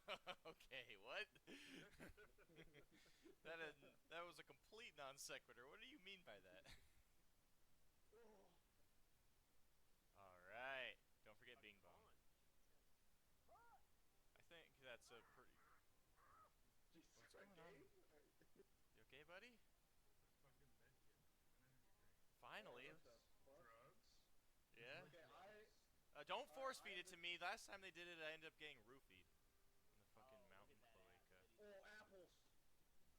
Okay, what? that that was a complete non sequitur. What do you mean by that? Oh, All right. Don't forget Fucking Bing Bong. Vaughn. I think that's a pretty. Jesus What's Christ, going on? Dave? You okay, buddy? Fucking medkit. An energy drink. Finally. What the fuck? Drugs? Yeah. Okay, Don't force I feed it to me. Last time they did it, I ended up getting roofied in the fucking Oh, mountain look at that cloaca. ass, Oh, apples.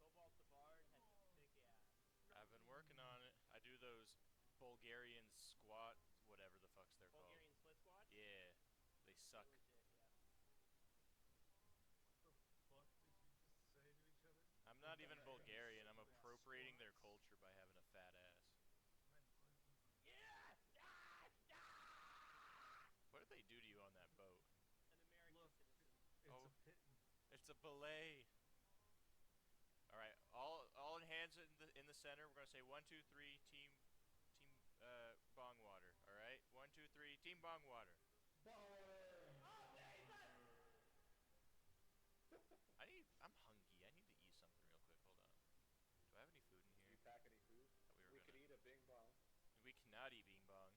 Cobalt the Bard has a thick ass. I've been working on it. I do those Bulgarian squat, whatever the fucks they're Bulgarian split squats? called. Yeah, they suck. Legit, yeah. What the fuck did you just say to each other? I'm not even Bulgarian. I'm appropriating their culture by having a fat ass. Yeah! Ah! Ah! What did they do to you on that boat? An American Look, citizen. it's Oh. a pitten. It's a belay. All right, all hands in the center. We're gonna say 1, 2, 3, team bong water. All right, 1, 2, 3, team bong water. Baller. Oh, I'm hungry. I need to eat something real quick. Hold on. Do I have any food in Do here? you pack any food? Thought we were We could gonna. eat a Bing Bong. We cannot eat Bing Bong.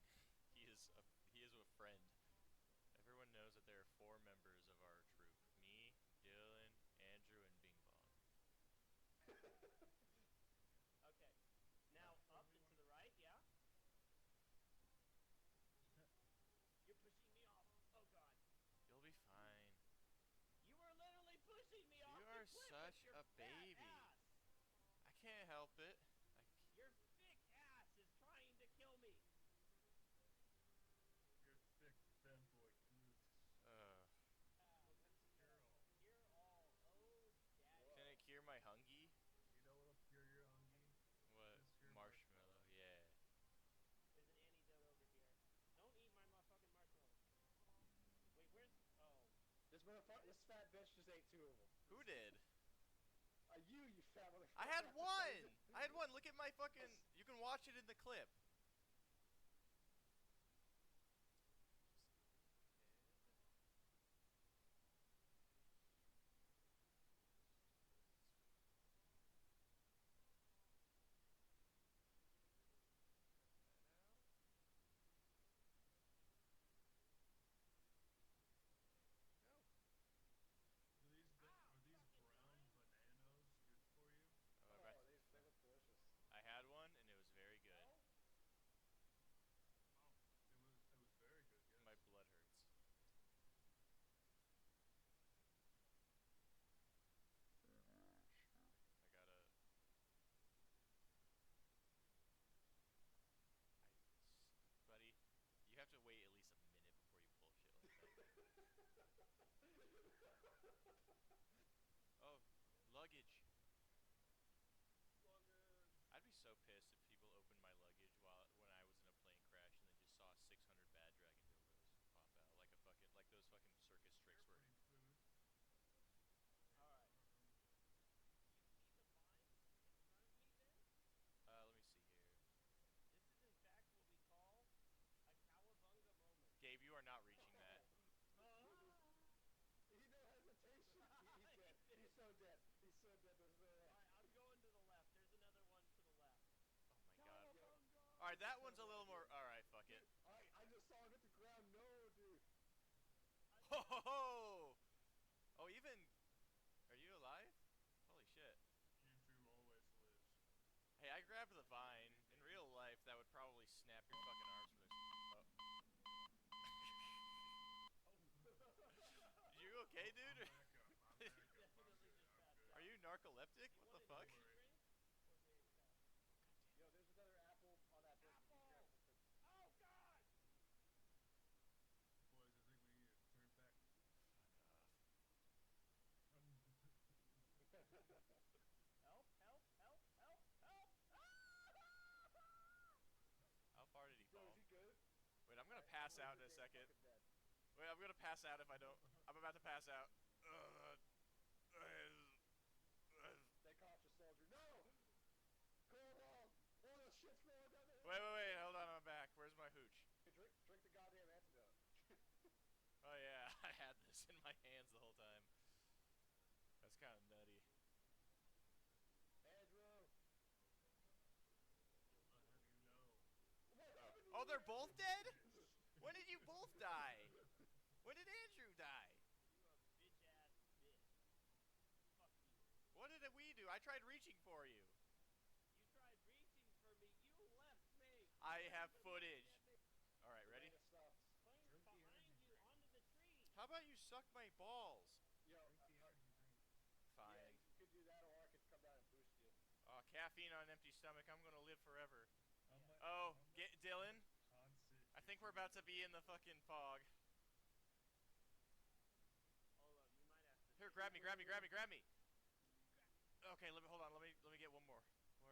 He is a friend. Everyone knows that there are 4 members of our troop: me, Dylan, Andrew, and Bing Bong. Okay. Now up and to the right, yeah? You're pushing me off. Oh god. You'll be fine. You were literally pushing me off You the are cliff such with your a fat baby. ass. I can't help it. Your thick ass is trying to kill me. Your thick femboy glutes. You're all. Oh, daddy. Can it cure my hungy? You know what'll cure your hungry? What? Just your Marshmallow, yeah. There's an antidote over here. Don't eat my motherfucking marshmallow. Wait, where's... Oh. This fat bitch just ate 2 of them. Who did? You fat motherfucker. I had one! I had one! Look at my fucking... You can watch it in the clip. Are these brown bananas good for you? Oh, they look delicious. I had one and it was very good. Oh, it was very good, yes. My blood hurts. I gotta... Buddy, you have to wait at least a minute before you pull shit like that. Oh, luggage. I'd be so pissed if people opened my luggage when I was in a plane crash and they just saw 600 bad dragon dildos pop out like those fucking circus tricks were. Alright. You see the vine in front of me then? Let me see here. This is in fact what we call a cowabunga moment. Gabe, you are not reaching that. He no hesitation. He's dead. He's so dead. He's so dead. There's no way. Alright, I'm going to the left. There's another one to the left. Oh my god. Alright, that one's a little more... Alright, fuck it. I just saw him hit the ground. No, dude. Ho ho ho! Oh, even... Are you alive? Holy shit. Q2 always lives. Hey, I grabbed the vine. In real life, that would probably snap your fucking arms from this... Oh. You okay, dude? Are you narcoleptic? What the fuck? Yo, there's another apple on that bridge. Oh god! Boys, I think we need to turn back. Help, help, help, help, help! How far did he Yo, fall? is he good? Wait, I'm gonna pass out in a second. Wait, I'm gonna pass out if I don't... I'm about to pass out. They caught you, soldier. No! Hold on! Oh, the shit's going down there! Wait, hold on, I'm back. Where's my hooch? Drink the goddamn antidote. Oh yeah, I had this in my hands the whole time. kind of nutty. Andrew! I'll have you know. What happened to Oh, you, they're both Andrew? dead? Bitch. When did you both die? When did Andrew die? You a bitch ass bitch. Fuck you. What did we do? I tried reaching for you. You tried reaching for me. You left me. I You have weren't even footage. looking at me. All right, ready? Banana stops. Playing Drink the behind energy you drink. onto the tree. How about you suck my balls? Yo, Drink the energy drink. Fine. yeah, you could do that, or I could come down and boost you. Caffeine on an empty stomach. I'm gonna live forever. How much? Oh, how much get Dylan. Constant. I think we're about to be in the fucking fog. Hold on, you might have to. Here, grab me, grab me, grab me, grab me. Okay, hold on. Let me get one more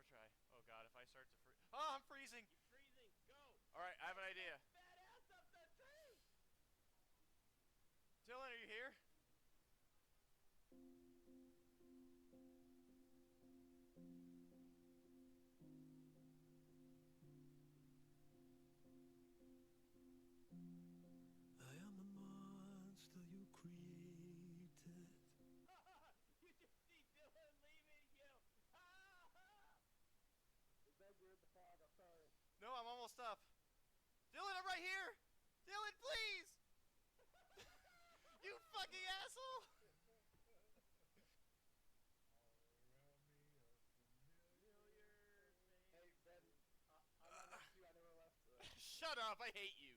try. Oh God, if I start to freeze. Oh, I'm freezing. You're freezing. Go. All right, I have an idea. Fat ass up the tree. Dylan, are you here? I am the monster you created. You just see Dylan leaving you. Is that weird, the fog? I'm sorry. No, I'm almost up. Dylan, I'm right here. Dylan, please. You fucking asshole. All around me are familiar faces. Hey, Ben, I'm right next to you. I never left. Shut up. I hate you.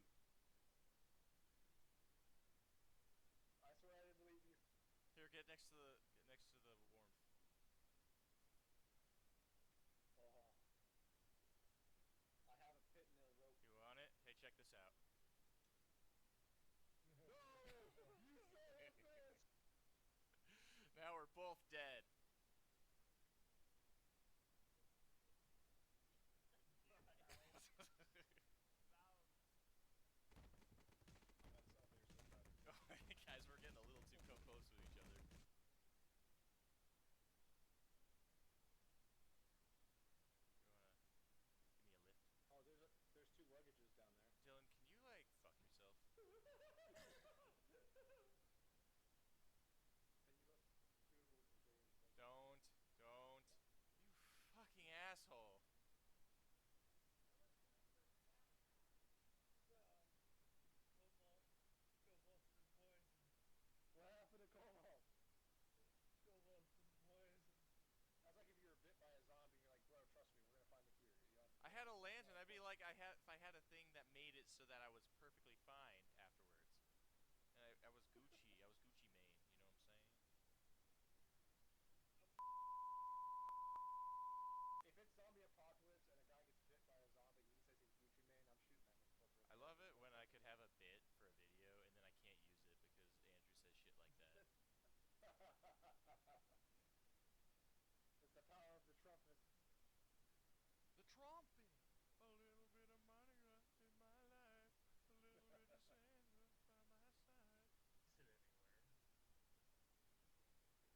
I swear I didn't believe you. Here, get next to the warmth. Oh. I have a pit and a rope. You want it? Hey, check this out. No! You son of a bitch! Now we're both dead. About Oh, guys, we're getting a little too close to each other. You wanna give me a lift? Oh, there's two luggages down there. Dylan, can you, like, fuck yourself? Can you look Google some games? Don't. You fucking asshole. Cobalt's been poisoned. What happened to Cobalt? Cobalt's been poisoned. That's like if you were bit by a zombie and you're like, bro, trust me, we're gonna find the cure. You know? I had a lantern. I'd be like, if I had a thing that made it so that I was perfectly fine afterwards. And I was Gucci. I was Gucci Mane. You know what I'm saying? If it's zombie apocalypse and a guy gets bit by a zombie and he says he's Gucci Mane, I'm shooting that motherfucker. I love it when I could have a bit for a video and then I can't use it because Andrew says shit like that. It's the power of the trumpet. The trumpet. A little bit of Monica in my life. A little bit of Sandra by my side. Sit anywhere.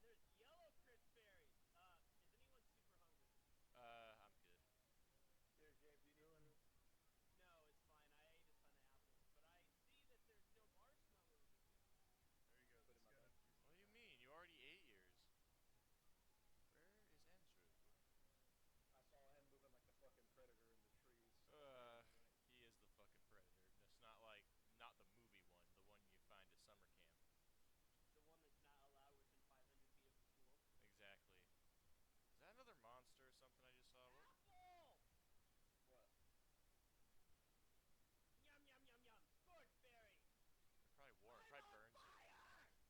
fourth floor. Does anyone have any snacky food? Oh yeah, there's yellow crisp berries. Is anyone super hungry? I'm good. Here, Gabe, do you need Dylan. food? No, it's fine. I ate a ton of apples, but I see that there's no marshmallows in here. There you go. Put This in my guy. bag. What do you mean? You already ate yours. Where is Andrew? I saw him moving like the fucking predator in the trees. He is the fucking predator. It's not the movie one, the one you find at summer camp. The one that's not allowed within 500 feet of the school. Exactly. Is that another monster or something I just saw? Apple! What? Yum yum yum yum. Scorch berry. They're probably warm. Probably burns.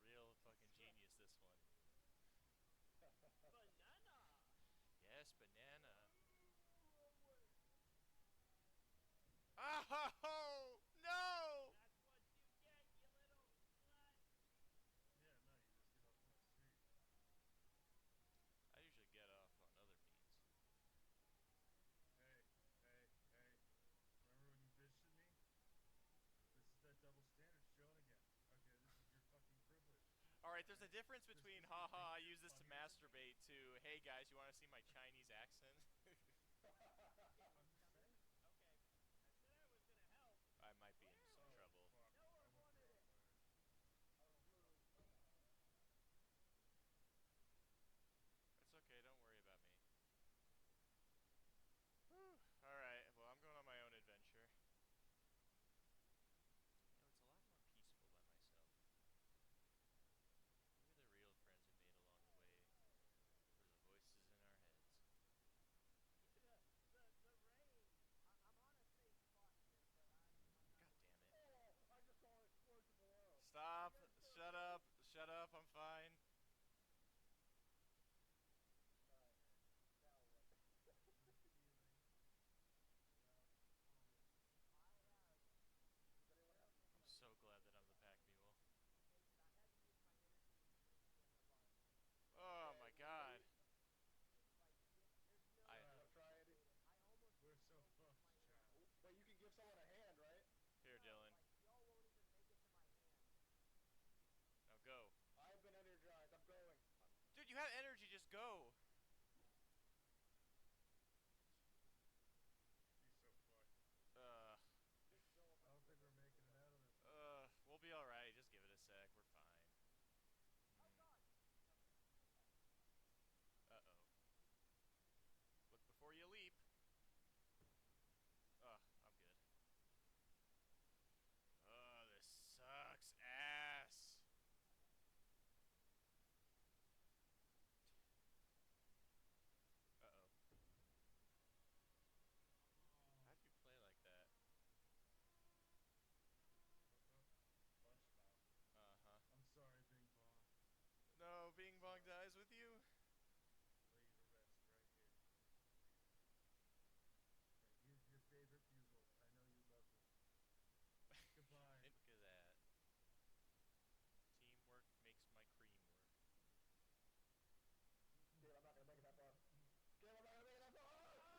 Real fucking genius, this one. Banana. Yes, banana. Oh no! That's what you get, you little slut. Yeah, no, you just get off my street. I usually get off on other means. Hey. Remember when you bitched at me? This is that double standard showing again. Okay, this is your fucking privilege. Alright, there's a difference This between is what haha, I makes use this to it funnier. masturbate to hey guys, you wanna see my Chinese accent? Okay. I said I was gonna help. I might be in some Clearly. trouble. Fuck. No I one went wanted go. He's so fucked. Uh, I don't think we're making it out of this. we'll be alright. Just give it a sec. We're fine. Uh-oh. Look before you leap. I'm good. This sucks ass. Uh-oh. How'd you play like that? Punch stop. Uh-huh. I'm sorry, Bing Bong. No, Bing Bong dies with you? Lay you to rest right here. Here's your favorite bugle. I know you love them. Goodbye. Look at that. Teamwork makes my cream work. Dude, I'm not gonna make it that far. Dude, I'm not gonna make it that far.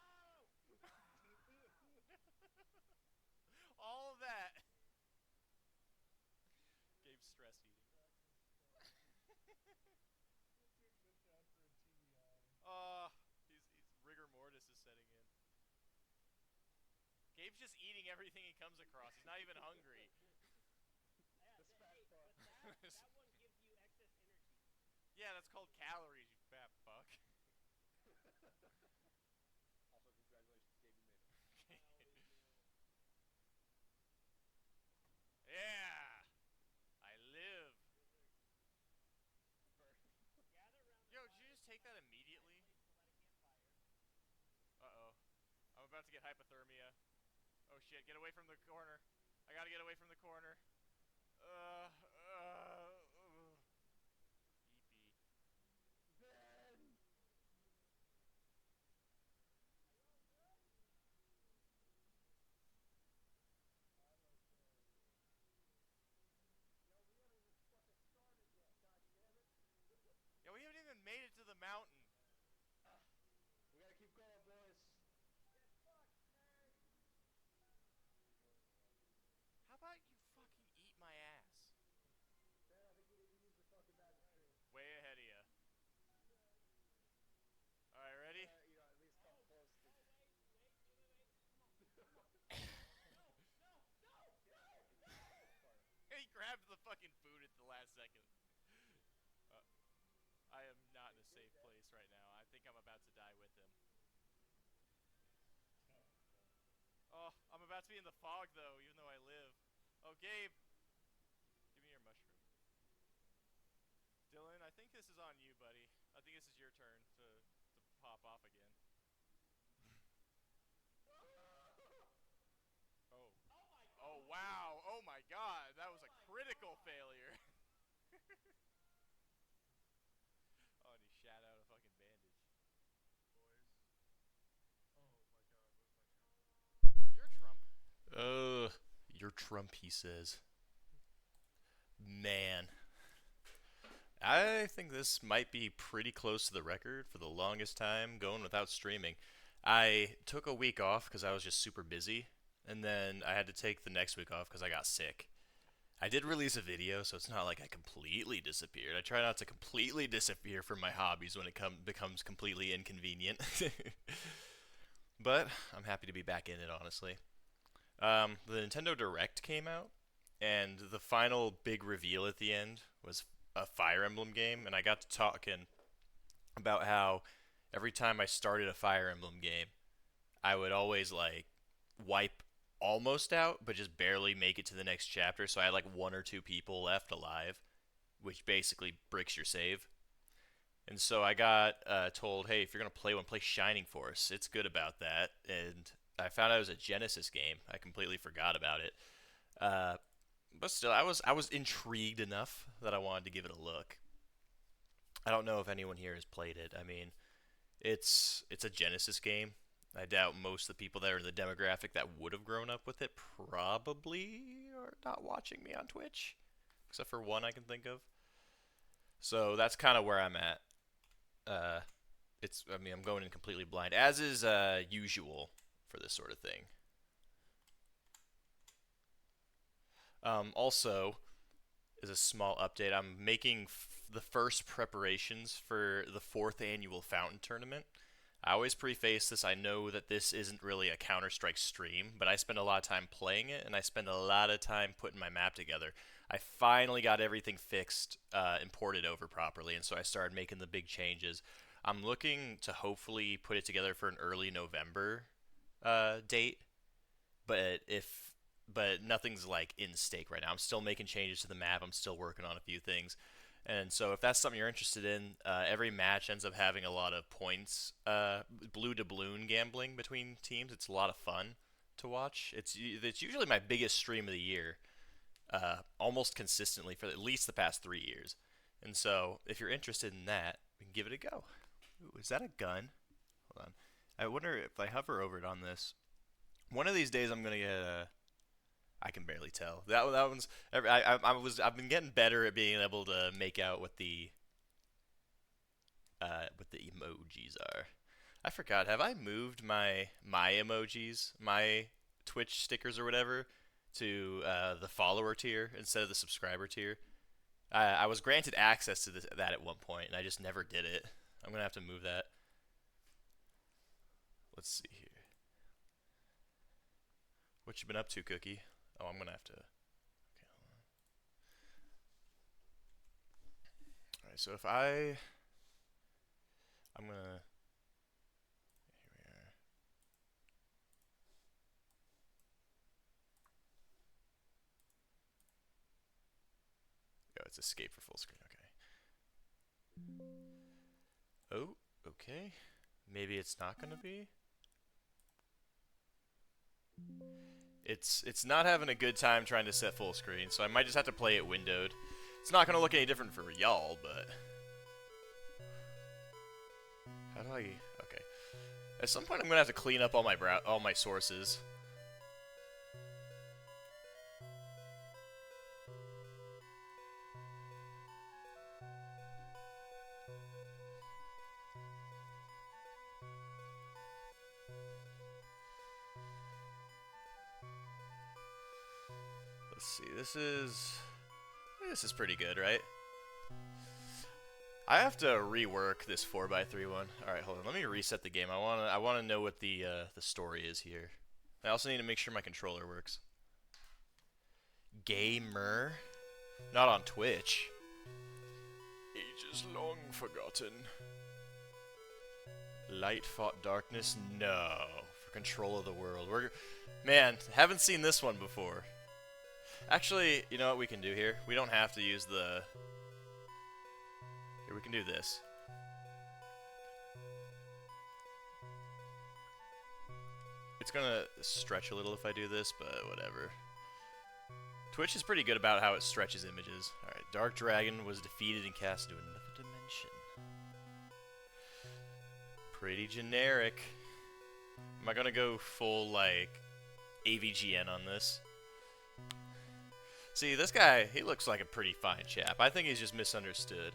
All of that. Gabe's stress eating. Went down for a TBI. He's rigor mortis is setting in. Gabe's just eating everything he comes across. He's not even hungry. This fat fuck. But that one gives you excess energy. Yeah, that's called calories, you fat fuck. Also, congratulations, Gabe, you made it. Yeah, I live. Gather around the Yo, fire. did you just take that immediately? Place to light a campfire. Uh-oh. I'm about to get hypothermia. Oh shit, get away from the corner. I gotta get away from the corner. Eepee. Ben! Yo, we haven't even fucking started yet, god damn it. Yeah, we haven't even made it to the mountain. We gotta keep going, boys. How about you fucking eat my ass? Ben, I think you need to use your fucking magic tree. Way ahead of ya. Alright, ready? You know, at least come close to... He grabbed the fucking food at the last second. I am not in a safe place right now. I think I'm about to die with him. Oh, I'm about to be in the fog though, even though I live. Oh, Gabe! Give me your mushroom. Dylan, I think this is on you, buddy. I think this is your turn to pop off again. Oh. Oh, wow. Oh my god. That was a critical failure. Oh, and he shat out a fucking bandage. Boys. Oh my god, You're Trump. You're Trump, he says. Man. I think this might be pretty close to the record for the longest time going without streaming. I took a week off because I was just super busy, and then I had to take the next week off because I got sick. I did release a video, so it's not like I completely disappeared. I try not to completely disappear from my hobbies when it becomes completely inconvenient. But I'm happy to be back in it, honestly. The Nintendo Direct came out, and the final big reveal at the end was a Fire Emblem game, and I got to talking about how every time I started a Fire Emblem game, I would always like wipe almost out, but just barely make it to the next chapter. So I had like one or two people left alive, which basically breaks your save. And so I got told, hey, if you're gonna play one, play Shining Force. It's good about that. And I found out it was a Genesis game. I completely forgot about it. Uh, but still, I was intrigued enough that I wanted to give it a look. I don't know if anyone here has played it. I mean, it's a Genesis game. I doubt most of the people that are in the demographic that would have grown up with it probably are not watching me on Twitch, except for one I can think of. So that's kind of where I'm at. I mean, I'm going in completely blind, as is usual for this sort of thing. Also, as a small update, I'm making the first preparations for the fourth annual Fountain Tournament. I always preface this. I know that this isn't really a Counter-Strike stream, but I spend a lot of time playing it, and I spend a lot of time putting my map together. I finally got everything fixed, imported over properly, and so I started making the big changes. I'm looking to hopefully put it together for an early November date, but nothing's like in stake right now. I'm still making changes to the map. I'm still working on a few things. And so, if that's something you're interested in, every match ends up having a lot of points, blue to balloon gambling between teams. It's a lot of fun to watch. It's usually my biggest stream of the year, almost consistently for at least the past 3 years. And so, if you're interested in that, we can give it a go. Ooh, is that a gun? Hold on. I wonder if I hover over it on this. One of these days, I'm gonna get a. I can barely tell. That one's. I've been getting better at being able to make out what the emojis are. I forgot. Have I moved my emojis, my Twitch stickers or whatever, to the follower tier instead of the subscriber tier? I was granted access to that at one point, and I just never did it. I'm gonna have to move that. Let's see here. What you been up to, Cookie? Oh, I'm gonna have to. Okay, hold on. All right, so if I'm gonna. Here we are. Oh, it's escape for full screen. Okay. Oh, okay. Maybe it's not gonna be. It's not having a good time trying to set full screen, so I might just have to play it windowed. It's not gonna look any different for y'all, but how do I? Okay. At some point, I'm gonna have to clean up all my sources. Let's see. This is pretty good, right? I have to rework this 4x3 one. All right, hold on. Let me reset the game. I wanna know what the story is here. I also need to make sure my controller works. Gamer, not on Twitch. Ages long forgotten. Light fought darkness. No, for control of the world. Man, haven't seen this one before. Actually, you know what we can do here? We don't have to use the. Here, we can do this. It's gonna stretch a little if I do this, but whatever. Twitch is pretty good about how it stretches images. Alright, Dark Dragon was defeated and cast into another dimension. Pretty generic. Am I gonna go full, like, AVGN on this? See, this guy, he looks like a pretty fine chap. I think he's just misunderstood.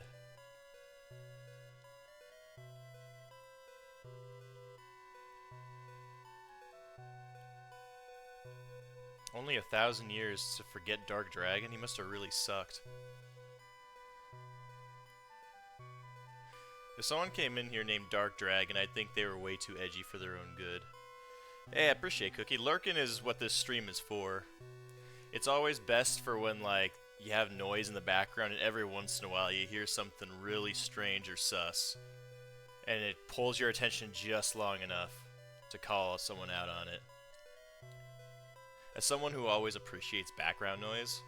Only 1,000 years to forget Dark Dragon? He must have really sucked. If someone came in here named Dark Dragon, I'd think they were way too edgy for their own good. Hey, I appreciate Cookie. Lurkin is what this stream is for. It's always best for when, like, you have noise in the background and every once in a while you hear something really strange or sus. And it pulls your attention just long enough to call someone out on it. As someone who always appreciates background noise,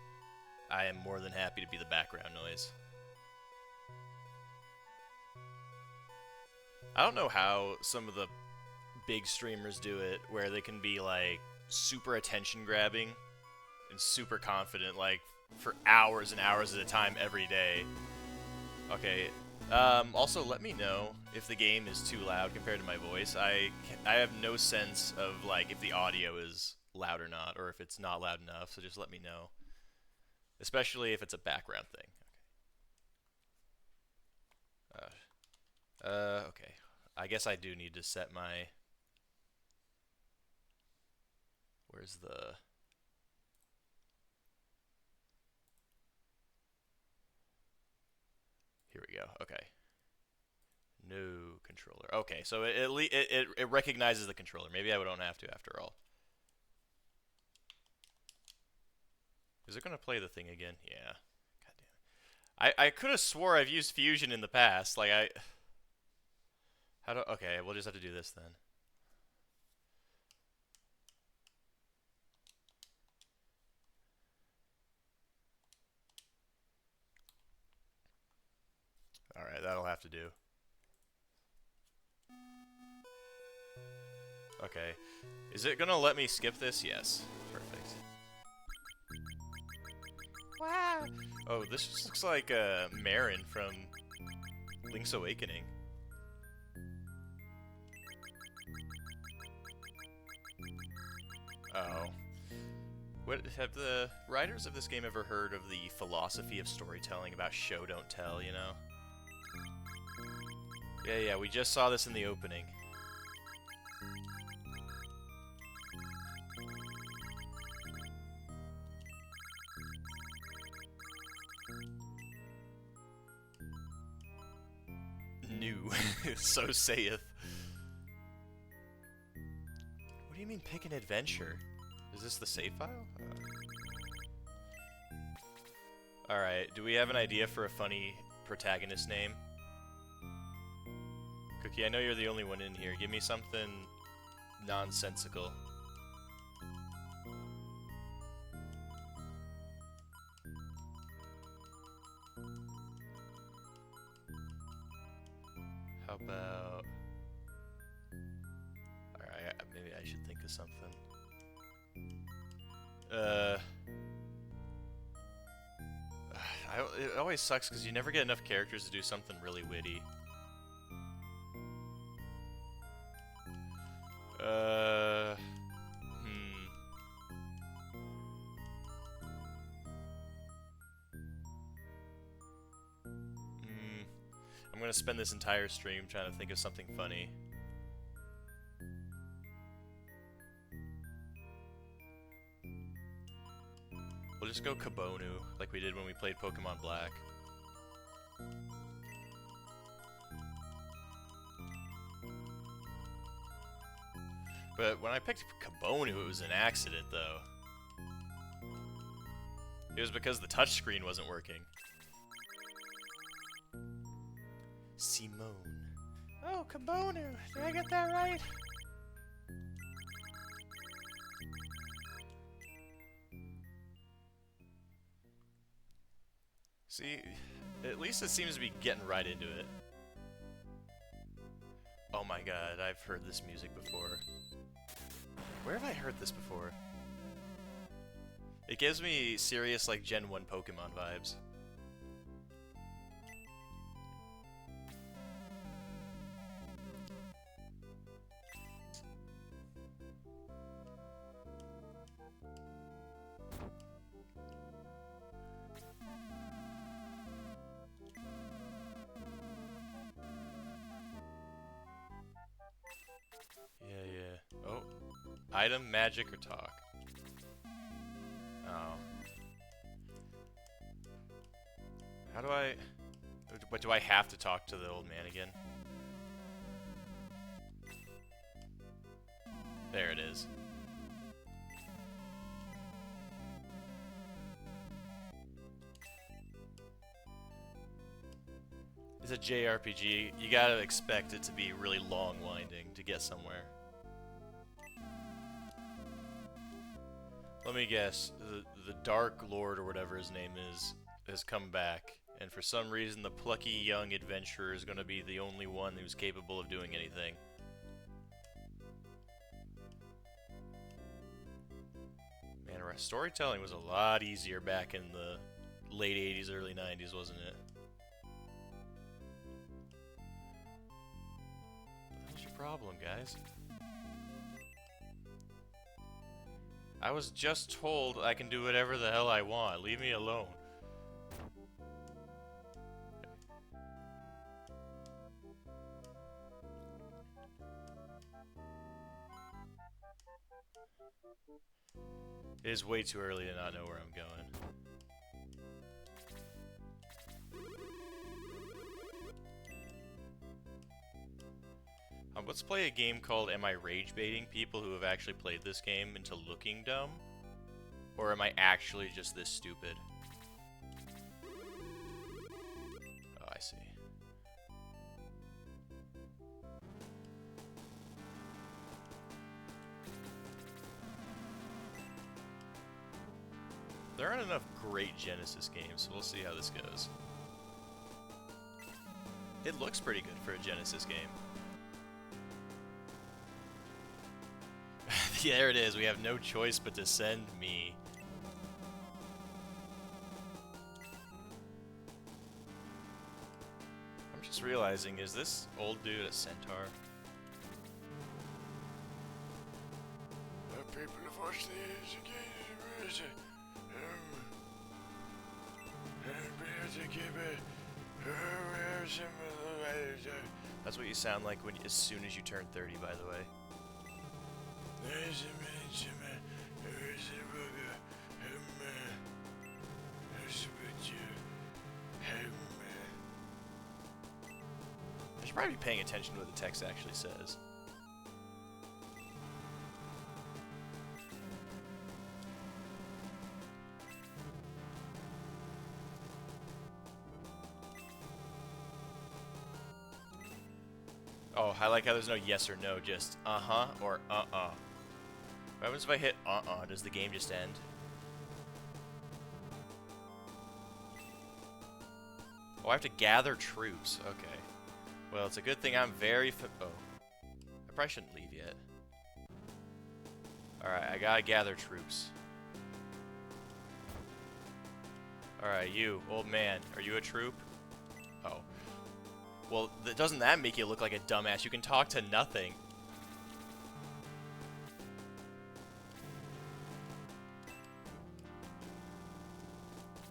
I am more than happy to be the background noise. I don't know how some of the big streamers do it, where they can be, like, super attention grabbing and super confident, like, for hours and hours at a time every day. Okay, also let me know if the game is too loud compared to my voice. I have no sense of, like, if the audio is loud or not, or if it's not loud enough, so just let me know. Especially if it's a background thing. Okay. I guess I do need to set my... Where's the... go. Okay. No controller. Okay, so it recognizes the controller. Maybe I don't have to after all. Is it gonna play the thing again? Yeah. God damn it. I could have swore I've used Fusion in the past. Like I. How do? Okay, we'll just have to do this then. All right, that'll have to do. Okay. Is it gonna let me skip this? Yes. Perfect. Wow. Oh, this just looks like Marin from Link's Awakening. Oh. What have the writers of this game ever heard of the philosophy of storytelling about show don't tell, you know? Yeah, we just saw this in the opening. New. So saith. What do you mean pick an adventure? Is this the save file? Alright, do we have an idea for a funny protagonist name? Cookie, I know you're the only one in here. Give me something nonsensical. How about... Alright, maybe I should think of something. It always sucks because you never get enough characters to do something really witty. I'm gonna spend this entire stream trying to think of something funny. We'll just go Kabonu, like we did when we played Pokemon Black. But when I picked Kabonu, it was an accident, though. It was because the touchscreen wasn't working. Simone. Oh, Kabonu! Did I get that right? See, at least it seems to be getting right into it. Oh my god, I've heard this music before. Where have I heard this before? It gives me serious, like, Gen 1 Pokemon vibes. Yeah. Oh. Item, magic, or talk? Oh. How do I... But do I have to talk to the old man again? There it is. It's a JRPG. You gotta expect it to be really long-winding to get somewhere. Let me guess. The Dark Lord, or whatever his name is, has come back. And for some reason, the plucky young adventurer is gonna be the only one who's capable of doing anything. Man, storytelling was a lot easier back in the late 80s, early 90s, wasn't it? What's your problem, guys? I was just told I can do whatever the hell I want. Leave me alone. It is way too early to not know where I'm going. let's play a game called Am I Rage Baiting people who have actually played this game into looking dumb? Or am I actually just this stupid? Oh, I see. There aren't enough great Genesis games, so we'll see how this goes. It looks pretty good for a Genesis game. Yeah, there it is. We have no choice but to send me. I'm just realizing, is this old dude a centaur? People have watched these again. That's what you sound like when, as soon as you turn 30, by the way. I should probably be paying attention to what the text actually says. Oh, I like how there's no yes or no, just uh-huh or uh-uh. What happens if I hit uh-uh? Does the game just end? Oh, I have to gather troops. Okay. Well, it's a good thing I'm very oh. I probably shouldn't leave yet. Alright, I gotta gather troops. Alright, you, old man. Are you a troop? Oh. Well, doesn't that make you look like a dumbass? You can talk to nothing.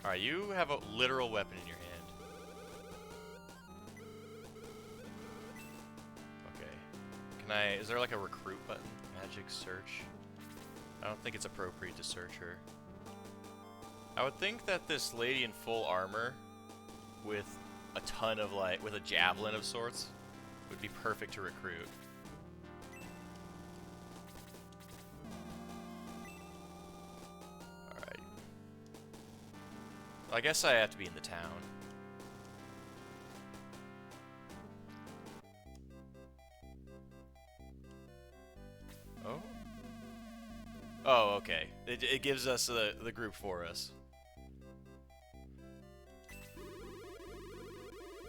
Alright, you have a literal weapon in your hand. Okay. Can I... Is there like a recruit button? Magic search? I don't think it's appropriate to search her. I would think that this lady in full armor with a ton of, like, with a javelin of sorts would be perfect to recruit. Alright. Well, I guess I have to be in the town. Oh? Oh, okay. It gives us the group for us.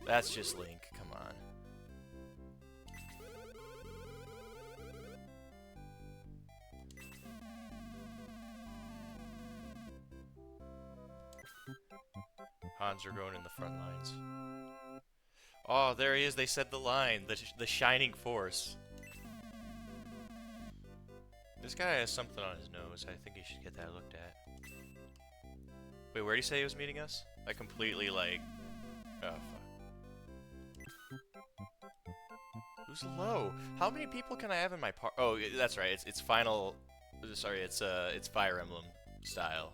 That's just Link, come on. Hans are going in the front lines. Oh, there he is, they said the line, the shining force. This guy has something on his nose, I think he should get that looked at. Wait, where did he say he was meeting us? I completely, like... Oh, fuck. Who's low? How many people can I have in my par- Oh, that's right. It's final. Sorry, it's Fire Emblem style.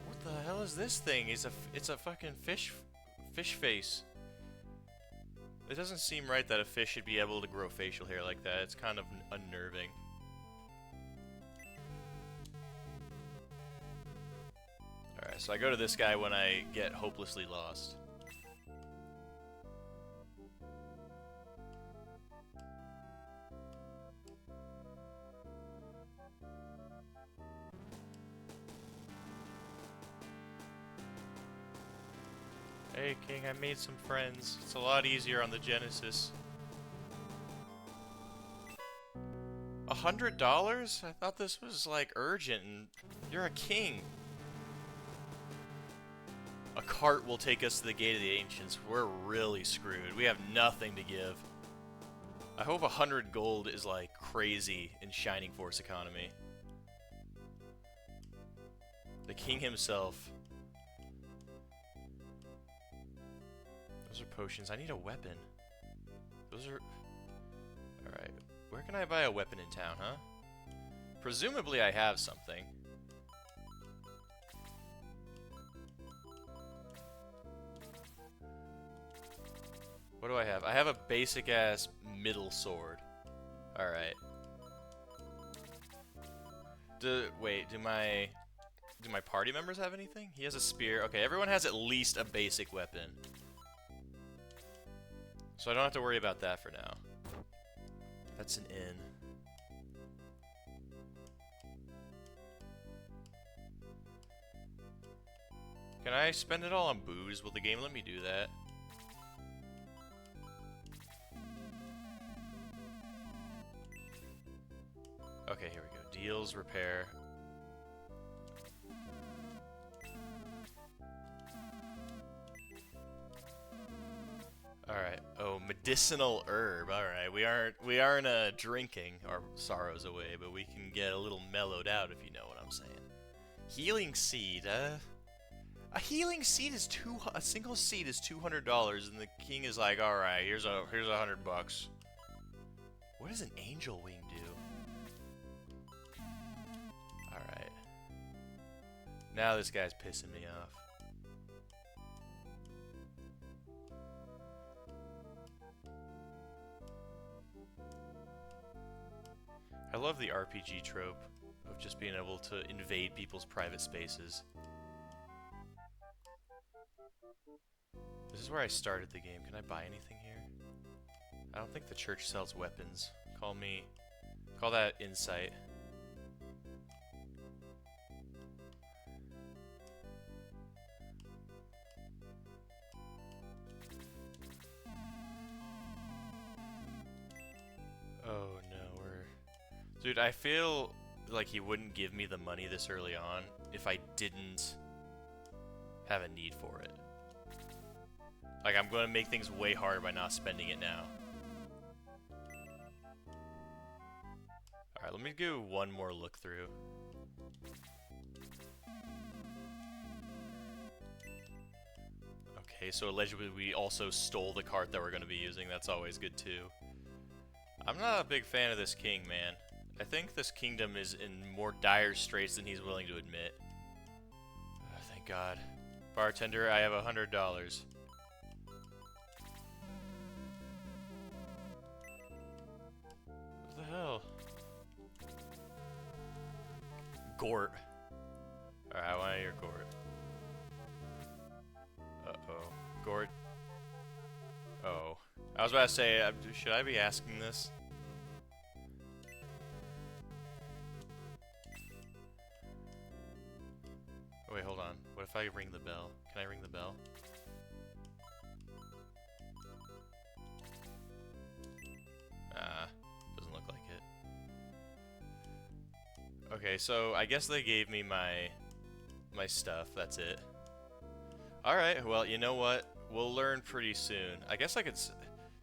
What the hell is this thing? It's a fucking fish face. It doesn't seem right that a fish should be able to grow facial hair like that. It's kind of unnerving. All right, so I go to this guy when I get hopelessly lost. Hey King, I made some friends. It's a lot easier on the Genesis. $100? I thought this was like urgent and you're a king. A cart will take us to the Gate of the Ancients. We're really screwed. We have nothing to give. I hope 100 gold is like crazy in Shining Force economy. The king himself. Those are potions. I need a weapon. Those are... Alright. Where can I buy a weapon in town, huh? Presumably I have something. What do I have? I have a basic ass middle sword. Alright. Wait, do my party members have anything? He has a spear. Okay, everyone has at least a basic weapon. So I don't have to worry about that for now. That's an inn. Can I spend it all on booze? Will the game let me do that? Okay, here we go. Deals, repair. Alright. Oh, medicinal herb. Alright. We aren't drinking our sorrows away, but we can get a little mellowed out if you know what I'm saying. Healing seed, a healing seed is a single seed is $200, and the king is like, all right, here's $100. What does an angel wing do? All right. Now this guy's pissing me off. I love the RPG trope of just being able to invade people's private spaces. This is where I started the game. Can I buy anything here? I don't think the church sells weapons. Call that insight. Oh no, Dude, I feel like he wouldn't give me the money this early on if I didn't have a need for it. Like, I'm going to make things way harder by not spending it now. Alright, let me do one more look through. Okay, so allegedly we also stole the cart that we're going to be using. That's always good too. I'm not a big fan of this king, man. I think this kingdom is in more dire straits than he's willing to admit. Oh, thank God. Bartender, I have $100. What the hell? Gort. Alright, I want your Gort. Uh-oh. Gort. Oh. I was about to say, should I be asking this? Oh, wait, hold on. What if I ring the bell? Can I ring the bell? Doesn't look like it. Okay, so I guess they gave me my stuff. That's it. Alright, well, you know what? We'll learn pretty soon. I guess I could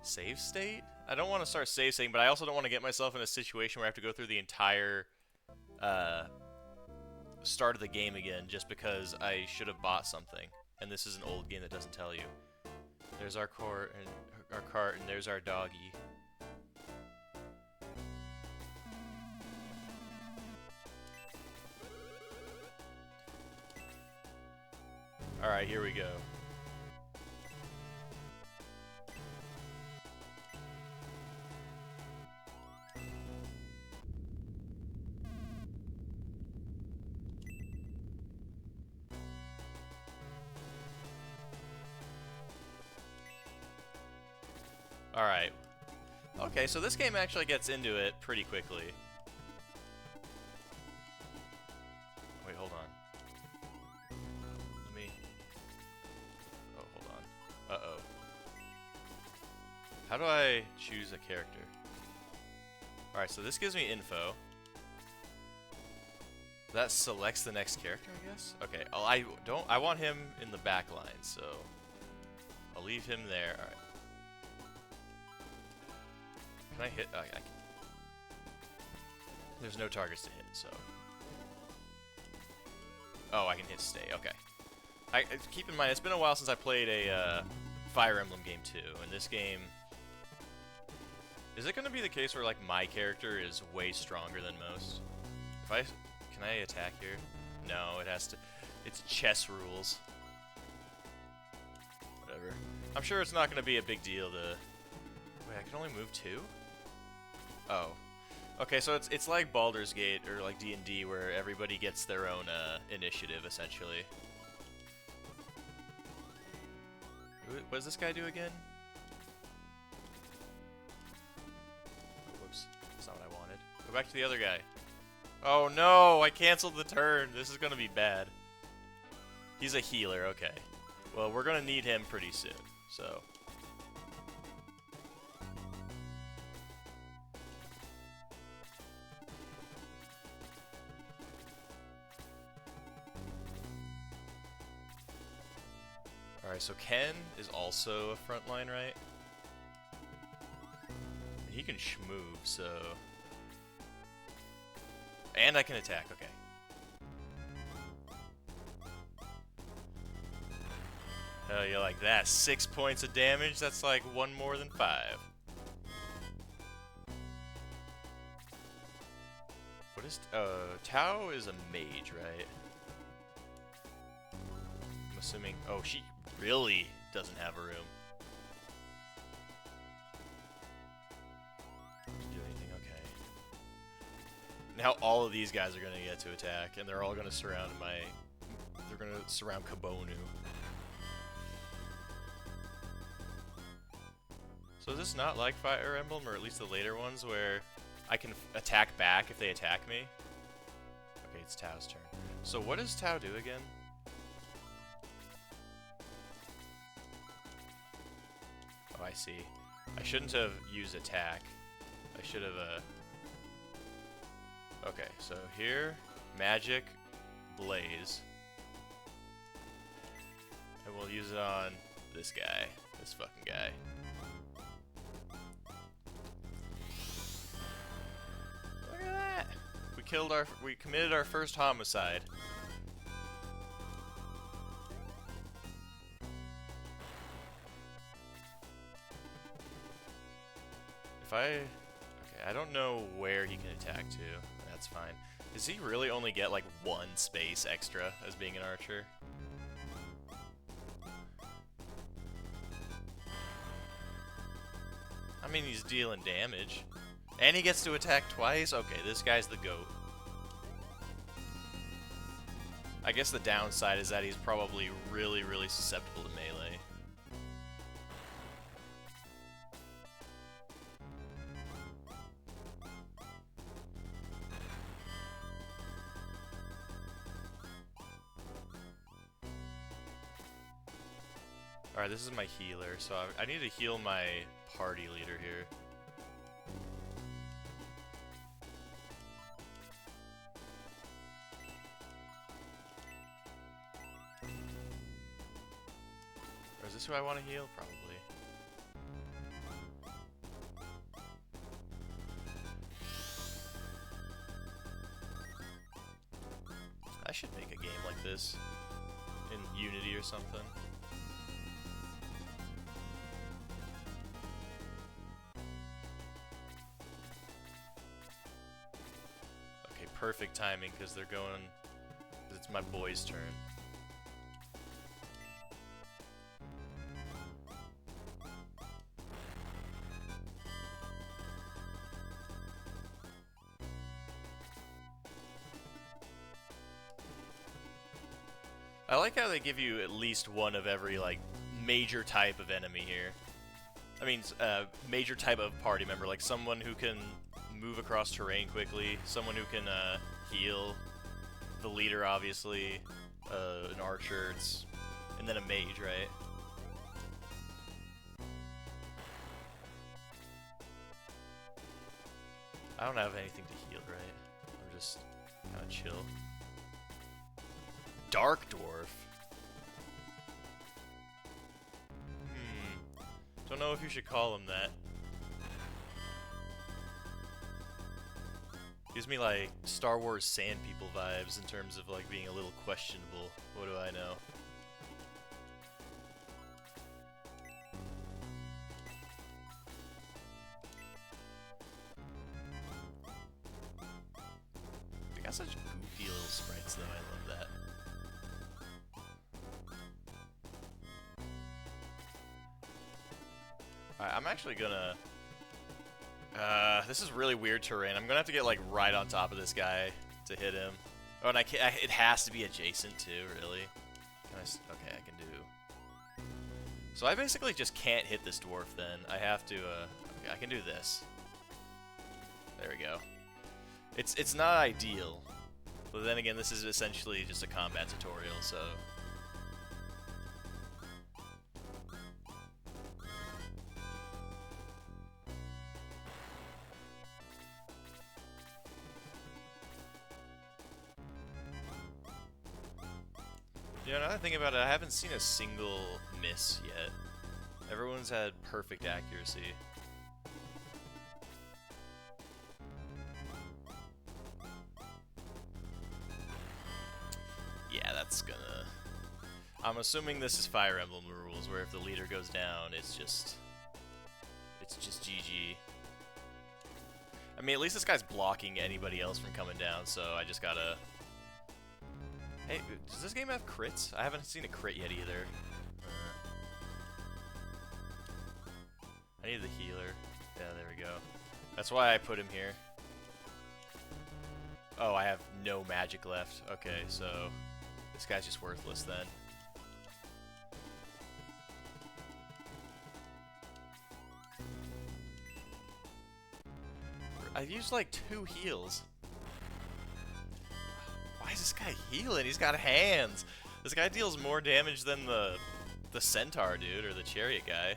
save state? I don't want to start save stating, but I also don't want to get myself in a situation where I have to go through the entire start of the game again just because I should have bought something. And this is an old game that doesn't tell you. There's our cart and there's our doggy. Alright, here we go. Alright. Okay, so this game actually gets into it pretty quickly. Wait, hold on. Let me... Oh, hold on. Uh-oh. How do I choose a character? Alright, so this gives me info. That selects the next character, I guess? Okay, I want him in the back line, so I'll leave him there. Alright. Can I hit? I can. There's no targets to hit, so. Oh, I can hit stay. Okay. Keep in mind, it's been a while since I played a Fire Emblem game too, and this game. Is it going to be the case where like my character is way stronger than most? Can I attack here? No, it has to. It's chess rules. Whatever. I'm sure it's not going to be a big deal to... Wait, I can only move 2? Oh. Okay, so it's like Baldur's Gate or like D&D where everybody gets their own initiative, essentially. What does this guy do again? Oh, whoops. That's not what I wanted. Go back to the other guy. Oh no, I canceled the turn. This is gonna be bad. He's a healer, okay. Well, we're gonna need him pretty soon, so... Alright, so Ken is also a frontline, right? He can schmove, so... And I can attack, okay. Hell, you like that? 6 points of damage? That's like 1 more than 5. What is... Tao is a mage, right? I'm assuming... Oh, she really doesn't have a room. Do anything, okay. Now all of these guys are gonna get to attack, and they're all gonna surround my... They're gonna surround Kabonu. So is this not like Fire Emblem, or at least the later ones, where I can attack back if they attack me? Okay, it's Tao's turn. So what does Tao do again? Oh, I see. I shouldn't have used attack. I should have, Okay, so here, Magic, Blaze. And we'll use it on this guy. This fucking guy. Look at that! We committed our first homicide. Okay, I don't know where he can attack to. That's fine. Does he really only get like 1 space extra as being an archer? I mean, he's dealing damage. And he gets to attack twice? Okay, this guy's the GOAT. I guess the downside is that he's probably really, really susceptible to melee. Alright, this is my healer, so I need to heal my party leader here. Or is this who I want to heal? Probably. I should make a game like this in Unity or something. Okay, perfect timing because they're going... It's my boy's turn. I like how they give you at least one of every, like, major type of enemy here. I mean, major type of party member, like someone who can move across terrain quickly, someone who can heal, the leader, obviously, an archer, and then a mage, right? I don't have anything to heal, right? I'm just kind of chill. Dark Dwarf? Don't know if you should call him that. Gives me like Star Wars Sand People vibes in terms of like being a little questionable. What do I know? They got such goofy little sprites though, I love that. I'm actually gonna... this is really weird terrain. I'm gonna have to get, like, right on top of this guy to hit him. Oh, and I can't... it has to be adjacent, too, really. Can I... okay, I can do... So I basically just can't hit this dwarf, then. I have to, okay, I can do this. There we go. It's not ideal. But then again, this is essentially just a combat tutorial, so... You know, now that I think about it, I haven't seen a single miss yet. Everyone's had perfect accuracy. Yeah, that's gonna... I'm assuming this is Fire Emblem rules, where if the leader goes down, it's just GG. I mean, at least this guy's blocking anybody else from coming down, so I just gotta... Hey, does this game have crits? I haven't seen a crit yet either. I need the healer. Yeah, there we go. That's why I put him here. Oh, I have no magic left. Okay, so this guy's just worthless then. I've used like 2 heals. Why is this guy healing? He's got hands. This guy deals more damage than the centaur dude or the chariot guy.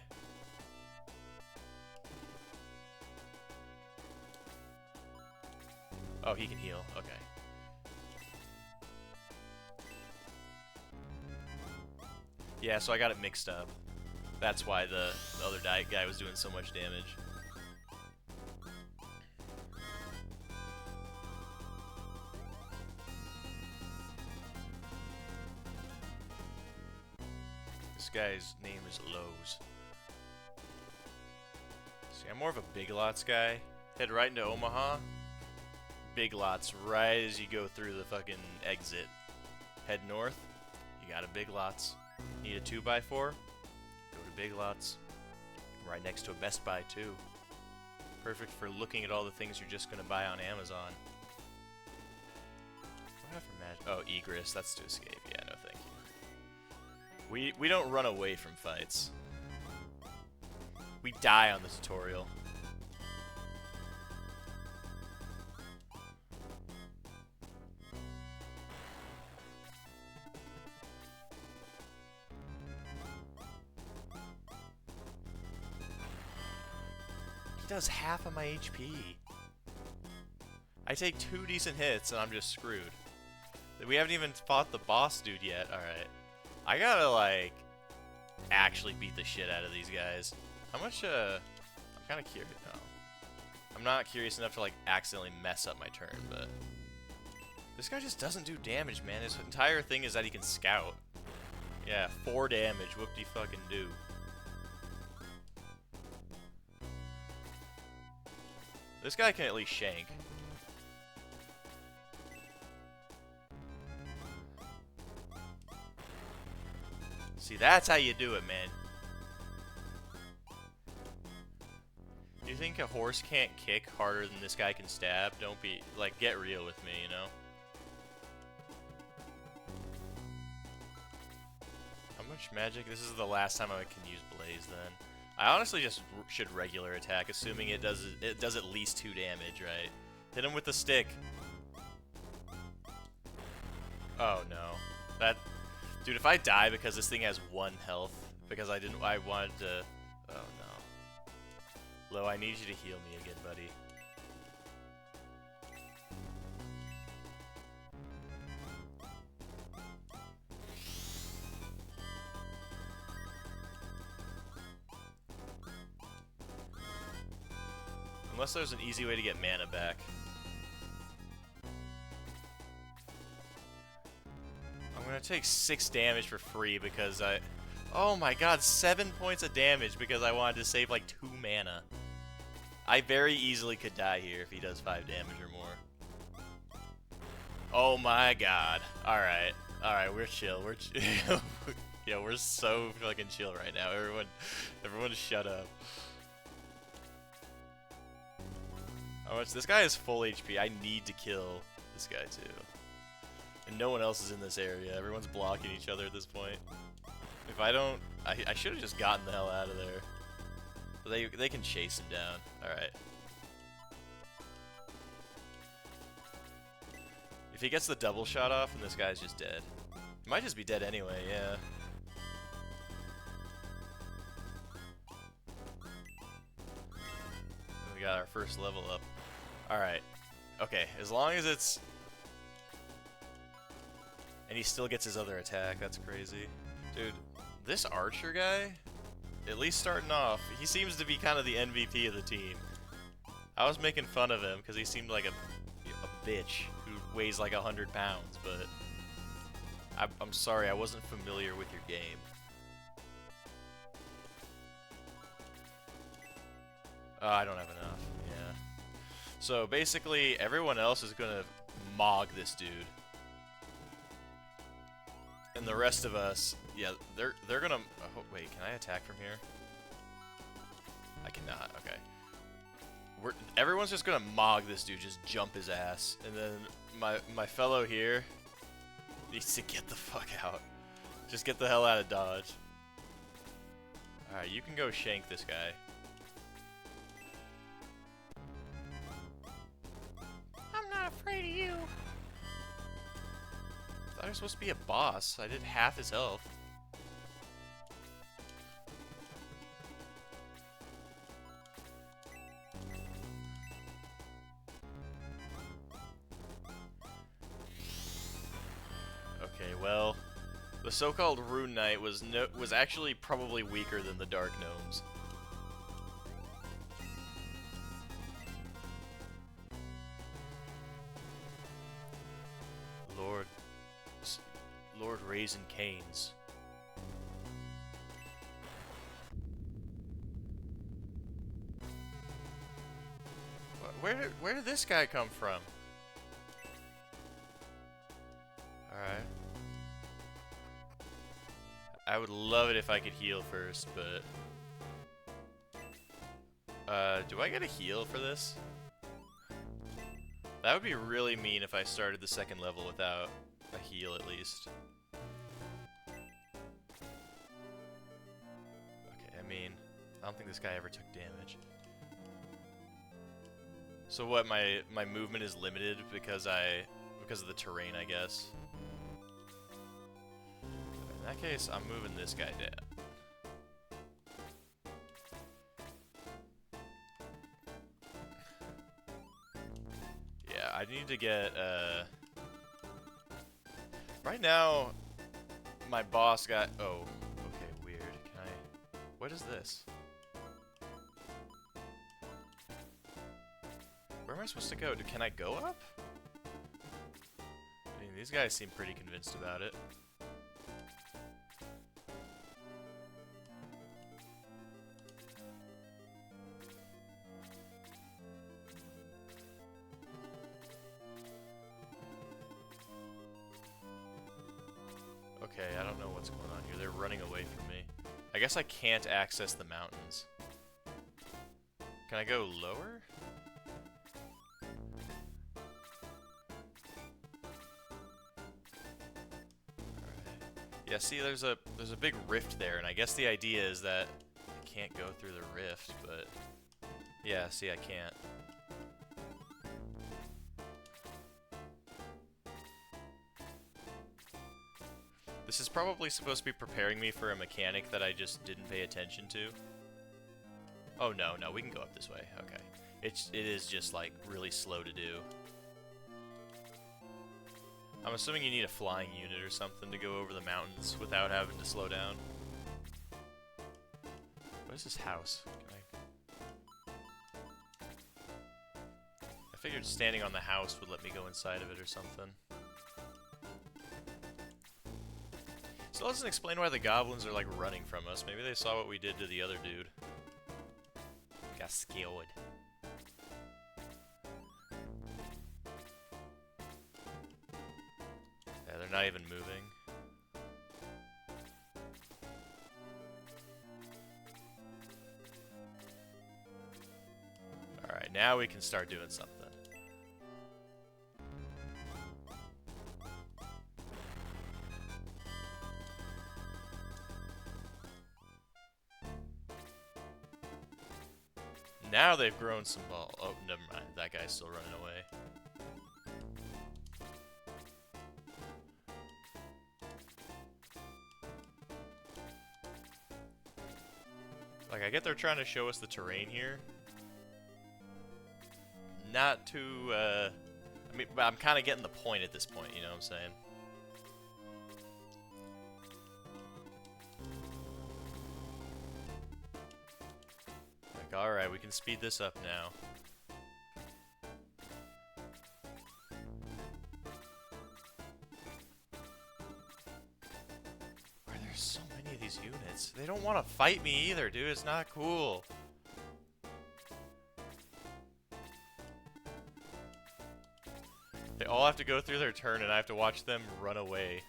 Oh, he can heal. Okay. Yeah, so I got it mixed up. That's why the other guy was doing so much damage. This guy's name is Lowe's. See, I'm more of a Big Lots guy. Head right into Omaha. Big Lots right as you go through the fucking exit. Head north. You got a Big Lots. Need a 2x4? Go to Big Lots. Right next to a Best Buy too. Perfect for looking at all the things you're just gonna buy on Amazon. What do I have for magic? Oh, Egress. That's to escape. Yeah, no thank you. We don't run away from fights. We die on the tutorial. He does half of my HP. I take 2 decent hits and I'm just screwed. We haven't even fought the boss dude yet. Alright. I gotta, like, actually beat the shit out of these guys. How much, I'm kinda curious. No. I'm not curious enough to, like, accidentally mess up my turn, but... This guy just doesn't do damage, man. His entire thing is that he can scout. Yeah, 4 damage. Whoop-de-fucking-do. This guy can at least shank. See, that's how you do it, man. You think a horse can't kick harder than this guy can stab? Don't be, like, get real with me, you know? How much magic? This is the last time I can use Blaze, then. I honestly just should regular attack, assuming it does at least 2 damage, right? Hit him with the stick. Oh no, dude. If I die because this thing has 1 health, because I wanted to. Oh no. Lo, I need you to heal me again, buddy. Unless there's an easy way to get mana back. I'm gonna take 6 damage for free because I... Oh my god, 7 points of damage because I wanted to save like 2 mana. I very easily could die here if he does 5 damage or more. Oh my god. Alright. Alright, we're chill. We're yeah, we're so fucking chill right now. Everyone shut up. How much? This guy is full HP. I need to kill this guy too. And no one else is in this area. Everyone's blocking each other at this point. If I don't... I should have just gotten the hell out of there. But they can chase him down. Alright. If he gets the double shot off, then this guy's just dead. He might just be dead anyway, yeah. We got our first level up. Alright. Okay, as long as it's... And he still gets his other attack, that's crazy. Dude, this archer guy, at least starting off, he seems to be kind of the MVP of the team. I was making fun of him because he seemed like a bitch who weighs like 100 pounds, but I'm sorry, I wasn't familiar with your game. I don't have enough, yeah. So basically, everyone else is gonna mog this dude. And the rest of us, yeah, they're gonna... Oh, wait, can I attack from here? I cannot, okay. Everyone's just gonna mog this dude, just jump his ass. And then my fellow here needs to get the fuck out. Just get the hell out of Dodge. Alright, you can go shank this guy. I'm not afraid of you. I thought I was supposed to be a boss. I did half his health. Okay, well, the so-called Rune Knight was actually probably weaker than the Dark Gnomes. Lord Raisin Canes. Where did this guy come from? Alright. I would love it if I could heal first, but... do I get a heal for this? That would be really mean if I started the second level without a heal at least. Okay, I mean, I don't think this guy ever took damage. So what, my movement is limited because of the terrain, I guess. In that case, I'm moving this guy down. Yeah, I need to get, right now, my boss got... Oh, okay, weird. Can I... What is this? Where am I supposed to go? Can I go up? I mean, these guys seem pretty convinced about it. Okay, I don't know what's going on here. They're running away from me. I guess I can't access the mountains. Can I go lower? Yeah, see, there's a big rift there, and I guess the idea is that I can't go through the rift, but... Yeah, see, I can't. This is probably supposed to be preparing me for a mechanic that I just didn't pay attention to. Oh, no, we can go up this way. Okay. It is just, like, really slow to do. I'm assuming you need a flying unit or something to go over the mountains without having to slow down. What is this house? I figured standing on the house would let me go inside of it or something. Still doesn't explain why the goblins are like running from us. Maybe they saw what we did to the other dude. Got scared. Yeah, they're not even moving. Alright, now we can start doing something. Now they've grown some ball. Oh, never mind. That guy's still running away. Like, I get they're trying to show us the terrain here. Not too, I mean, but I'm kind of getting the point at this point, you know what I'm saying? Like, alright, we can speed this up now. Why are there so many of these units? They don't want to fight me either, dude. It's not cool. They all have to go through their turn, and I have to watch them run away.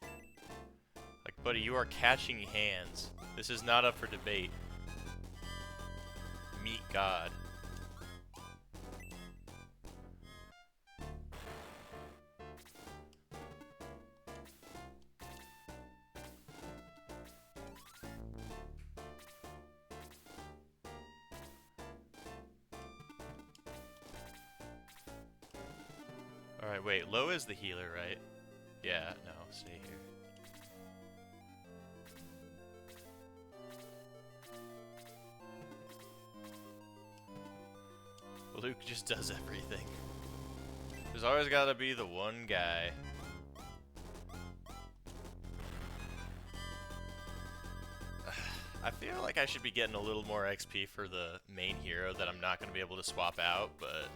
Like, buddy, you are catching hands. This is not up for debate. Meet God. Alright, wait. Lo is the healer, right? Yeah, no, stay here. Luke just does everything. There's always gotta be the one guy. I feel like I should be getting a little more XP for the main hero that I'm not gonna be able to swap out, but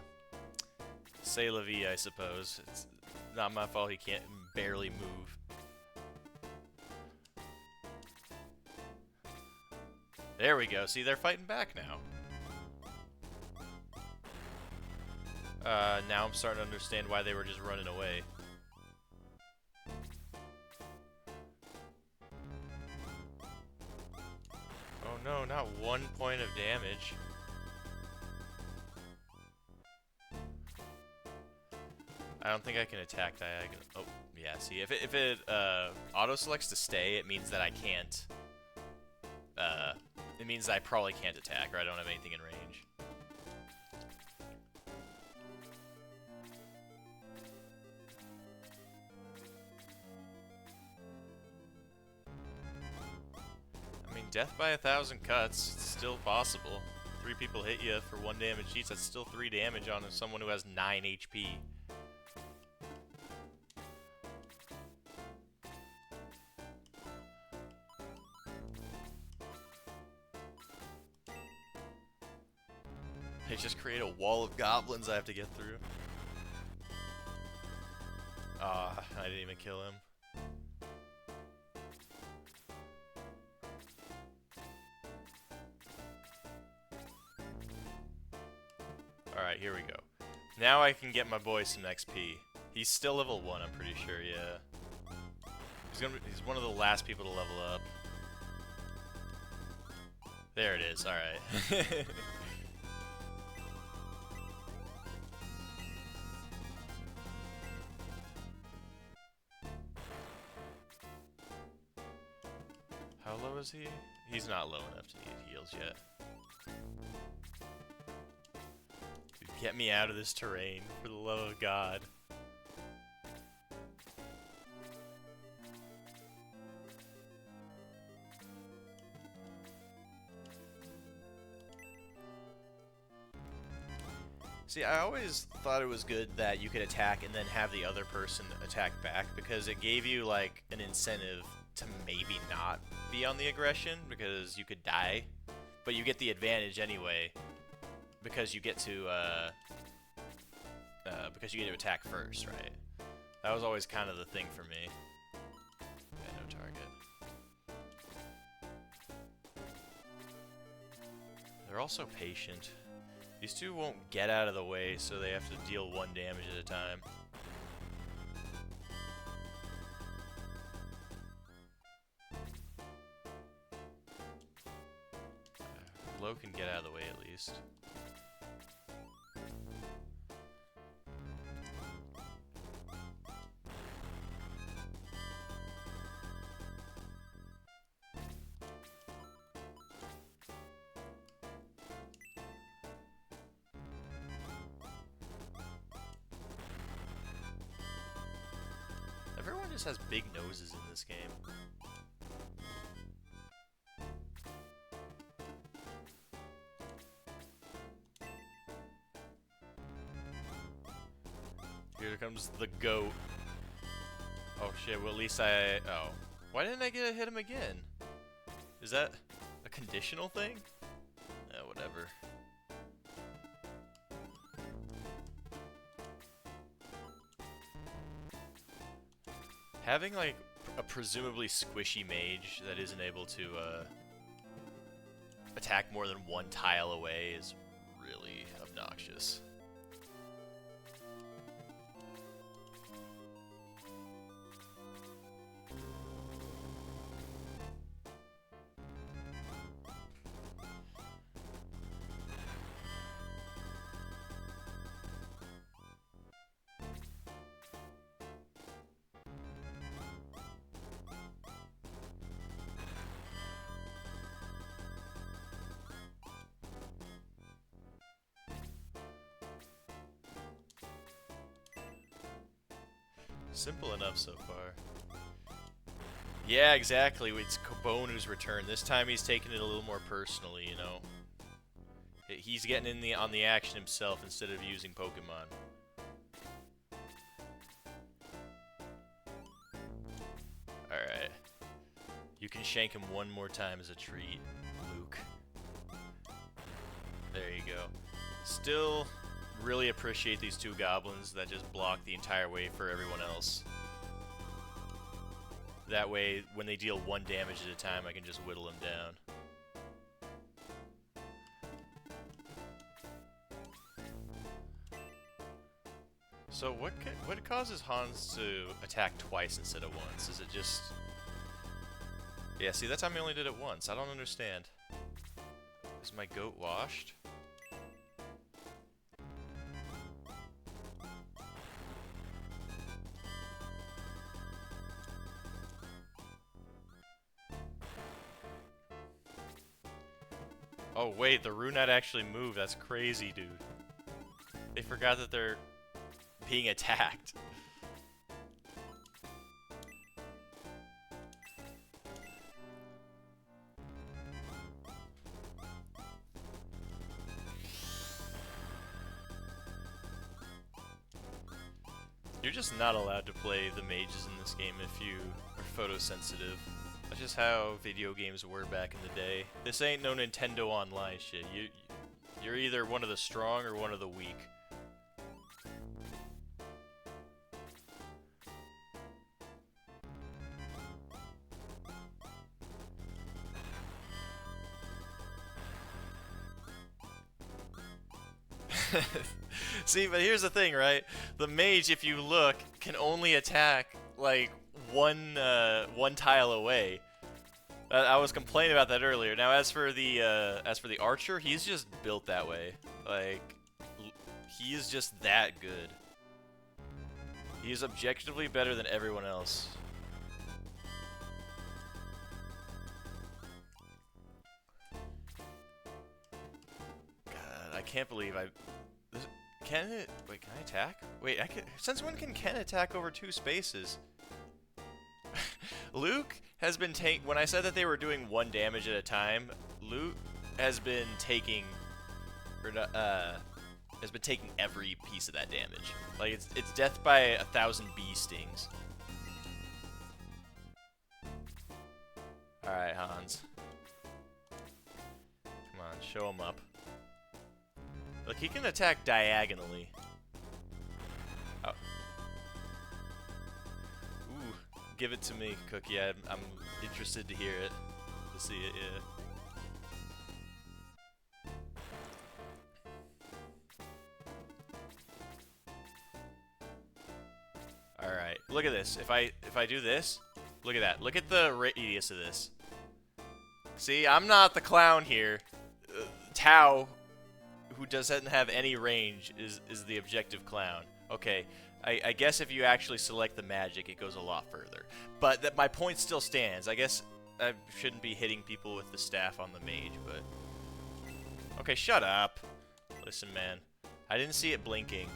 c'est la vie, I suppose. It's not my fault he can't barely move. There we go. See, they're fighting back now. Now I'm starting to understand why they were just running away. Oh no, not 1 point of damage. I don't think I can attack diagonal. Oh, yeah, see, if it auto-selects to stay, it means that I can't, it means I probably can't attack, or I don't have anything in range. I mean, death by 1,000 cuts, it's still possible. 3 people hit you for 1 damage each, that's still 3 damage on someone who has 9 HP. They just create a wall of goblins I have to get through. Ah, I didn't even kill him. Alright, here we go. Now I can get my boy some XP. He's still level 1, I'm pretty sure, yeah. He's one of the last people to level up. There it is, alright. How low is he? He's not low enough to need heals yet. Dude, get me out of this terrain, for the love of God. See, I always thought it was good that you could attack and then have the other person attack back, because it gave you, like, an incentive to maybe not be on the aggression, because you could die, but you get the advantage anyway, because you get to, attack first, right? That was always kind of the thing for me. Yeah, no target. They're also patient. These two won't get out of the way, so they have to deal 1 damage at a time. Lo can get out of the way at least. just has big noses in this game. Here comes the goat. Oh shit, well at least oh. Why didn't I get to hit him again? Is that a conditional thing? Whatever. Having like a presumably squishy mage that isn't able to attack more than one tile away is really obnoxious. Simple enough so far. Yeah, exactly. It's Kobonu's return. This time he's taking it a little more personally, you know. He's getting in on the action himself instead of using Pokemon. Alright. You can shank him one more time as a treat, Luke. There you go. Still really appreciate these two goblins that just block the entire way for everyone else. That way, when they deal one damage at a time, I can just whittle them down. So what causes Hans to attack twice instead of once? Is it just... Yeah, see, that time he only did it once. I don't understand. Is my goat washed? Oh wait, the Runat actually moved. That's crazy, dude. They forgot that they're being attacked. You're just not allowed to play the mages in this game if you are photosensitive. That's just how video games were back in the day. This ain't no Nintendo Online shit. You're either one of the strong or one of the weak. See, but here's the thing, right? The mage, if you look, can only attack like one tile away. I was complaining about that earlier. Now, as for the archer, he's just built that way. Like, he is just that good. He's objectively better than everyone else. God, I can't believe Can it? Wait, can I attack? Wait, I can. Since when can Ken attack over 2 spaces? Luke has been when I said that they were doing 1 damage at a time, Luke has been taking, has been taking every piece of that damage. Like it's death by 1,000 bee stings. All right, Hans. Come on, show him up. Look, he can attack diagonally. Oh. Ooh, give it to me, Cookie. I'm interested to hear it, to see it, yeah. All right, look at this. If I do this, look at that. Look at the radius of this. See, I'm not the clown here. Tao, who doesn't have any range, is the objective clown. Okay, I guess if you actually select the magic, it goes a lot further. But my point still stands. I guess I shouldn't be hitting people with the staff on the mage, but... Okay, shut up. Listen, man. I didn't see it blinking.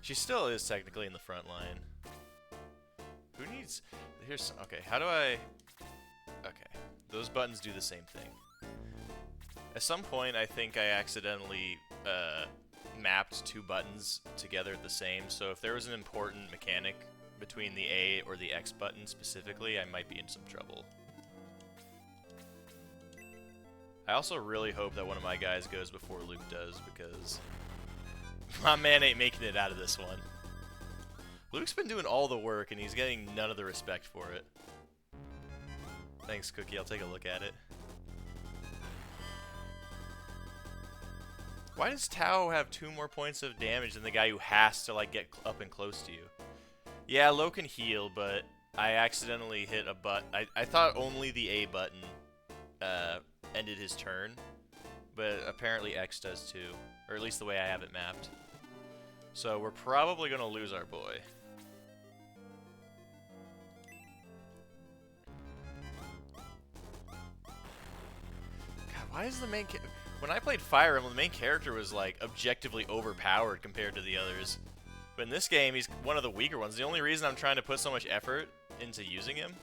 She still is technically in the front line. Who needs... Here's... Okay, how do I... Okay. Those buttons do the same thing. At some point, I think I accidentally mapped 2 buttons together the same, so if there was an important mechanic between the A or the X button specifically, I might be in some trouble. I also really hope that one of my guys goes before Luke does, because my man ain't making it out of this one. Luke's been doing all the work, and he's getting none of the respect for it. Thanks, Cookie. I'll take a look at it. Why does Tao have 2 more points of damage than the guy who has to, like, get up and close to you? Yeah, Lo can heal, but I accidentally hit a button. I thought only the A button ended his turn, but apparently X does too. Or at least the way I have it mapped. So we're probably going to lose our boy. God, why is the main... When I played Fire Emblem, the main character was, like, objectively overpowered compared to the others. But in this game, he's one of the weaker ones. The only reason I'm trying to put so much effort into using him...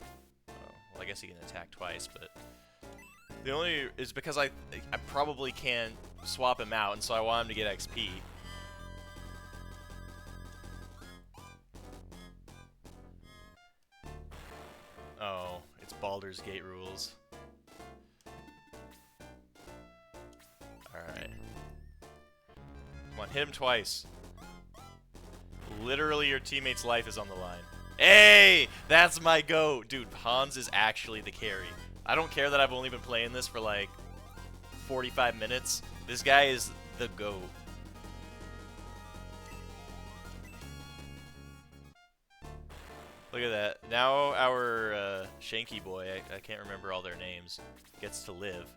Oh, well, I guess he can attack twice, but... The only... is because I probably can't swap him out, and so I want him to get XP. Oh, it's Baldur's Gate rules. Alright. Come on, hit him twice. Literally, your teammate's life is on the line. Hey! That's my GOAT! Dude, Hans is actually the carry. I don't care that I've only been playing this for like 45 minutes. This guy is the GOAT. Look at that. Now our Shanky boy, I can't remember all their names, gets to live.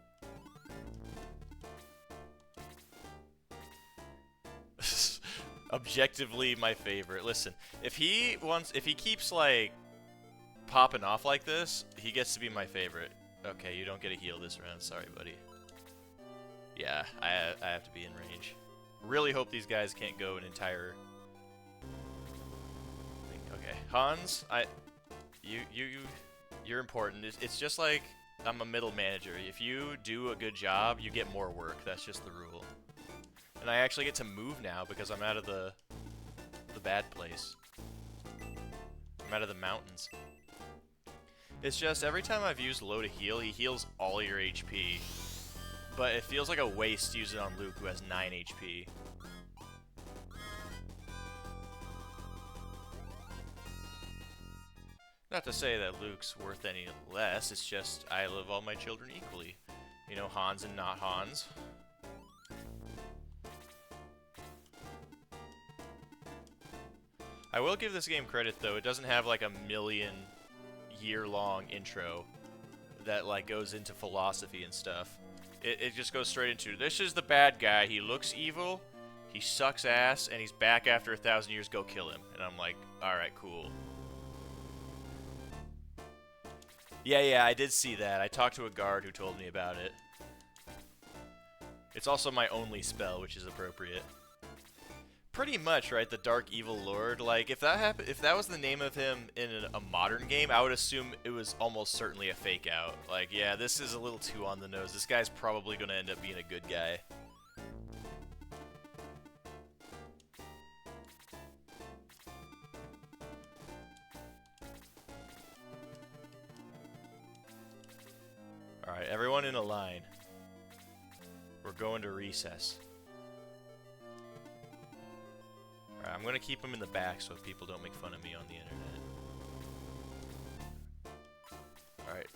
Objectively my favorite. Listen, if he keeps like popping off like this, he gets to be my favorite. Okay, you don't get a heal this round. Sorry, buddy. Yeah, I have to be in range. Really hope these guys can't go an entire thing. Okay, Hans, you're important. It's just like I'm a middle manager. If you do a good job, you get more work. That's just the rule. And I actually get to move now because I'm out of the bad place. I'm out of the mountains. It's just every time I've used Lo to heal, he heals all your HP. But it feels like a waste to use it on Luke, who has 9 HP. Not to say that Luke's worth any less, it's just I love all my children equally. You know, Hans and not Hans. I will give this game credit, though. It doesn't have, like, a million-year-long intro that, like, goes into philosophy and stuff. It just goes straight into, this is the bad guy. He looks evil, he sucks ass, and he's back after 1,000 years. Go kill him. And I'm like, alright, cool. Yeah, I did see that. I talked to a guard who told me about it. It's also my only spell, which is appropriate. Pretty much, right? The Dark Evil Lord. Like, if that happened, if that was the name of him in a modern game, I would assume it was almost certainly a fake out. Like, yeah, this is a little too on the nose. This guy's probably gonna end up being a good guy. Alright, everyone in a line. We're going to recess. Alright, I'm gonna keep him in the back so people don't make fun of me on the internet. Alright.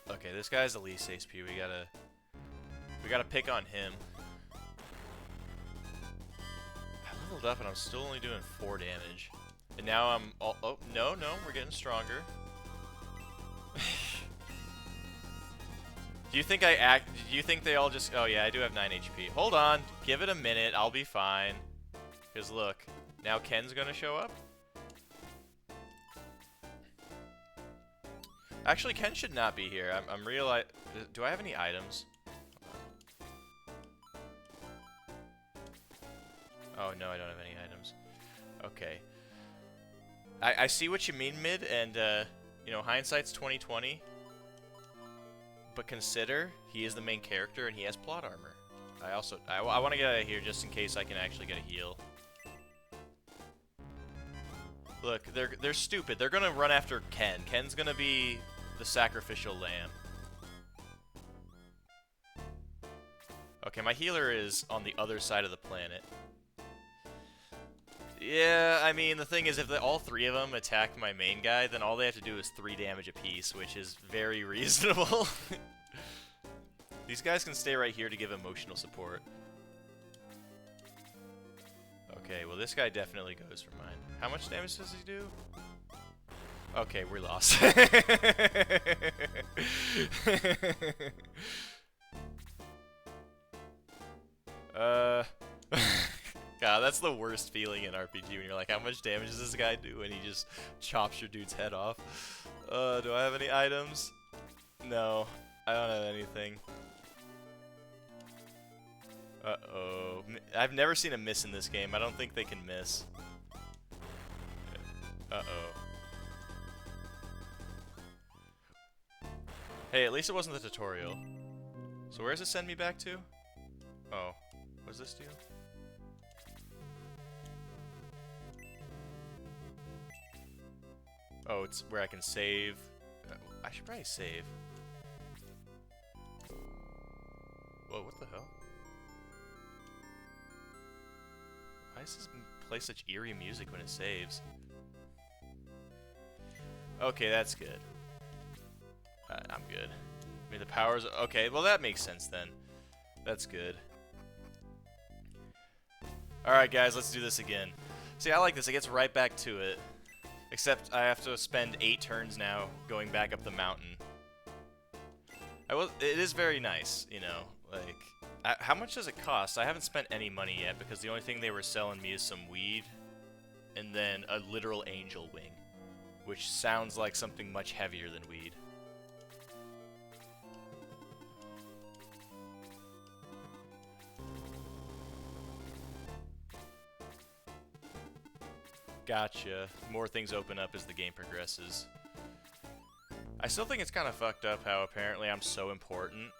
Okay, this guy's the least HP. We gotta pick on him. I leveled up and I'm still only doing 4 damage. And now I'm all, oh, no, we're getting stronger. Do you think do you think they all just, oh yeah, I do have 9 HP. Hold on, give it a minute, I'll be fine. Because look, now Ken's gonna show up. Actually, Ken should not be here. I'm realizing, do I have any items? Oh no, I don't have any items. Okay. I see what you mean, mid, and you know, hindsight's 20/20. But consider he is the main character and he has plot armor. I want to get out of here just in case I can actually get a heal. Look, they're stupid. They're gonna run after Ken. Ken's gonna be the sacrificial lamb. Okay, my healer is on the other side of the planet. Yeah, I mean, the thing is, if all three of them attack my main guy, then all they have to do is 3 damage apiece, which is very reasonable. These guys can stay right here to give emotional support. Okay, well, this guy definitely goes for mine. How much damage does he do? Okay, we're lost. God, that's the worst feeling in RPG when you're like, how much damage does this guy do? And he just chops your dude's head off. Do I have any items? No, I don't have anything. Uh-oh. I've never seen a miss in this game. I don't think they can miss. Uh-oh. Hey, at least it wasn't the tutorial. So where does it send me back to? Oh. What's this deal? Oh, it's where I can save. I should probably save. Whoa, what the hell? Why does this play such eerie music when it saves? Okay, that's good. I'm good. I mean, the powers... Okay, well that makes sense then. That's good. Alright guys, let's do this again. See, I like this. It gets right back to it. Except I have to spend 8 turns now going back up the mountain. It is very nice, you know. Like, how much does it cost? I haven't spent any money yet because the only thing they were selling me is some weed and then a literal angel wing, which sounds like something much heavier than weed. Gotcha. More things open up as the game progresses. I still think it's kind of fucked up how apparently I'm so important,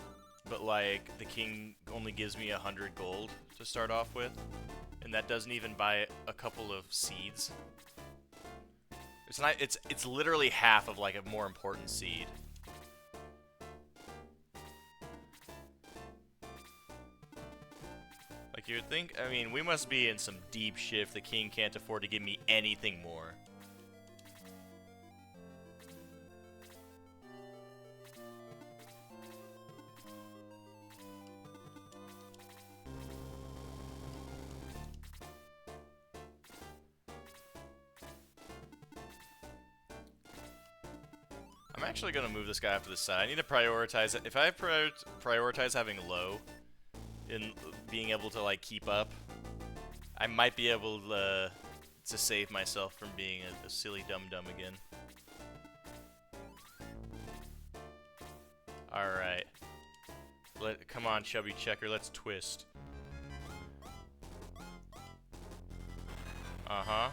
but like the king only gives me 100 gold to start off with, and that doesn't even buy a couple of seeds. It's not. It's literally half of like a more important seed. Like you would think. I mean, we must be in some deep shit if the king can't afford to give me anything more. I'm actually going to move this guy off to the side. I need to prioritize it. If I prioritize having low in being able to like keep up, I might be able to save myself from being a silly dum-dum again. Alright. Come on, chubby checker, let's twist. Uh-huh.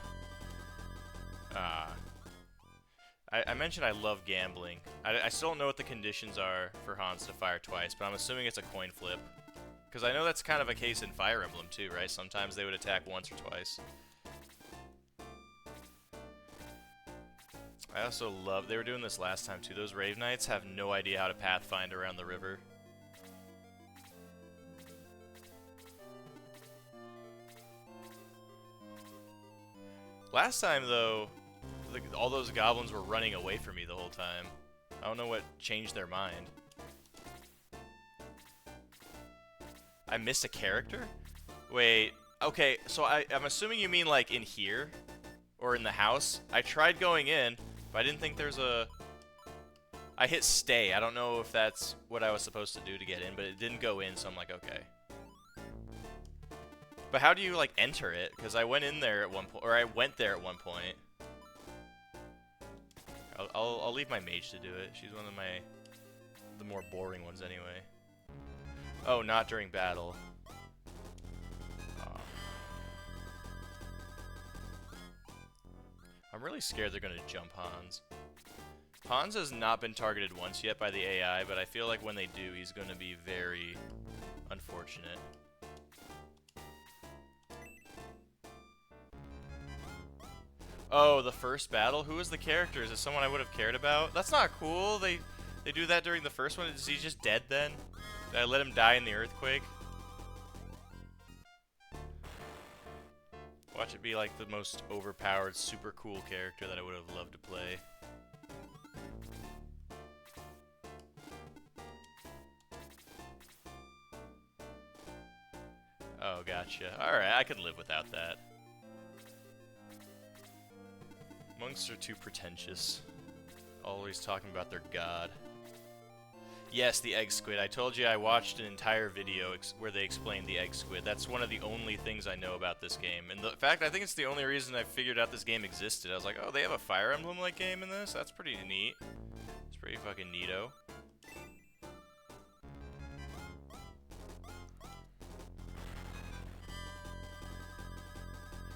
I mentioned I love gambling. I still don't know what the conditions are for Hans to fire twice, but I'm assuming it's a coin flip. Because I know that's kind of a case in Fire Emblem too, right? Sometimes they would attack once or twice. I also love... They were doing this last time too. Those Rave Knights have no idea how to pathfind around the river. Last time, though, all those goblins were running away from me the whole time. I don't know what changed their mind. I missed a character? Wait, okay, so I'm assuming you mean like in here? Or in the house? I tried going in, but I didn't think there's a... I hit stay. I don't know if that's what I was supposed to do to get in, but it didn't go in, so I'm like, okay. But how do you, like, enter it? Because I went in there at one point, or I went there at one point. I'll leave my mage to do it. She's one of the more boring ones anyway. Oh, not during battle. I'm really scared they're gonna jump Hans. Hans has not been targeted once yet by the AI, but I feel like when they do, he's gonna be very unfortunate. Oh, the first battle? Who was the character? Is it someone I would have cared about? That's not cool. They do that during the first one. Is he just dead then? Did I let him die in the earthquake? Watch it be like the most overpowered, super cool character that I would have loved to play. Oh, gotcha. Alright, I could live without that. Monks are too pretentious. Always talking about their god. Yes, the egg squid. I told you I watched an entire video where they explained the egg squid. That's one of the only things I know about this game. And the fact, I think it's the only reason I figured out this game existed. I was like, oh, they have a Fire Emblem-like game in this? That's pretty neat. It's pretty fucking neato.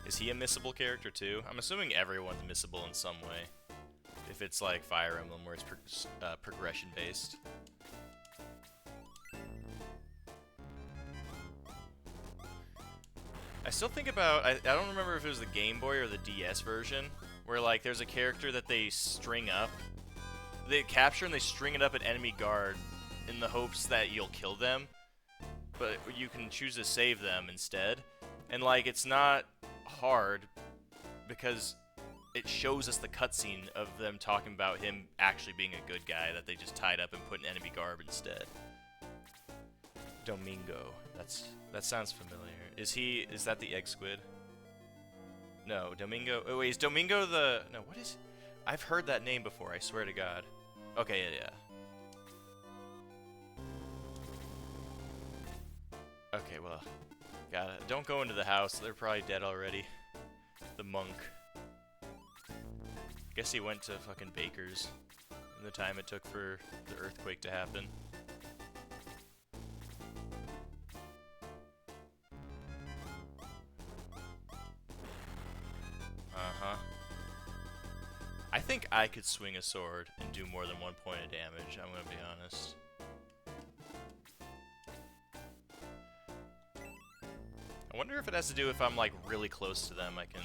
Is he a missable character too? I'm assuming everyone's missable in some way. If it's like Fire Emblem where it's progression based. I still think about, I don't remember if it was the Game Boy or the DS version, where like there's a character that they string up. They capture and they string it up at enemy guard in the hopes that you'll kill them, but you can choose to save them instead. And like it's not hard because it shows us the cutscene of them talking about him actually being a good guy that they just tied up and put in enemy garb instead. Domingo. That sounds familiar. Is that the egg squid? No, Domingo. Oh wait, is Domingo the no, what is I've heard that name before, I swear to God. Okay, yeah. Okay, well, don't go into the house. They're probably dead already. The monk. Guess he went to fucking Baker's in the time it took for the earthquake to happen. Uh-huh. I think I could swing a sword and do more than 1 point of damage, I'm gonna be honest. I wonder if it has to do if I'm like really close to them, I can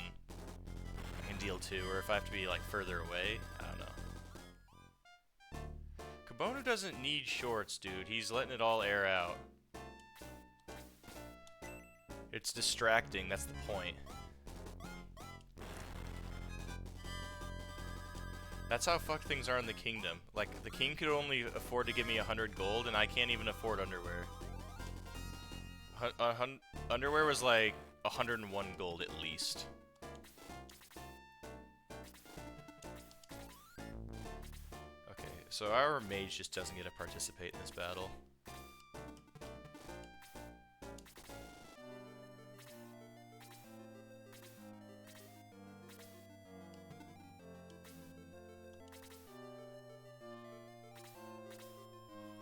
deal 2, or if I have to be like further away. I don't know. Kabono doesn't need shorts, dude. He's letting it all air out. It's distracting, that's the point. That's how fucked things are in the kingdom. Like, the king could only afford to give me 100 gold, and I can't even afford underwear. Underwear was like 101 gold at least. Okay, so our mage just doesn't get to participate in this battle.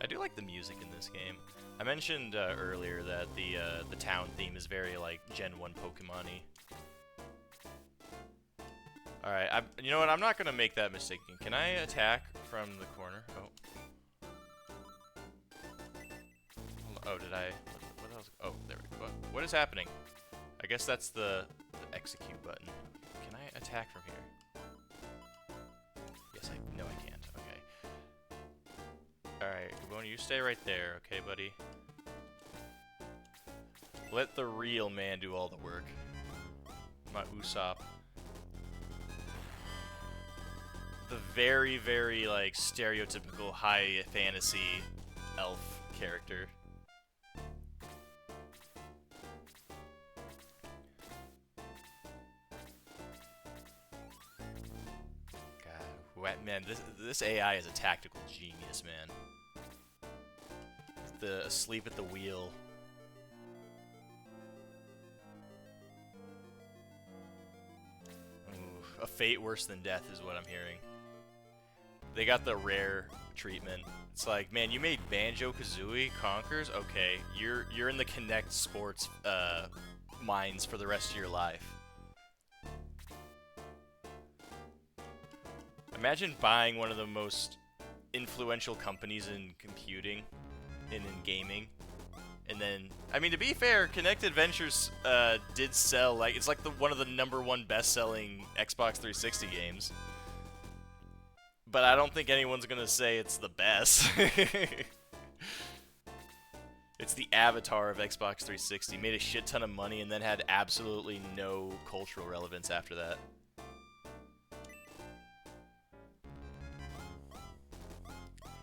I do like the music in this game. I mentioned earlier that the town theme is very like Gen 1 Pokemon-y. Alright, you know what? I'm not gonna make that mistake. Can I attack from the corner? Oh. Oh, did I? What else? Oh, there we go. What is happening? I guess that's the execute button. Can I attack from here? Yes, no, I can't. Okay. Alright, Kabono, you stay right there, okay, buddy? Let the real man do all the work. My Usopp. The very, very, like, stereotypical high fantasy elf character. God, man, this AI is a tactical genius, man. Asleep at the wheel. Ooh, a fate worse than death is what I'm hearing. They got the rare treatment. It's like, man, you made Banjo-Kazooie Conkers? Okay, you're in the Kinect Sports mines for the rest of your life. Imagine buying one of the most influential companies in computing and in gaming. And then, I mean, to be fair, Connected Ventures did sell, like, it's like one of the #1 best-selling Xbox 360 games. But I don't think anyone's gonna say it's the best. It's the avatar of Xbox 360. Made a shit ton of money and then had absolutely no cultural relevance after that.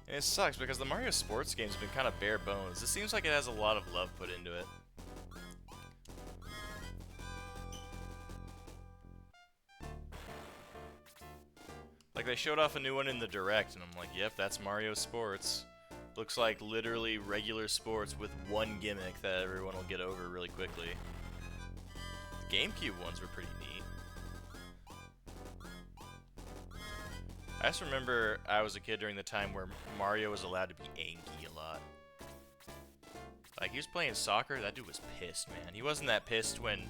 And it sucks because the Mario Sports games have been kind of bare bones. It seems like it has a lot of love put into it. Like, they showed off a new one in the Direct, and I'm like, yep, that's Mario Sports. Looks like literally regular sports with one gimmick that everyone will get over really quickly. The GameCube ones were pretty neat. I just remember I was a kid during the time where Mario was allowed to be angry a lot. Like, he was playing soccer, that dude was pissed, man. He wasn't that pissed when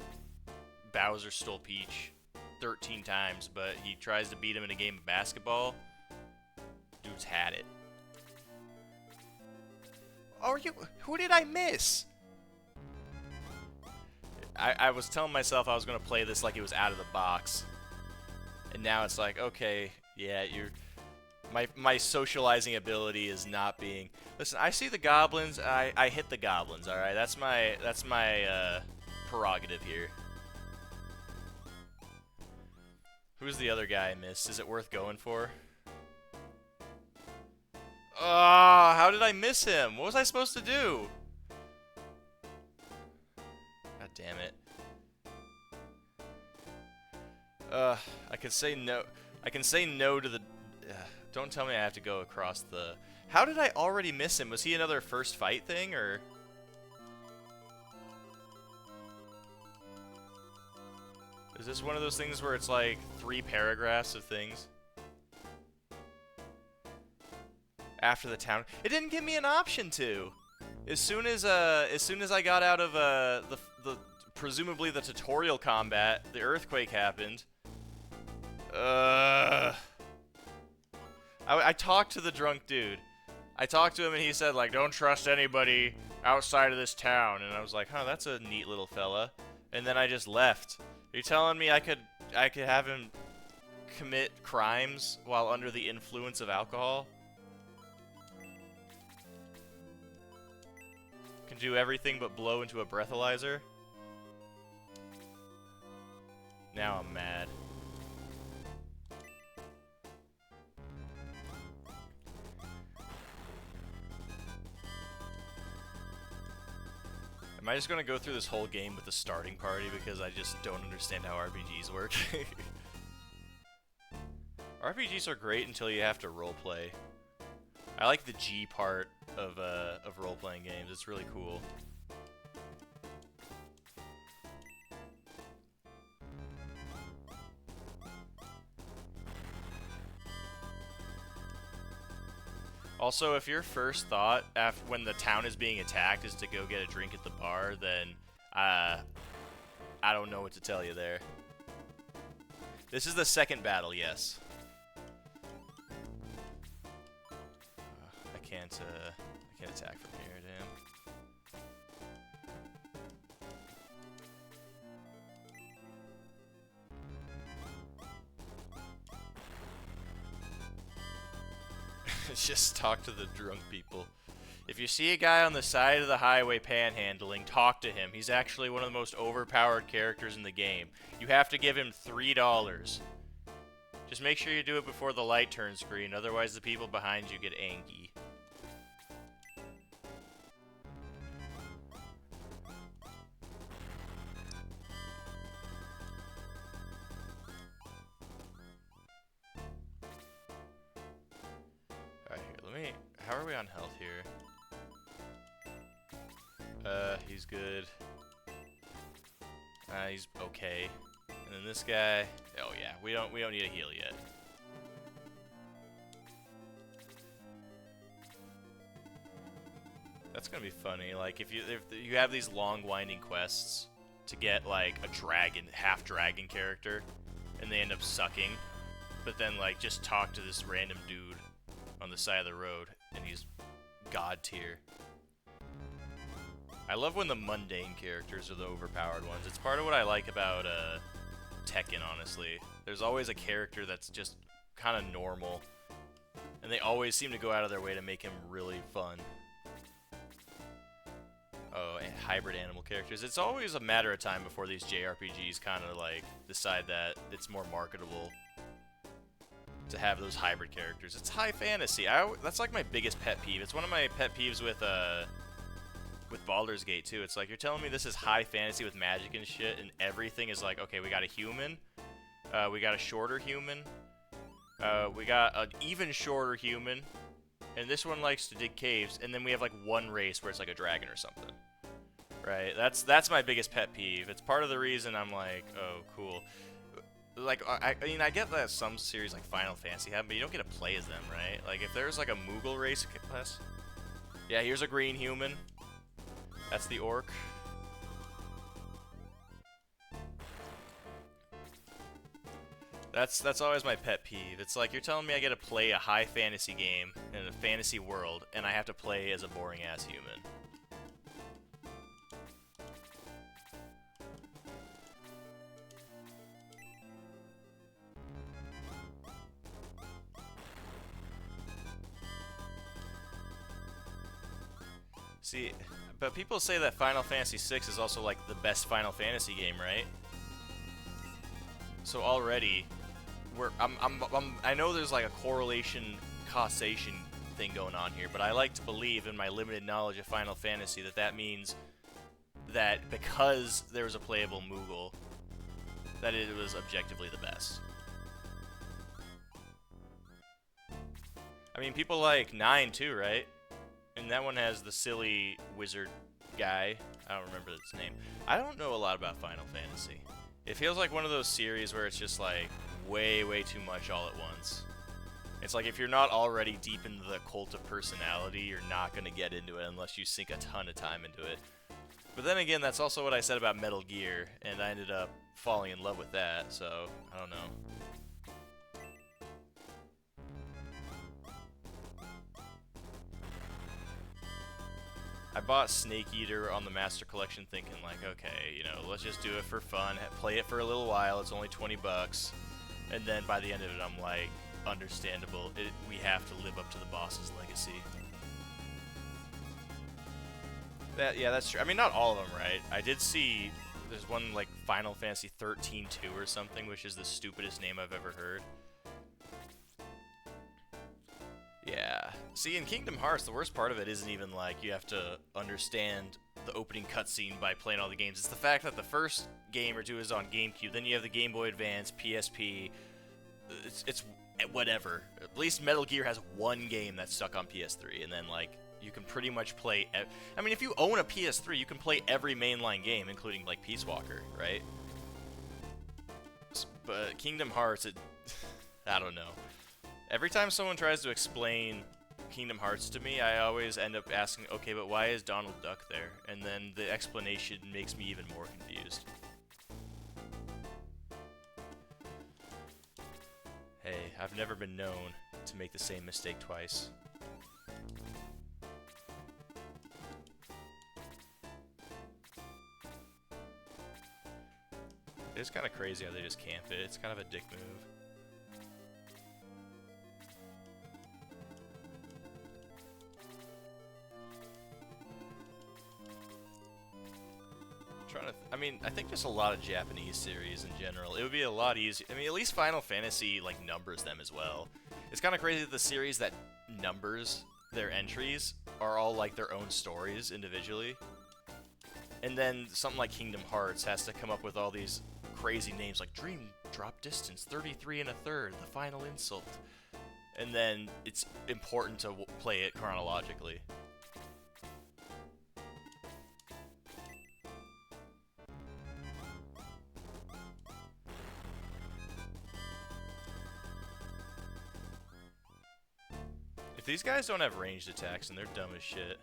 Bowser stole Peach 13 times, but he tries to beat him in a game of basketball. Dude's had it. Oh, who did I miss? I was telling myself I was going to play this like it was out of the box. And now it's like, okay, yeah, my socializing ability is not being... Listen, I see the goblins, I hit the goblins, alright? That's my prerogative here. Who's the other guy I missed? Is it worth going for? How did I miss him? What was I supposed to do? God damn it. I can say no. I can say no to the... don't tell me I have to go across the... How did I already miss him? Was he another first fight thing, or... Is this one of those things where it's like 3 paragraphs of things? After the town, it didn't give me an option to. As soon as I got out of the presumably the tutorial combat, the earthquake happened. I talked to the drunk dude. I talked to him and he said, like, don't trust anybody outside of this town. And I was like, huh, that's a neat little fella. And then I just left. Are you telling me I could have him commit crimes while under the influence of alcohol? Can do everything but blow into a breathalyzer? Now I'm mad. Am I just gonna go through this whole game with the starting party because I just don't understand how RPGs work? RPGs are great until you have to roleplay. I like the G part of role-playing games. It's really cool. Also, if your first thought when the town is being attacked is to go get a drink at the bar, then I don't know what to tell you there. This is the second battle, yes. I can't attack from here, damn. Just talk to the drunk people. If you see a guy on the side of the highway panhandling, talk to him. He's actually one of the most overpowered characters in the game. You have to give him $3. Just make sure you do it before the light turns green, otherwise the people behind you get angry. How are we on health here? He's good. He's okay. And then this guy, oh yeah, we don't need a heal yet. That's gonna be funny. Like if you have these long winding quests to get like a dragon, half dragon character, and they end up sucking. but then like just talk to this random dude on the side of the road, and he's god tier. I love when the mundane characters are the overpowered ones. It's part of what I like about Tekken, honestly. There's always a character that's just kind of normal, and they always seem to go out of their way to make him really fun. Oh, and hybrid animal characters. It's always a matter of time before these JRPGs kind of like decide that it's more marketable to have those hybrid characters. It's high fantasy. That's like my biggest pet peeve. It's one of my pet peeves with Baldur's Gate too. It's like you're telling me this is high fantasy with magic and shit, and everything is like, okay, we got a human, we got a shorter human, we got an even shorter human, and this one likes to dig caves, and then we have like one race where it's like a dragon or something. Right? That's my biggest pet peeve. It's part of the reason I'm like, oh, cool. Like, I mean, I get that some series like Final Fantasy have, but you don't get to play as them, right? Like, if there's like a Moogle race class, yeah, here's a green human. That's the orc. That's always my pet peeve. It's like you're telling me I get to play a high fantasy game in a fantasy world, and I have to play as a boring ass human. See, but people say that Final Fantasy VI is also like the best Final Fantasy game, right? So already, I know there's like a correlation, causation thing going on here, but I like to believe in my limited knowledge of Final Fantasy that means that because there was a playable Moogle, that it was objectively the best. I mean, people like 9 too, right? And that one has the silly wizard guy. I don't remember his name. I don't know a lot about Final Fantasy. It feels like one of those series where it's just like way too much all at once. It's like if you're not already deep into the cult of personality, you're not going to get into it unless you sink a ton of time into it. But then again, that's also what I said about Metal Gear, and I ended up falling in love with that, so I don't know. I bought Snake Eater on the Master Collection thinking like, okay, you know, let's just do it for fun, play it for a little while, it's only 20 bucks, and then by the end of it I'm like, understandable, we have to live up to the boss's legacy. Yeah, that's true. I mean, not all of them, right? I did see, there's one like Final Fantasy 13-2 or something, which is the stupidest name I've ever heard. Yeah. See, in Kingdom Hearts, the worst part of it isn't even like you have to understand the opening cutscene by playing all the games. It's the fact that the first game or two is on GameCube, then you have the Game Boy Advance, PSP. It's whatever. At least Metal Gear has one game that's stuck on PS3, and then like you can pretty much play. I mean, if you own a PS3, you can play every mainline game, including like Peace Walker, right? But Kingdom Hearts, I don't know. Every time someone tries to explain Kingdom Hearts to me, I always end up asking, okay, but why is Donald Duck there? And then the explanation makes me even more confused. Hey, I've never been known to make the same mistake twice. It's kind of crazy how they just camp it. It's kind of a dick move. I mean, I think just a lot of Japanese series in general. It would be a lot easier. I mean, at least Final Fantasy like numbers them as well. It's kind of crazy that the series that numbers their entries are all like their own stories individually. And then something like Kingdom Hearts has to come up with all these crazy names like Dream Drop Distance 33 1/3, The Final Insult. And then it's important to play it chronologically. These guys don't have ranged attacks, and they're dumb as shit.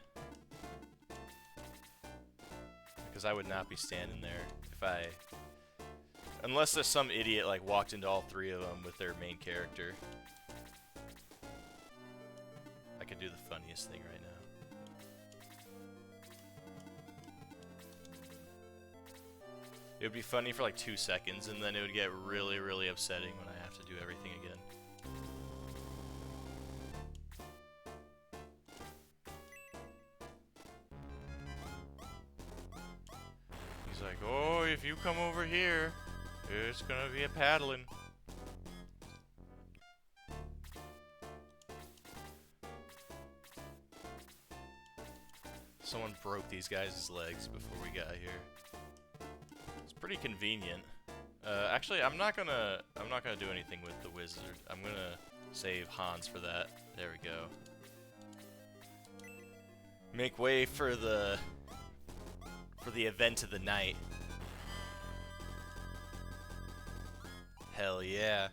Because I would not be standing there if I... Unless there's some idiot like walked into all 3 of them with their main character. I could do the funniest thing right now. It would be funny for like 2 seconds, and then it would get really, really upsetting when I have to do everything again. He's like, oh, if you come over here, it's gonna be a paddling. Someone broke these guys' legs before we got here. It's pretty convenient. Actually, I'm not gonna do anything with the wizard. I'm gonna save Hans for that. There we go. Make way for the event of the night. Hell yeah.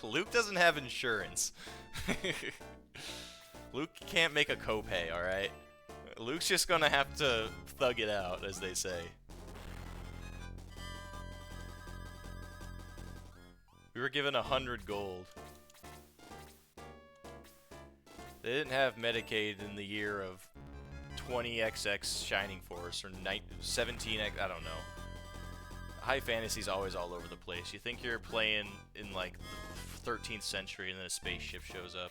Luke doesn't have insurance. Luke can't make a copay, alright? Luke's just gonna have to thug it out, as they say. We were given 100 gold. They didn't have Medicaid in the year of 20XX Shining Force, or 17X, I don't know. High Fantasy's always all over the place. You think you're playing in, like, the 13th century and then a spaceship shows up.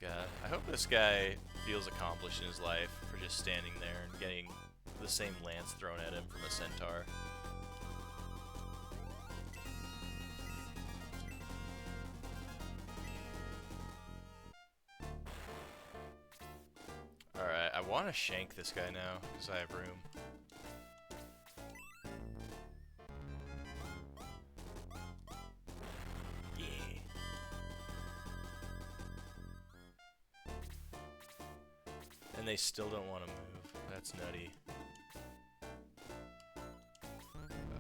God, I hope this guy feels accomplished in his life for just standing there and getting the same lance thrown at him from a centaur. Alright, I want to shank this guy now, because I have room. Yeah. And they still don't want to move. That's nutty.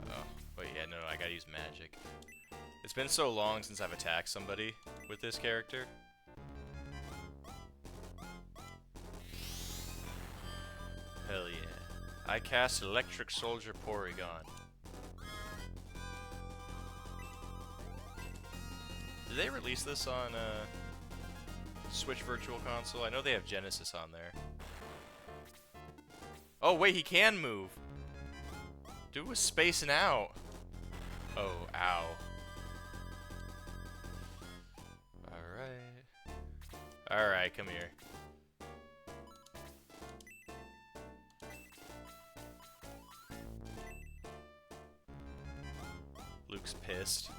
Uh-oh. Wait, yeah, no, I gotta use magic. It's been so long since I've attacked somebody with this character. Hell yeah. I cast Electric Soldier Porygon. Did they release this on Switch Virtual Console? I know they have Genesis on there. Oh wait, he can move! Dude was spacing out! Oh, ow. Alright. Alright, come here. Luke's pissed.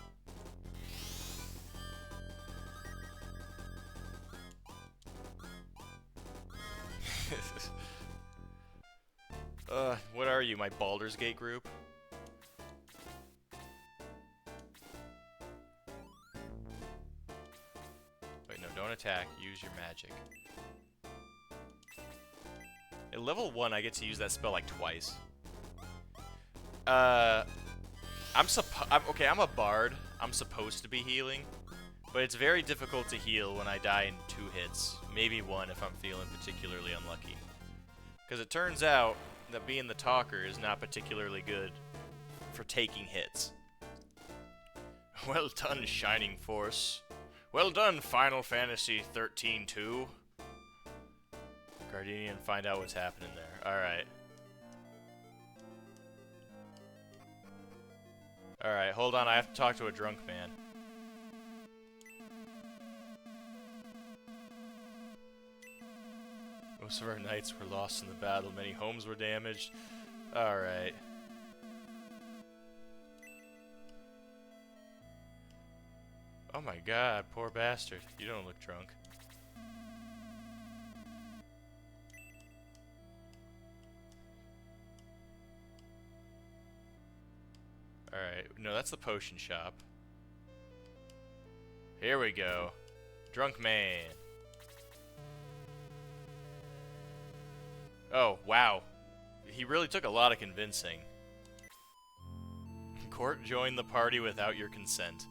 What are you, my Baldur's Gate group? Wait, no, don't attack. Use your magic. At level 1, I get to use that spell like twice. I'm a bard. I'm supposed to be healing, but it's very difficult to heal when I die in 2 hits. Maybe 1 if I'm feeling particularly unlucky. Because it turns out that being the talker is not particularly good for taking hits. Well done, Shining Force. Well done, Final Fantasy 13-2. Gardenian, find out what's happening there. Alright. Alright, hold on, I have to talk to a drunk man. Most of our knights were lost in the battle, many homes were damaged. Alright. Oh my god, poor bastard. You don't look drunk. Alright, no, that's the potion shop. Here we go. Drunk man. Oh, wow. He really took a lot of convincing. Court joined the party without your consent.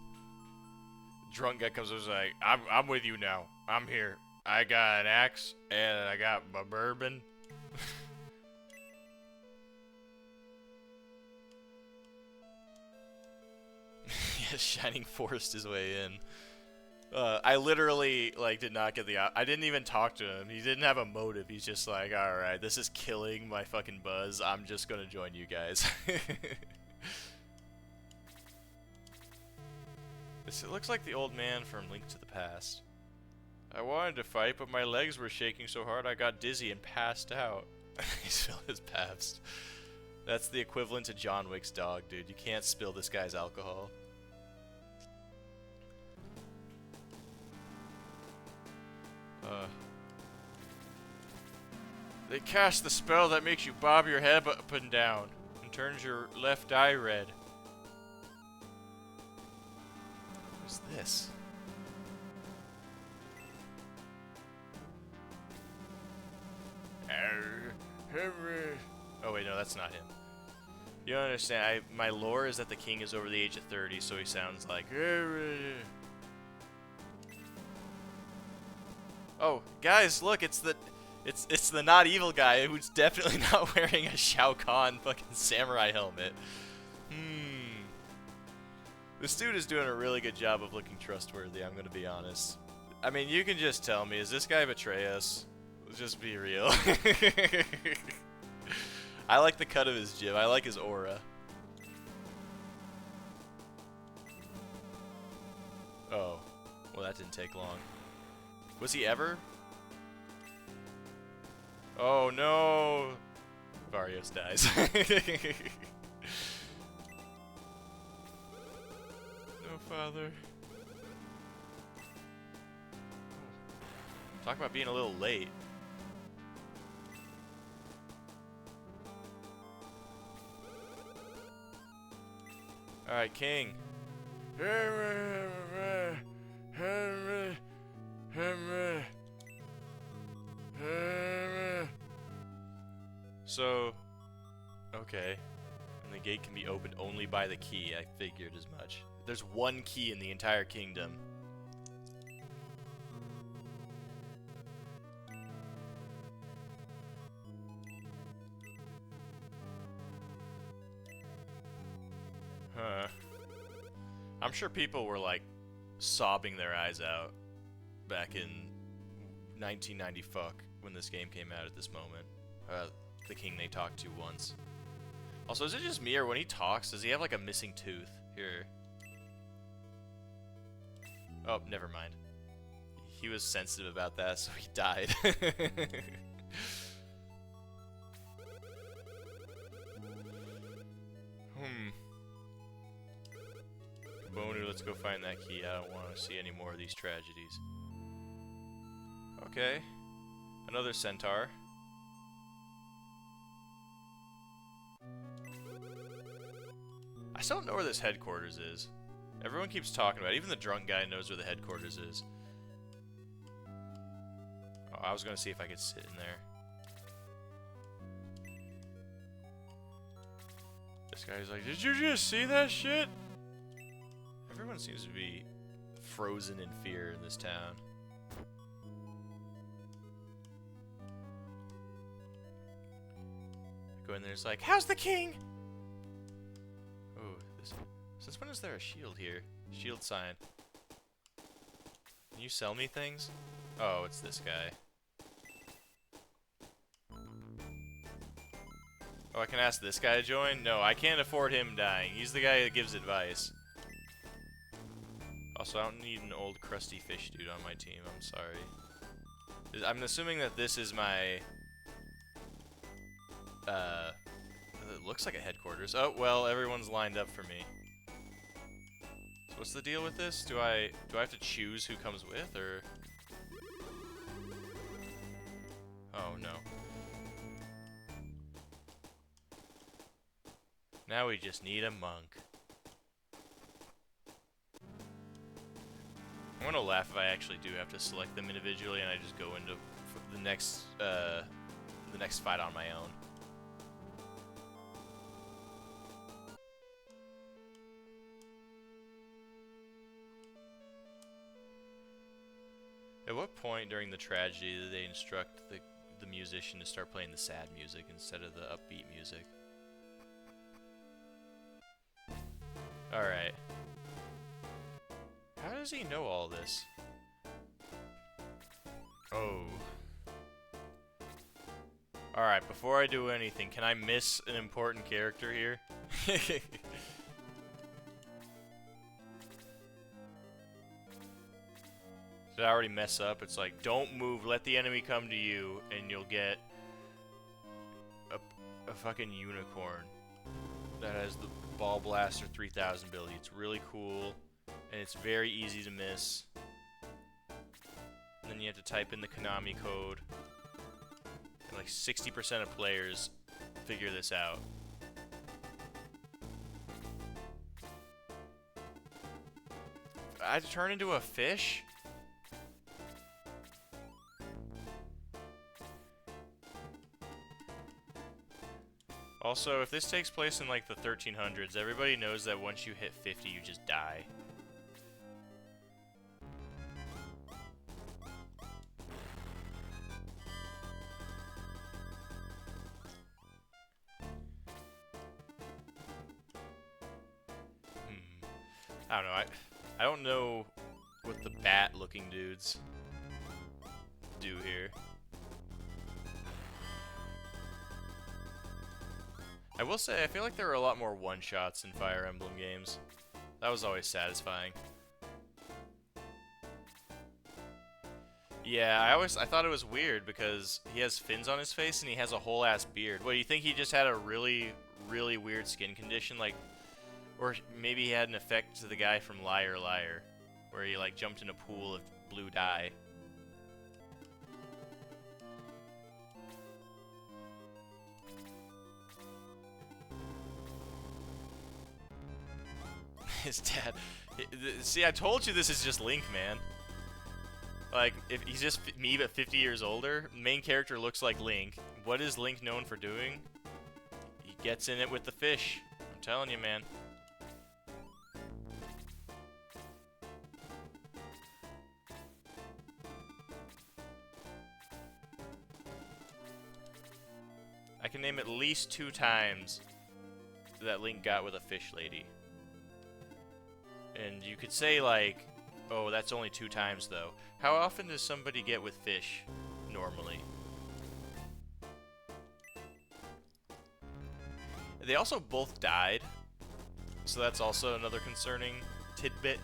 Drunk guy comes over and is like, I'm with you now. I'm here. I got an axe and I got my bourbon. Yeah, Shining forced his way in. I literally, like, did not get the... I didn't even talk to him. He didn't have a motive. He's just like, alright, this is killing my fucking buzz. I'm just gonna join you guys. It looks like the old man from Link to the Past. I wanted to fight, but my legs were shaking so hard I got dizzy and passed out. He spilled his paps. That's the equivalent to John Wick's dog, dude. You can't spill this guy's alcohol. They cast the spell that makes you bob your head up and down and turns your left eye red. What's this? Oh wait, no, that's not him. You don't understand, my lore is that the king is over the age of 30, so he sounds like... Oh, guys, look, it's the not evil guy who's definitely not wearing a Shao Kahn fucking samurai helmet. This dude is doing a really good job of looking trustworthy, I'm gonna be honest. I mean, you can just tell me, is this guy betray us? Let's just be real. I like the cut of his jib, I like his aura. Oh, well that didn't take long. Was he ever? Oh no! Varios dies. No, father. Talk about being a little late. Alright, King. So, okay. And the gate can be opened only by the key. I figured as much. There's one key in the entire kingdom. Huh. I'm sure people were like sobbing their eyes out back in 1990 fuck when this game came out at this moment. The king they talked to once. Also, is it just me or when he talks, does he have like a missing tooth? Here. Oh, never mind. He was sensitive about that, so he died. Bonu, let's go find that key. I don't want to see any more of these tragedies. Okay. Another centaur. I still don't know where this headquarters is. Everyone keeps talking about it. Even the drunk guy knows where the headquarters is. Oh, I was going to see if I could sit in there. This guy's like, did you just see that shit? Everyone seems to be frozen in fear in this town. I go in there, it's like, how's the king? Oh, since when is there a shield here? Shield sign. Can you sell me things? Oh, it's this guy. Oh, I can ask this guy to join? No, I can't afford him dying. He's the guy that gives advice. Also, I don't need an old crusty fish dude on my team. I'm sorry. I'm assuming that this is my... it looks like a headquarters. Oh, well, everyone's lined up for me. So what's the deal with this? Do I have to choose who comes with, or... Oh, no. Now we just need a monk. I'm gonna laugh if I actually do have to select them individually and I just go into the next fight on my own. what point during the tragedy did they instruct the musician to start playing the sad music instead of the upbeat music? Alright. How does he know all this? Oh. Alright, before I do anything, can I miss an important character here? Did I already mess up? It's like, don't move, let the enemy come to you, and you'll get a fucking unicorn that has the Ball Blaster 3000 ability. It's really cool, and it's very easy to miss. And then you have to type in the Konami code. And like 60% of players figure this out. I had to turn into a fish? Also, if this takes place in like the 1300s, everybody knows that once you hit 50, you just die. I don't know. I don't know what the bat-looking dudes do here. I will say, I feel like there were a lot more one-shots in Fire Emblem games. That was always satisfying. Yeah, I thought it was weird because he has fins on his face and he has a whole ass beard. What, do you think he just had a really, really weird skin condition? Like, or maybe he had an effect to the guy from Liar Liar, where he like jumped in a pool of blue dye. His dad. See, I told you this is just Link, man. Like, if he's just me but 50 years older, main character looks like Link. What is Link known for doing? He gets in it with the fish. I'm telling you, man. I can name at least 2 times that Link got with a fish lady. And you could say, like, oh, that's only 2 times, though. How often does somebody get with fish, normally? They also both died, so that's also another concerning tidbit.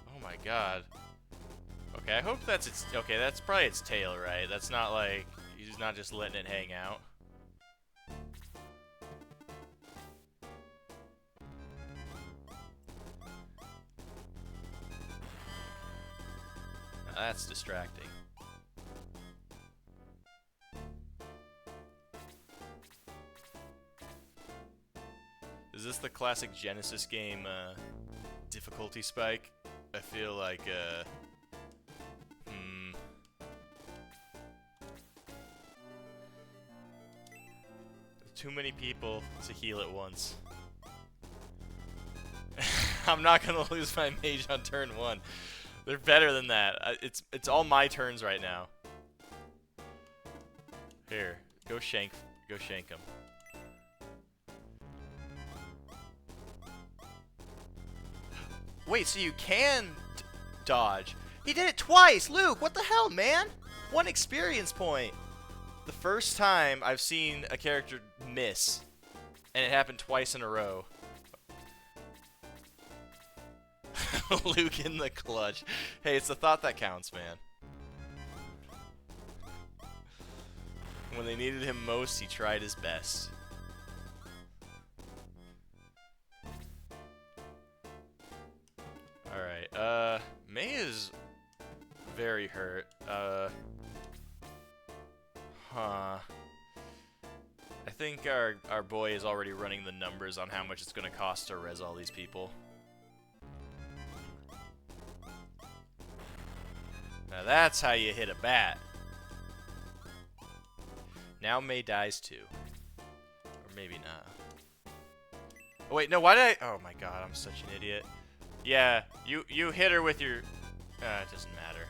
Oh my god. Okay, I hope that's its... Okay, that's probably its tail, right? That's not like... He's not just letting it hang out. Now that's distracting. Is this the classic Genesis game, difficulty spike? I feel like, too many people to heal at once. I'm not gonna lose my mage on turn 1. They're better than that. It's all my turns right now. Here, go shank him. Wait, so you can dodge? He did it twice, Luke. What the hell, man? 1 experience point. The first time I've seen a character miss, and it happened twice in a row. Luke in the clutch. Hey, it's the thought that counts, man. When they needed him most, he tried his best. Alright, May is very hurt. I think our boy is already running the numbers on how much it's gonna cost to res all these people. Now that's how you hit a bat. Now May dies too. Or maybe not. Oh, wait, no, why did I... Oh my god, I'm such an idiot. Yeah, you hit her with your... it doesn't matter.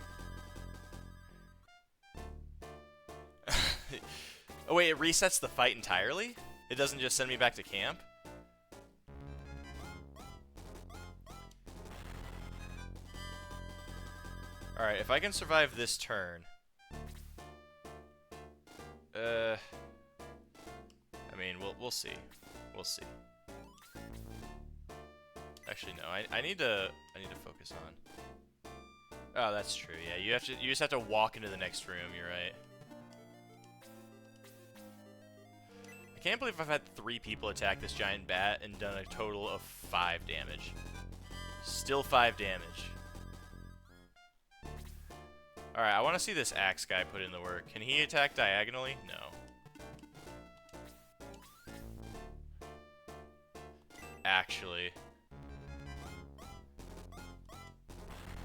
Oh wait, it resets the fight entirely? It doesn't just send me back to camp? Alright, if I can survive this turn... I mean, we'll see. We'll see. Actually, no. I need to focus on. Oh, that's true. Yeah, you just have to walk into the next room. You're right. I can't believe I've had 3 people attack this giant bat and done a total of 5 damage. Still 5 damage. Alright, I want to see this axe guy put in the work. Can he attack diagonally? No. Actually.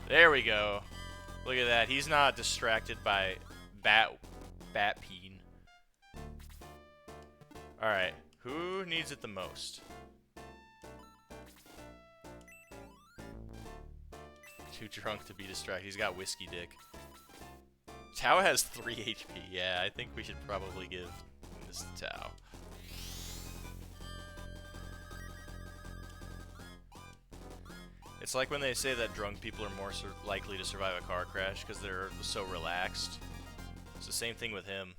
There we go. Look at that. He's not distracted by bat peen. Alright. Who needs it the most? Too drunk to be distracted. He's got whiskey dick. Tao has 3 HP. Yeah, I think we should probably give this to Tao. It's like when they say that drunk people are more likely to survive a car crash because they're so relaxed. It's the same thing with him.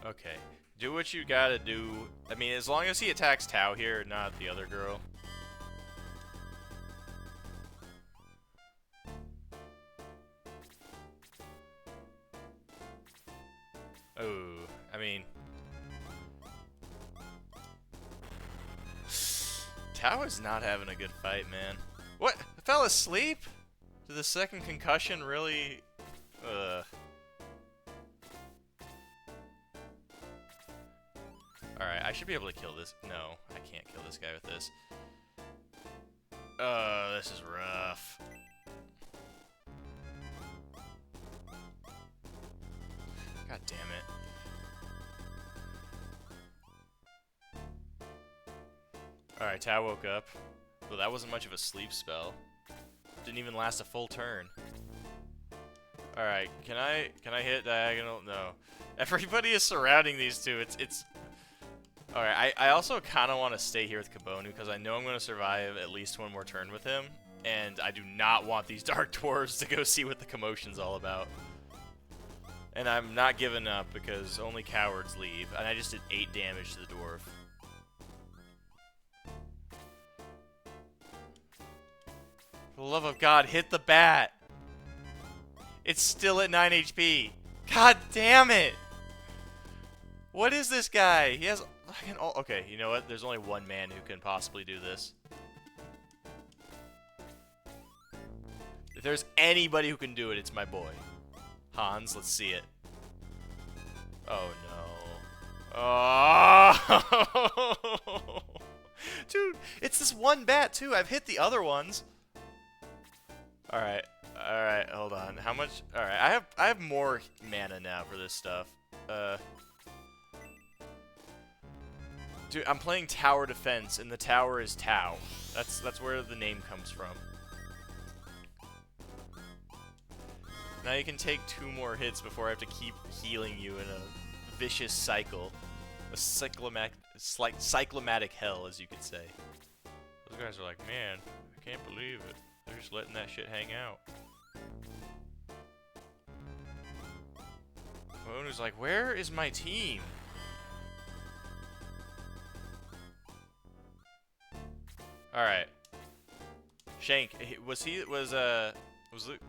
Okay, do what you gotta do. I mean, as long as he attacks Tao here, not the other girl. Oh, I mean... Tao is not having a good fight, man. What? I fell asleep? Did the second concussion really... Alright, I should be able to kill this. No, I can't kill this guy with this. This is rough. God damn it. Alright, Tao woke up. Well, that wasn't much of a sleep spell. Didn't even last a full turn. Alright, can I hit diagonal? No. Everybody is surrounding these two. It's Alright, I also kind of want to stay here with Kabonu because I know I'm going to survive at least one more turn with him. And I do not want these Dark Dwarves to go see what the commotion's all about. And I'm not giving up because only cowards leave. And I just did 8 damage to the dwarf. For the love of God, hit the bat! It's still at 9 HP. God damn it! What is this guy? He has... Okay, you know what? There's only one man who can possibly do this. If there's anybody who can do it, it's my boy. Hans, let's see it. Oh, no. Oh! Dude, it's this one bat, too. I've hit the other ones. Alright. Alright, hold on. How much? Alright, I have more mana now for this stuff. Dude, I'm playing tower defense, and the tower is Tao. That's where the name comes from. Now you can take 2 more hits before I have to keep healing you in a vicious cycle. A cyclomatic hell, as you could say. Those guys are like, man, I can't believe it. They're just letting that shit hang out. Monu's like, where is my team? Alright. Shank, was Luke?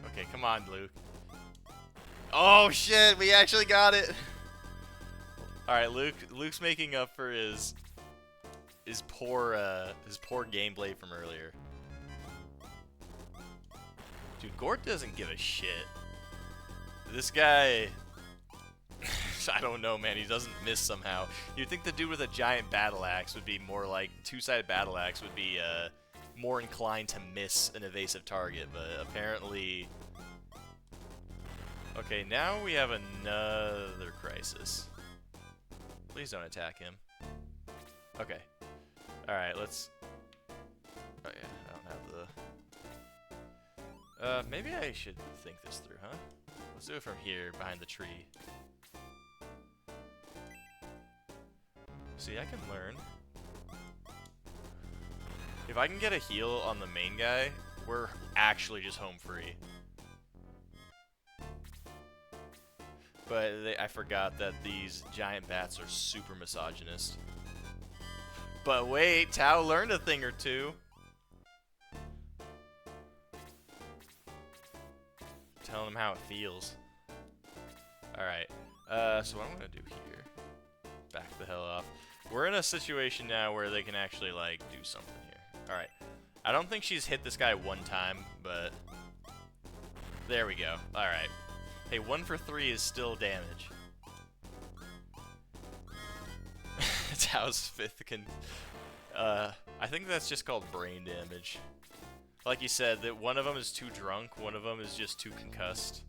Okay, come on, Luke. Oh shit, we actually got it! Alright, Luke's making up for his poor gameplay from earlier. Dude, Gort doesn't give a shit. This guy I don't know, man. He doesn't miss somehow. You'd think the dude with a giant battle axe would be more like two-sided battle axe would be more inclined to miss an evasive target, but apparently. Okay, now we have another crisis. Please don't attack him. Okay. All right, let's. Oh yeah, I don't have the. Maybe I should think this through, huh? Let's do it from here, behind the tree. See, I can learn. If I can get a heal on the main guy, we're actually just home free. But I forgot that these giant bats are super misogynist. But wait, Tao learned a thing or two. Telling him how it feels. Alright, so what I'm gonna do here, back the hell off. We're in a situation now where they can actually, like, do something here. Alright, I don't think she's hit this guy one time, but there we go. Alright. Hey, 1 for 3 is still damage. Tao's 5th can... I think that's just called brain damage. Like you said, that one of them is too drunk, one of them is just too concussed.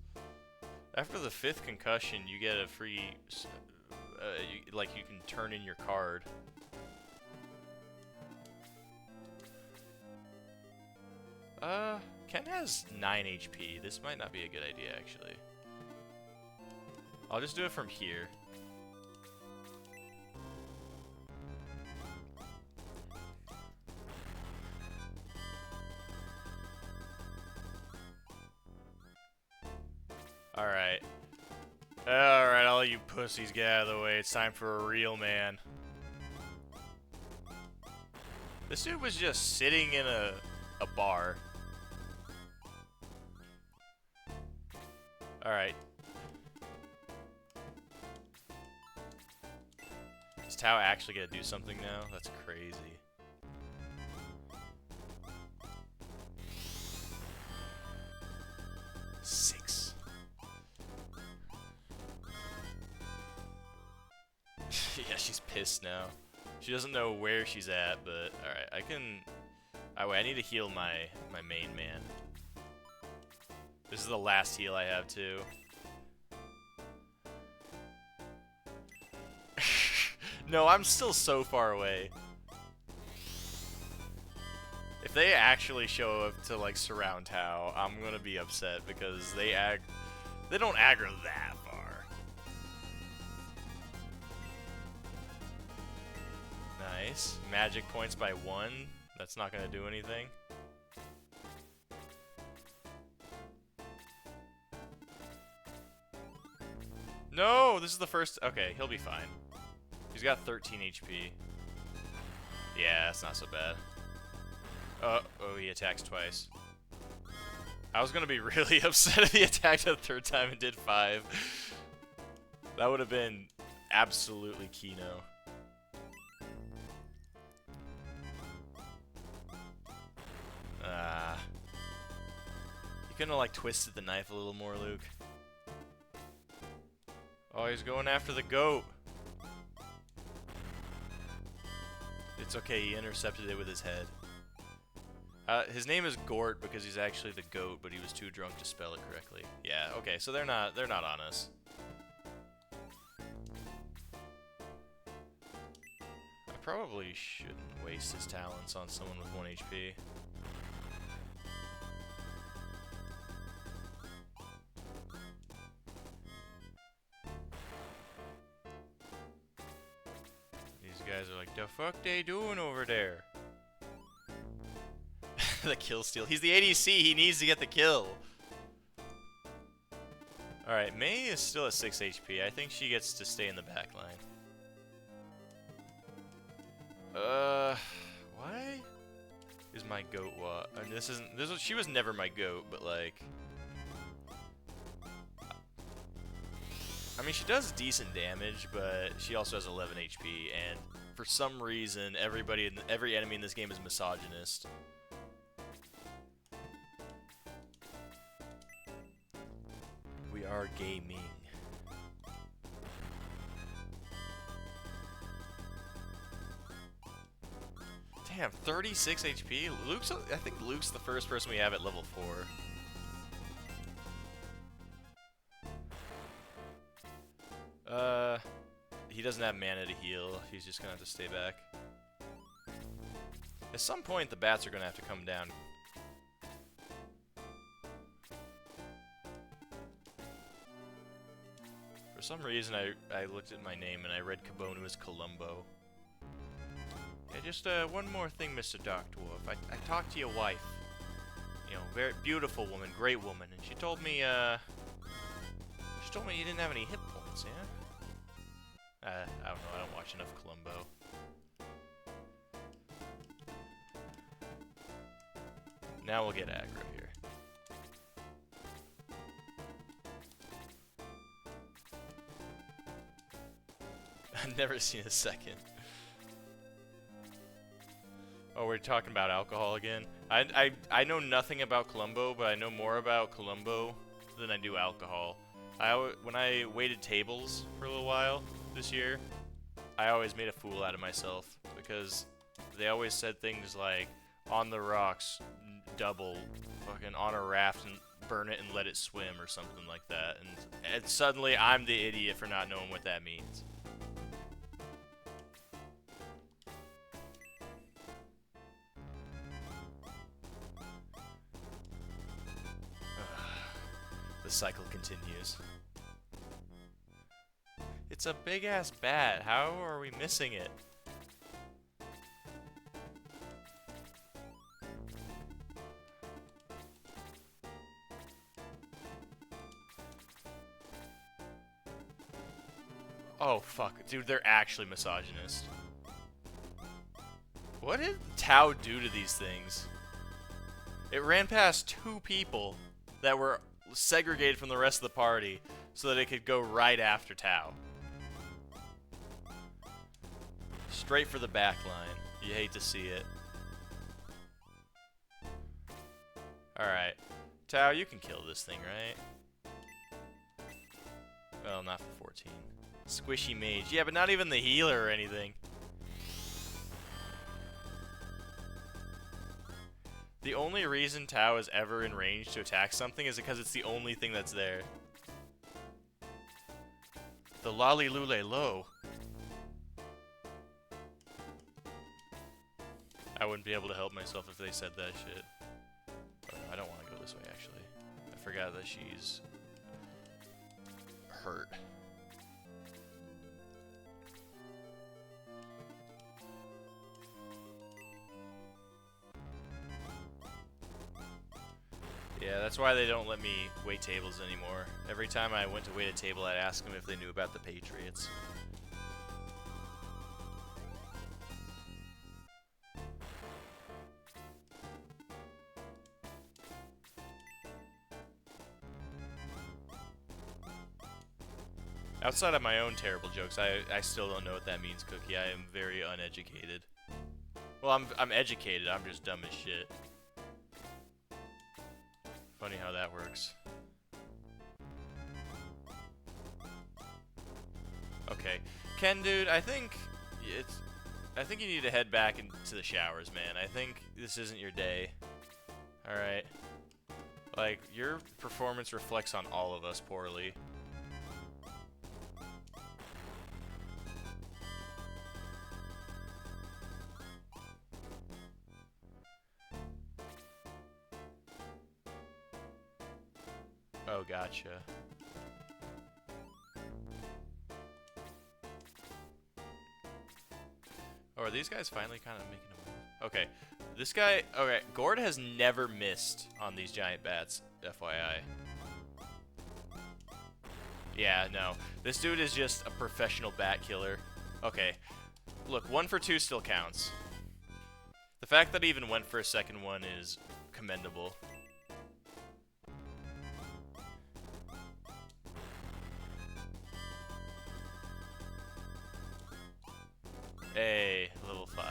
After the 5th concussion, you get a free... you can turn in your card. Ken has 9 HP. This might not be a good idea, actually. I'll just do it from here. Alright. Alright, all you pussies, get out of the way. It's time for a real man. This dude was just sitting in a bar. Alright. Is Tao actually gonna do something now? That's crazy. Six. Yeah, she's pissed now. She doesn't know where she's at, but alright, I can... Oh, wait, I need to heal my main man. This is the last heal I have, too. No, I'm still so far away. If they actually show up to, like, surround Tao, I'm gonna be upset because they don't aggro that far. Nice. Magic points by 1. That's not gonna do anything. No, this is the first... Okay, he'll be fine. He's got 13 HP. Yeah, that's not so bad. Oh, he attacks twice. I was gonna be really upset if he attacked a 3rd time and did 5. That would have been absolutely Kino. You couldn't have, like, twisted the knife a little more, Luke. Oh, he's going after the goat. It's okay, he intercepted it with his head. His name is Gort because he's actually the goat, but he was too drunk to spell it correctly. Yeah, okay, so they're not on us. I probably shouldn't waste his talents on someone with 1 HP. Guys are like, the fuck they doing over there? The kill steal. He's the ADC, he needs to get the kill. Alright, Mei is still at 6 HP. I think she gets to stay in the back line. Why is my goat what? I mean, she was never my goat, but like... I mean, she does decent damage, but she also has 11 HP, and for some reason, every enemy in this game is misogynist. We are gaming. Damn, 36 HP? I think Luke's the first person we have at level 4. He doesn't have mana to heal. He's just gonna have to stay back. At some point, the bats are gonna have to come down. For some reason, I looked at my name and I read Kabonu as Columbo. Yeah, just one more thing, Mr. Dark Dwarf. I talked to your wife. You know, very beautiful woman, great woman, and she told me you didn't have any hit points, yeah? I don't know, I don't watch enough Columbo. Now we'll get aggro here. I've never seen a second. Oh, we're talking about alcohol again? I know nothing about Columbo, but I know more about Columbo than I do alcohol. When I waited tables for a little while this year, I always made a fool out of myself because they always said things like, on the rocks, double, fucking on a raft and burn it and let it swim or something like that. And suddenly I'm the idiot for not knowing what that means. The cycle continues. It's a big-ass bat. How are we missing it? Oh, fuck. Dude, they're actually misogynist. What did Tao do to these things? It ran past 2 people that were segregated from the rest of the party so that it could go right after Tao. Straight for the back line. You hate to see it. Alright. Tao, you can kill this thing, right? Well, not for 14. Squishy mage. Yeah, but not even the healer or anything. The only reason Tao is ever in range to attack something is because it's the only thing that's there. The Lolly Lule Low. I wouldn't be able to help myself if they said that shit. Oh, no, I don't want to go this way, actually. I forgot that she's hurt. Yeah, that's why they don't let me wait tables anymore. Every time I went to wait a table, I'd ask them if they knew about the Patriots. Outside of my own terrible jokes, I still don't know what that means, Cookie. I am very uneducated. Well, I'm educated, I'm just dumb as shit. Funny how that works. Okay. Ken, dude, I think you need to head back into the showers, man. I think this isn't your day. Alright. Like, your performance reflects on all of us poorly. Oh, gotcha. Oh, are these guys finally kind of making a move? Okay, this guy... Okay, Gord has never missed on these giant bats, FYI. Yeah, no. This dude is just a professional bat killer. Okay, look, 1 for 2 still counts. The fact that he even went for a second one is commendable. Hey, level 5.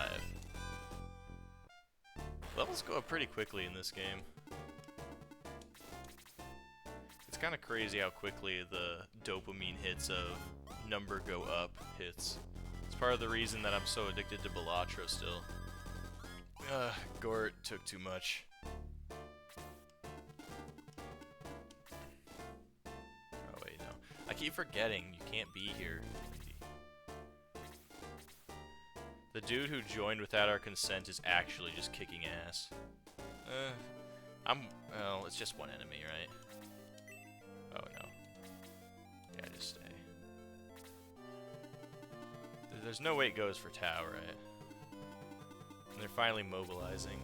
Levels go up pretty quickly in this game. It's kind of crazy how quickly the dopamine hits of number go up hits. It's part of the reason that I'm so addicted to Balatro still. Gort took too much. Oh wait, no. I keep forgetting you can't be here. The dude who joined without our consent is actually just kicking ass. Well, it's just one enemy, right? Oh no. Yeah, just stay. There's no way it goes for Tau, right? And they're finally mobilizing.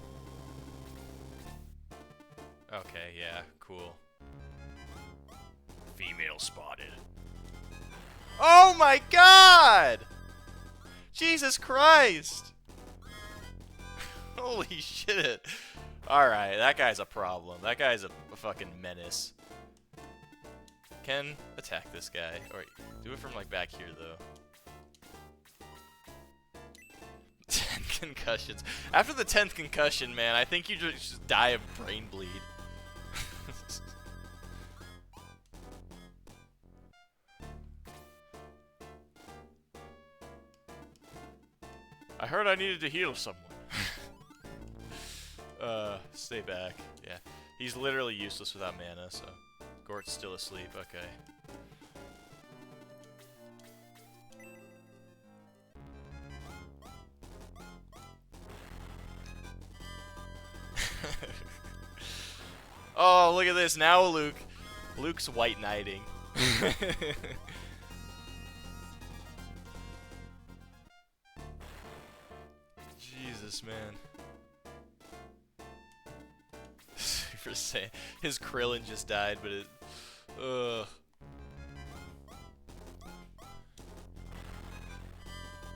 Okay, yeah, cool. Female spotted. Oh my god! Jesus Christ! Holy shit. Alright, that guy's a problem. That guy's a fucking menace. Ken, attack this guy. Or do it from like back here though. 10 concussions. After the 10th concussion, man, I think you just die of brain bleed. I heard I needed to heal someone. Stay back. Yeah. He's literally useless without mana, so Gort's still asleep, okay. Oh, look at this. Now Luke. Luke's white knighting. Jesus, man. For saying his Krillin just died, but it. Ugh.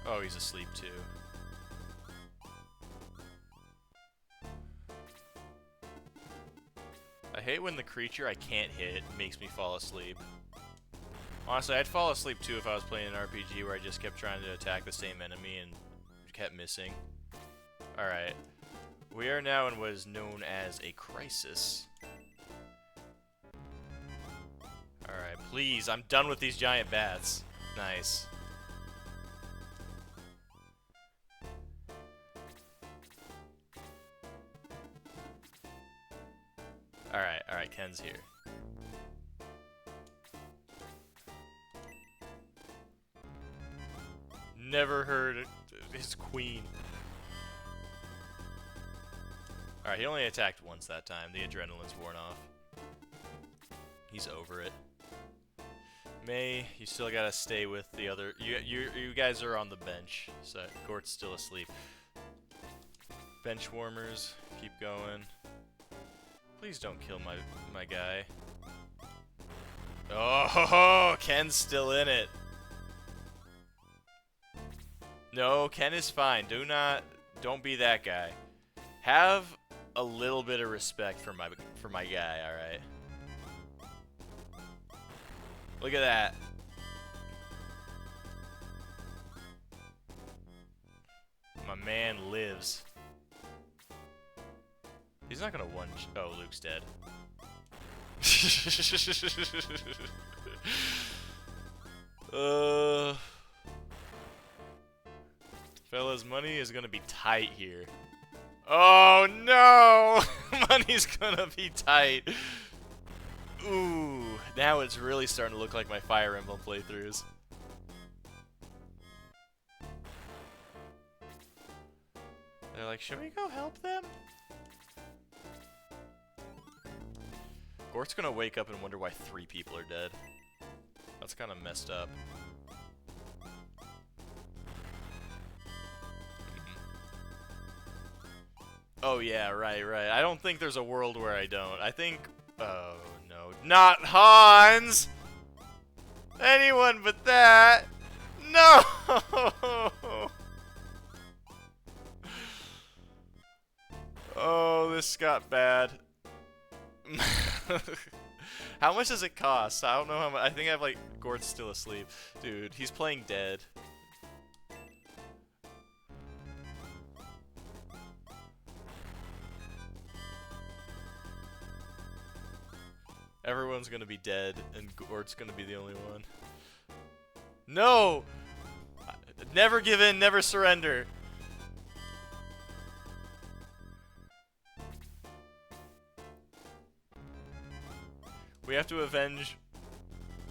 Oh, he's asleep too. I hate when the creature I can't hit makes me fall asleep. Honestly, I'd fall asleep too if I was playing an RPG where I just kept trying to attack the same enemy and kept missing. Alright. We are now in what is known as a crisis. Alright, please, I'm done with these giant bats. Nice. Alright, Ken's here. Never heard his queen. Alright, he only attacked once that time. The adrenaline's worn off. He's over it. May, you still gotta stay with the other. You guys are on the bench, so Gort's still asleep. Bench warmers, keep going. Please don't kill my guy. Oh, Ken's still in it. No, Ken is fine. Don't be that guy. Have a little bit of respect for my guy, all right? Look at that. My man lives. He's not gonna oh, Luke's dead. Fellas, money is gonna be tight here. Oh no! Money's gonna be tight. Ooh, now it's really starting to look like my Fire Emblem playthroughs. They're like, should we go help them? Gort's gonna wake up and wonder why 3 people are dead. That's kind of messed up. Oh yeah, right. I don't think there's a world where I don't. I think... Oh no. Not Hans! Anyone but that! No! Oh, this got bad. How much does it cost? I don't know how much. I think I have like Gort's still asleep. Dude, he's playing dead. Everyone's gonna be dead, and Gort's gonna be the only one. No! Never give in, never surrender. We have to avenge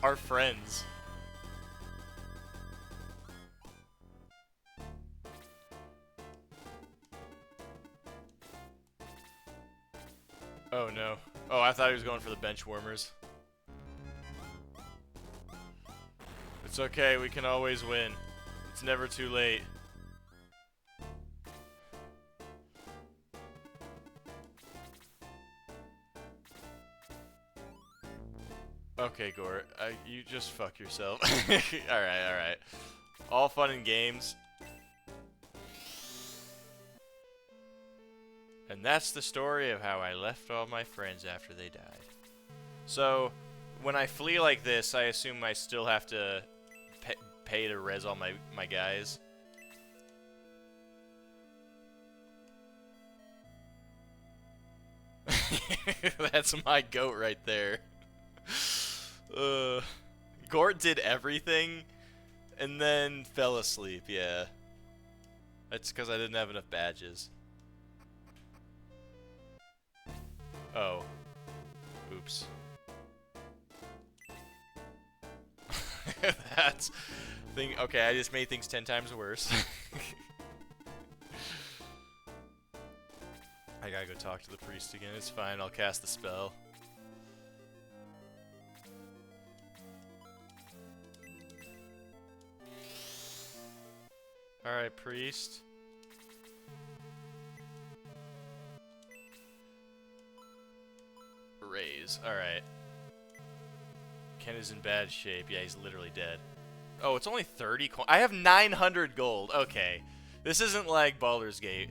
our friends. Oh no. Oh, I thought he was going for the bench warmers. It's okay, we can always win. It's never too late. Okay, Gort, you just fuck yourself. Alright, alright. All fun and games. And that's the story of how I left all my friends after they died. So, when I flee like this, I assume I still have to pay to res all my guys. That's my goat right there. Gort did everything and then fell asleep, yeah. That's because I didn't have enough badges. Oh. Oops. That's thing. Okay, I just made things 10 times worse. I gotta go talk to the priest again. It's fine, I'll cast the spell. Alright, priest. Raise. Alright. Ken is in bad shape. Yeah, he's literally dead. Oh, it's only 30 coins. I have 900 gold. Okay. This isn't like Baldur's Gate.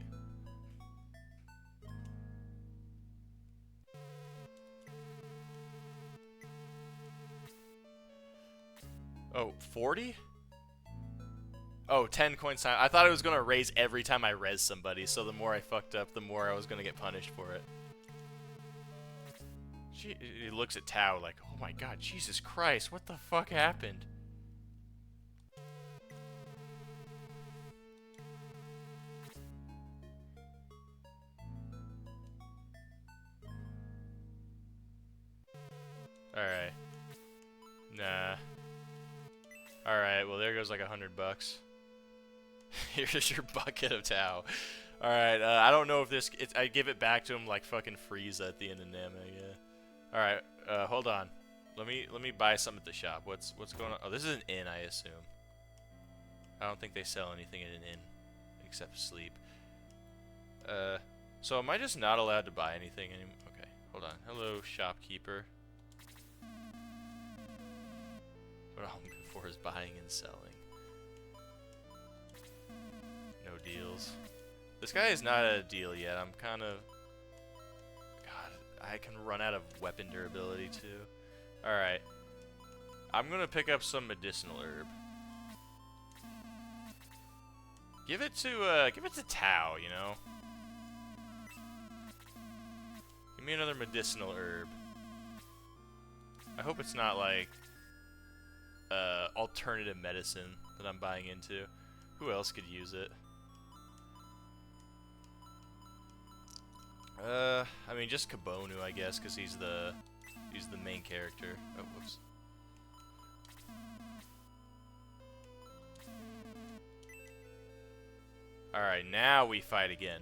Oh, 40? Oh, 10 coins time. I thought it was going to raise every time I res somebody, so the more I fucked up, the more I was going to get punished for it. He looks at Tao like, oh my god, Jesus Christ, what the fuck happened? Alright. Nah. Alright, well there goes like $100. Here's your bucket of Tao. Alright, I don't know if this... I give it back to him like fucking Frieza at the end of Namek, yeah. Alright, hold on. Let me buy something at the shop. What's going on? Oh, this is an inn, I assume. I don't think they sell anything in an inn except sleep. So am I just not allowed to buy anything anymore? Okay, hold on. Hello, shopkeeper. What I'm looking for is buying and selling. No deals. This guy is not a deal yet. I'm kind of... I can run out of weapon durability too. Alright. I'm gonna pick up some medicinal herb. Give it to Tao, you know? Give me another medicinal herb. I hope it's not like alternative medicine that I'm buying into. Who else could use it? I mean, just Kabonu, I guess, because he's the main character. Oh, whoops. Alright, now we fight again.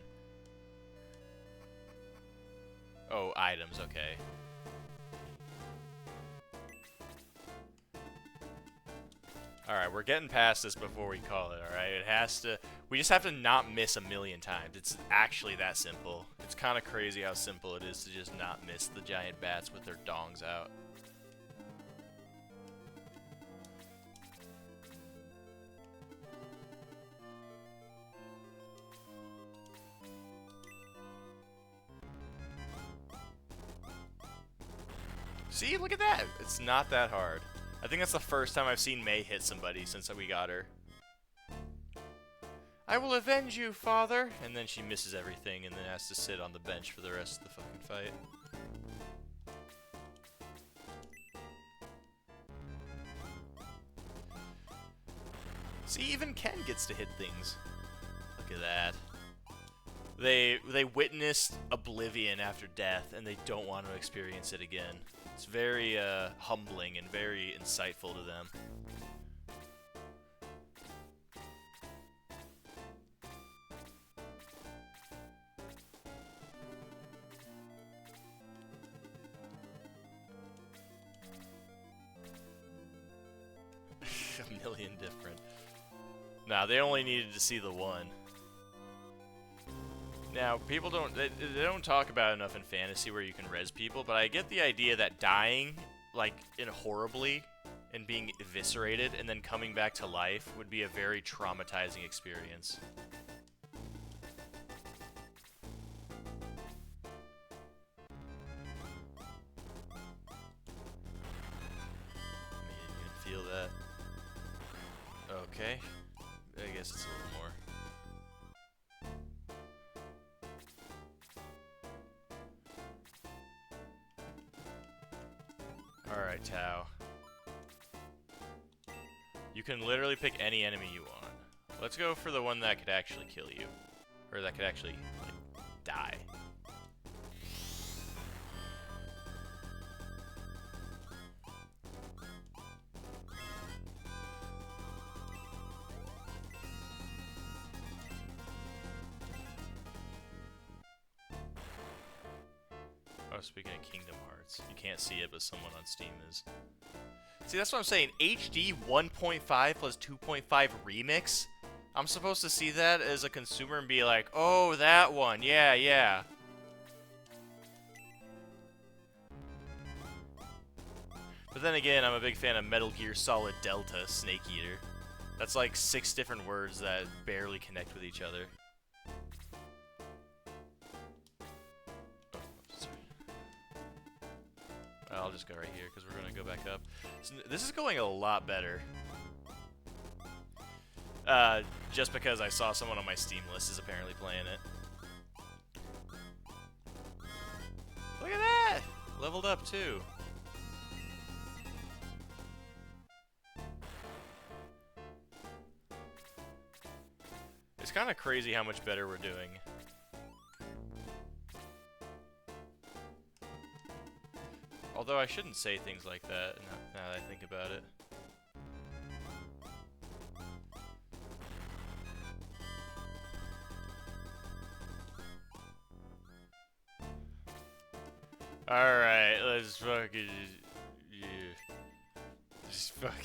Oh, items, okay. Alright, we're getting past this before we call it, alright? It has to... We just have to not miss a million times. It's actually that simple. It's kind of crazy how simple it is to just not miss the giant bats with their dongs out. See, look at that! It's not that hard. I think that's the first time I've seen Mei hit somebody since we got her. I will avenge you, father! And then she misses everything and then has to sit on the bench for the rest of the fucking fight. See, even Ken gets to hit things. Look at that. They witnessed oblivion after death and they don't want to experience it again. It's very humbling and very insightful to them. A million different. Nah, they only needed to see the one. Now, people they don't talk about enough in fantasy where you can res people, but I get the idea that dying, like, horribly, and being eviscerated, and then coming back to life would be a very traumatizing experience. You can feel that. Okay. I guess it's a little more. Alright, Tao. You can literally pick any enemy you want. Let's go for the one that could actually kill you. Or that could actually, like, die. Oh, speaking of Kingdom Hearts, you can't see it, but someone on Steam is. See, that's what I'm saying. HD 1.5 plus 2.5 remix? I'm supposed to see that as a consumer and be like, oh, that one, yeah, yeah. But then again, I'm a big fan of Metal Gear Solid Delta Snake Eater. That's like 6 different words that barely connect with each other. I'll just go right here because we're going to go back up. So this is going a lot better. Just because I saw someone on my Steam list is apparently playing it. Look at that! Leveled up too. It's kind of crazy how much better we're doing. Although I shouldn't say things like that now that I think about it. Alright, let's fucking... Yeah. Just fucking...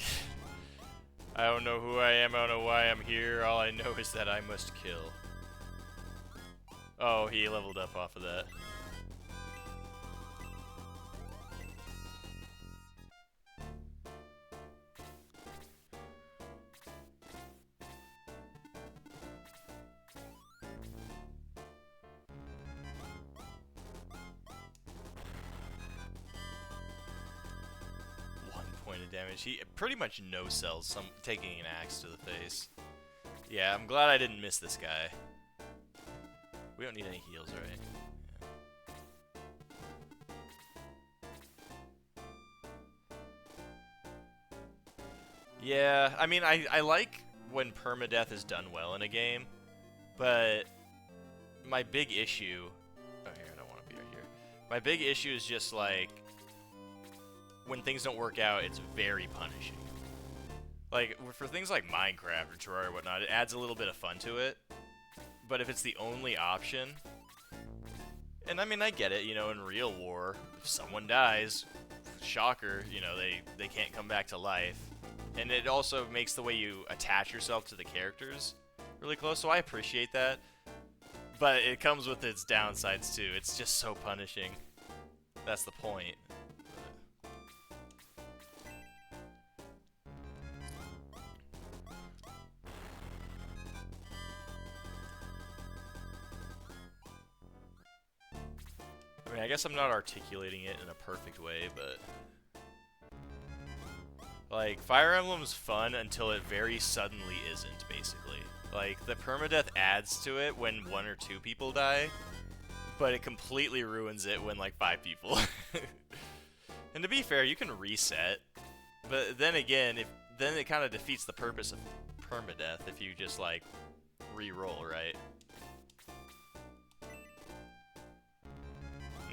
I don't know who I am, I don't know why I'm here, all I know is that I must kill. Oh, he leveled up off of that. Damage. He pretty much no-sells some taking an axe to the face. Yeah, I'm glad I didn't miss this guy. We don't need any heals, right? Yeah, I mean, I like when permadeath is done well in a game, but my big issue... Oh, here, I don't want to be right here. My big issue is just, like, when things don't work out, it's very punishing. Like, for things like Minecraft or Terraria or whatnot, it adds a little bit of fun to it. But if it's the only option... And, I mean, I get it, you know, in real war, if someone dies, shocker, you know, they can't come back to life. And it also makes the way you attach yourself to the characters really close, so I appreciate that. But it comes with its downsides, too. It's just so punishing. That's the point. I mean, I guess I'm not articulating it in a perfect way, but... Like, Fire Emblem's fun until it very suddenly isn't, basically. Like, the permadeath adds to it when 1 or 2 people die, but it completely ruins it when, like, 5 people. And to be fair, you can reset, but then again, then it kind of defeats the purpose of permadeath if you just, like, re-roll, right?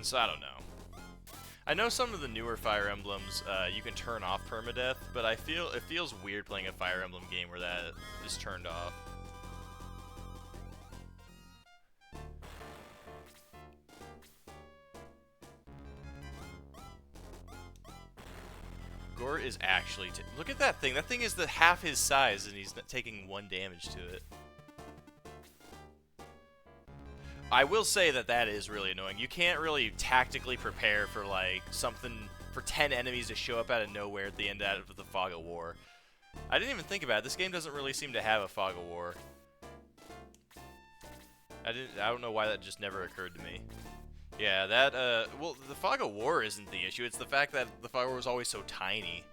So I don't know. I know some of the newer Fire Emblems, you can turn off permadeath, but it feels weird playing a Fire Emblem game where that is turned off. Gort is actually... Look at that thing. That thing is half his size, and he's taking 1 damage to it. I will say that is really annoying. You can't really tactically prepare for, like, something... for 10 enemies to show up out of nowhere at the end of the Fog of War. I didn't even think about it. This game doesn't really seem to have a Fog of War. I don't know why that just never occurred to me. Yeah, well, the Fog of War isn't the issue. It's the fact that the Fog of War was always so tiny.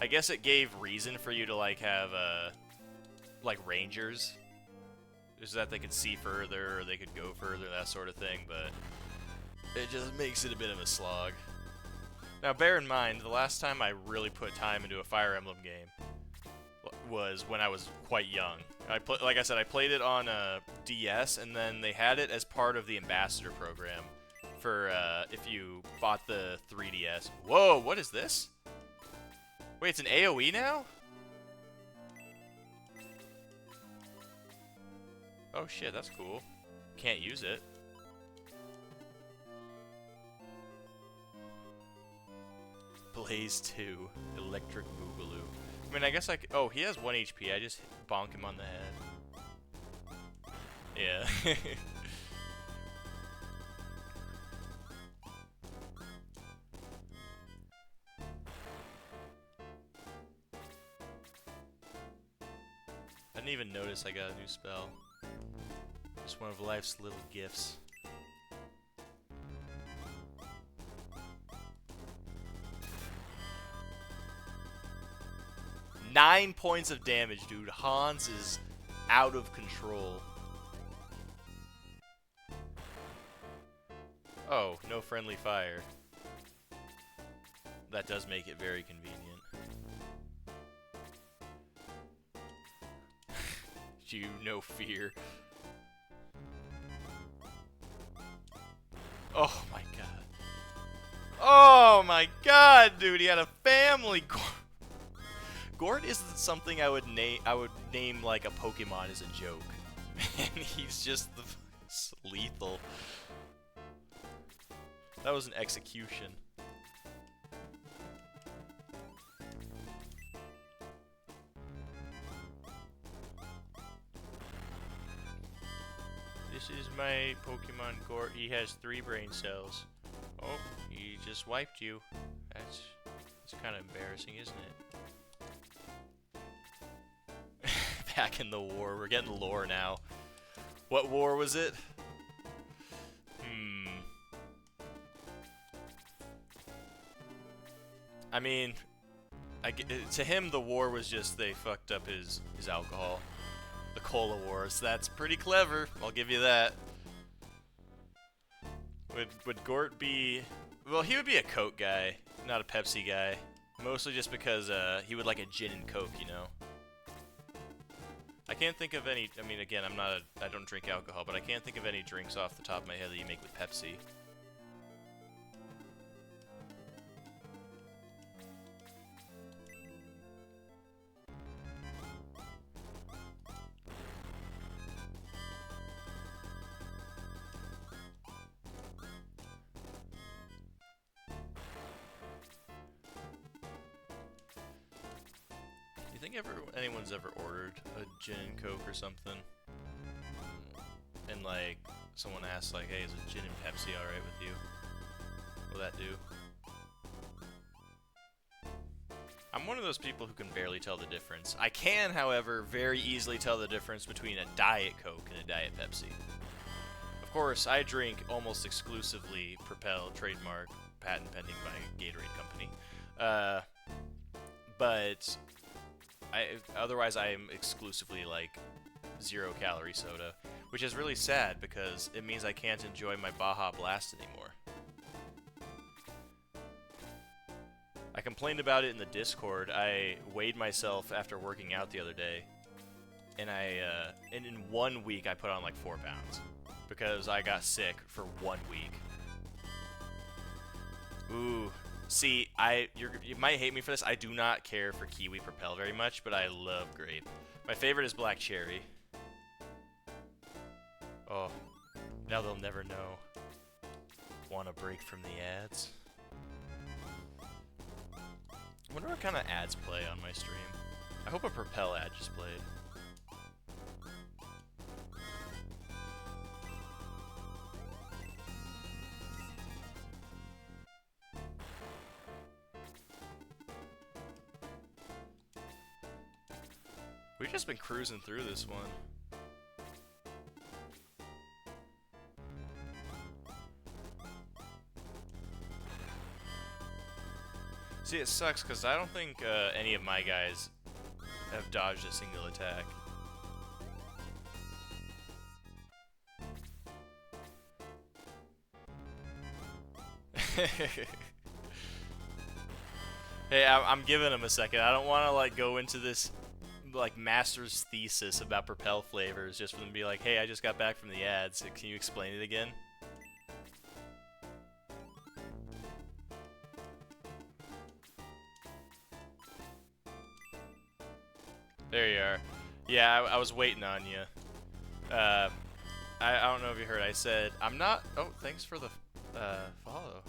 I guess it gave reason for you to, like, have, like, rangers. Just that they could see further, or they could go further, that sort of thing, but it just makes it a bit of a slog. Now, bear in mind, the last time I really put time into a Fire Emblem game was when I was quite young. Like I said, I played it on DS, and then they had it as part of the Ambassador program for if you bought the 3DS. Whoa, what is this? Wait, it's an AoE now? Oh shit, that's cool. Can't use it. Blaze 2, Electric Boogaloo. I mean, I guess I could... Oh, he has 1 HP. I just bonk him on the head. Yeah. I didn't even notice I got a new spell. Just one of life's little gifts. Nine points of damage, dude. Hans is out of control. Oh, no friendly fire. That does make it very convenient. You no fear. Oh my god. Oh my god, dude, he had a family. Gort isn't something I would name like a Pokemon as a joke. And he's just lethal. That was an execution. This is my Pokemon Gort. He has 3 brain cells. Oh, he just wiped you. That's kind of embarrassing, isn't it? Back in the war. We're getting lore now. What war was it? I mean, to him, the war was just they fucked up his alcohol. The Cola Wars. That's pretty clever. I'll give you that. Would Gort be... Well, he would be a Coke guy, not a Pepsi guy. Mostly just because he would like a gin and Coke, you know? I can't think of any... I mean, again, I don't drink alcohol, but I can't think of any drinks off the top of my head that you make with Pepsi. Do you think anyone's ever ordered a gin and Coke or something? And like, someone asks like, hey, is a gin and Pepsi alright with you? Will that do? I'm one of those people who can barely tell the difference. I can, however, very easily tell the difference between a Diet Coke and a Diet Pepsi. Of course, I drink almost exclusively Propel, trademark, patent pending by Gatorade Company. But otherwise I am exclusively like 0-calorie soda, which is really sad because it means I can't enjoy my Baja Blast anymore. I complained about it in the Discord. I weighed myself after working out the other day, and and in 1 week I put on like 4 pounds because I got sick for 1 week. Ooh. See, you might hate me for this. I do not care for kiwi propel very much, but I love grape. My favorite is black cherry. Oh, now they'll never know. Want a break from the ads? I wonder what kind of ads play on my stream. I hope a propel ad just played. We've just been cruising through this one. See, it sucks because I don't think any of my guys have dodged a single attack. Hey, I'm giving him a second. I don't want to like go into this like master's thesis about propel flavors just for them to be like, hey, I just got back from the ads. Can you explain it again? There you are. Yeah, I was waiting on you. I don't know if you heard. I said, I'm not... Oh, thanks for the follow.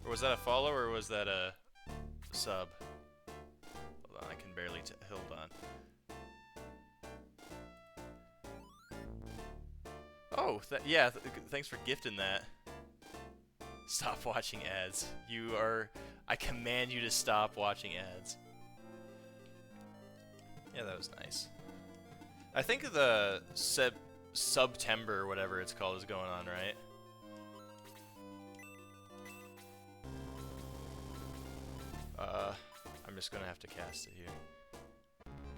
Or was that a follow or was that a sub? Hold on, I can barely hold on. Oh, yeah, thanks for gifting that. Stop watching ads. You are... I command you to stop watching ads. Yeah, that was nice. I think the September, or whatever it's called, is going on, right? I'm just gonna have to cast it here.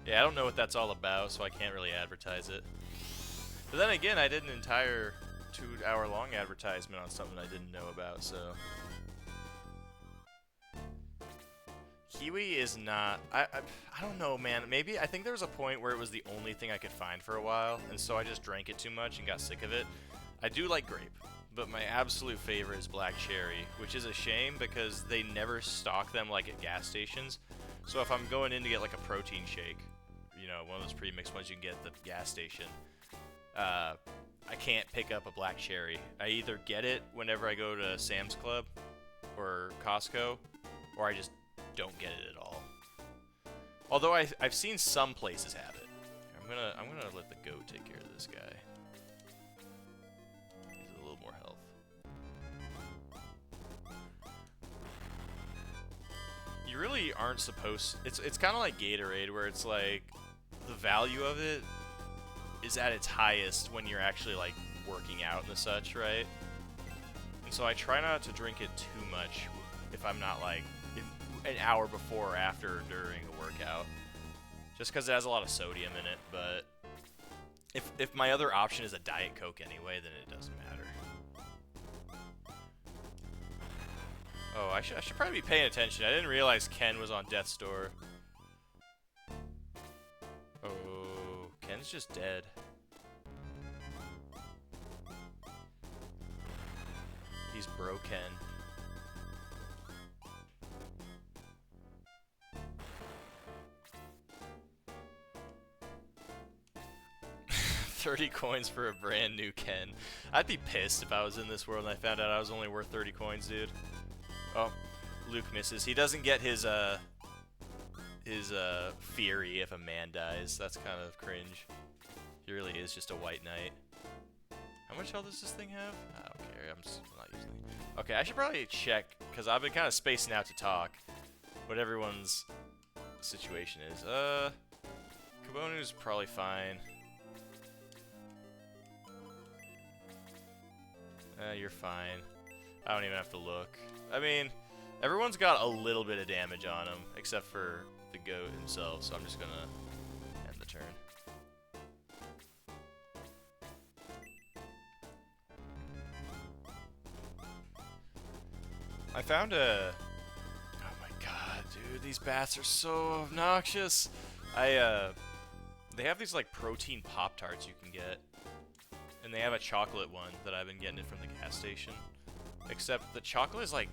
Yeah, I don't know what that's all about, so I can't really advertise it. But then again, I did an entire 2-hour-long advertisement on something I didn't know about, so... Kiwi is not... I don't know, man. Maybe... I think there was a point where it was the only thing I could find for a while, and so I just drank it too much and got sick of it. I do like grape, but my absolute favorite is black cherry, which is a shame because they never stock them like at gas stations. So if I'm going in to get like a protein shake, you know, one of those pre-mixed ones you can get at the gas station, I can't pick up a black cherry. I either get it whenever I go to Sam's Club or Costco, or I just don't get it at all. Although I've seen some places have it. I'm gonna let the goat take care of this guy. He's a little more health. You really aren't supposed. It's kind of like Gatorade, where it's like the value of it is at its highest when you're actually like working out and such, right? And so I try not to drink it too much if I'm not like an hour before or after or during a workout, just because it has a lot of sodium in it. But if my other option is a Diet Coke anyway, then it doesn't matter. Oh, I should probably be paying attention. I didn't realize Ken was on death's door. Oh, Ken's just dead. He's broken. $30 coins for a brand new Ken. I'd be pissed if I was in this world and I found out I was only worth 30 coins, dude. Oh, Luke misses. He doesn't get his fury if a man dies. That's kind of cringe. He really is just a white knight. How much health does this thing have? I don't care. I'm just not using it. Okay, I should probably check, because I've been kind of spacing out to talk what everyone's situation is. Kabonu's probably fine. You're fine. I don't even have to look. I mean, everyone's got a little bit of damage on him, except for the goat himself, so I'm just gonna end the turn. I found a... Oh my god, dude, these bats are so obnoxious. They have these, like, protein Pop-Tarts you can get. And they have a chocolate one that I've been getting it from the gas station. Except the chocolate is like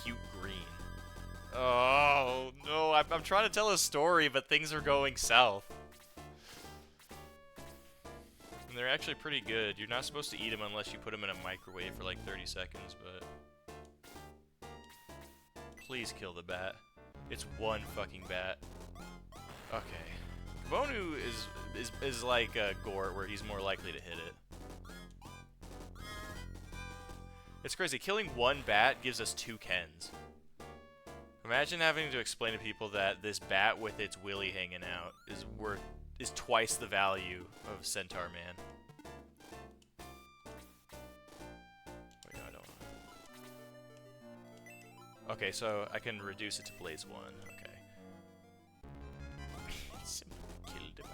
cute green. Oh, no, I'm trying to tell a story, but things are going south. And they're actually pretty good. You're not supposed to eat them unless you put them in a microwave for like 30 seconds, but... Please kill the bat. It's one fucking bat. Okay. Bonu is like Gort, where he's more likely to hit it. It's crazy. Killing one bat gives us 2 Kens. Imagine having to explain to people that this bat with its willy hanging out is twice the value of Centaur Man. Wait, no, I don't. Okay, so I can reduce it to Blaze 1. Okay. Simply kill the bat.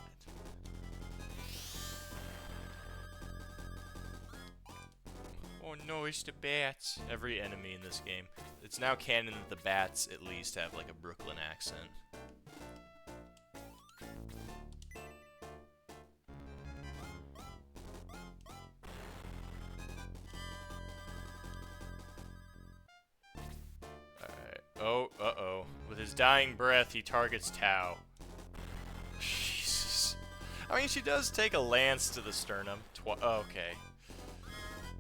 Oh no, it's the bats. Every enemy in this game. It's now canon that the bats at least have like a Brooklyn accent. Alright. Oh, uh-oh. With his dying breath, he targets Tau. Jesus. I mean, she does take a lance to the sternum. Okay.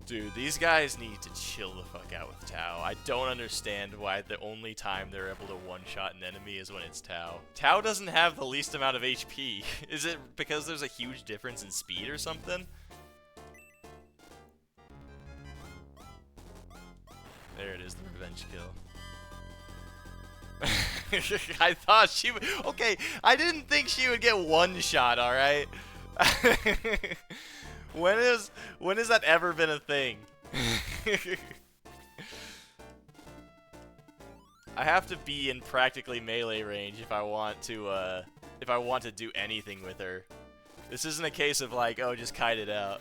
Dude, these guys need to chill the fuck out with Tau. I don't understand why the only time they're able to one-shot an enemy is when it's Tau. Tau doesn't have the least amount of HP. Is it because there's a huge difference in speed or something? There it is, the revenge kill. I thought she would... Okay, I didn't think she would get one shot, alright? When has that ever been a thing? I have to be in practically melee range if I want to do anything with her. This isn't a case of like, oh, just kite it out.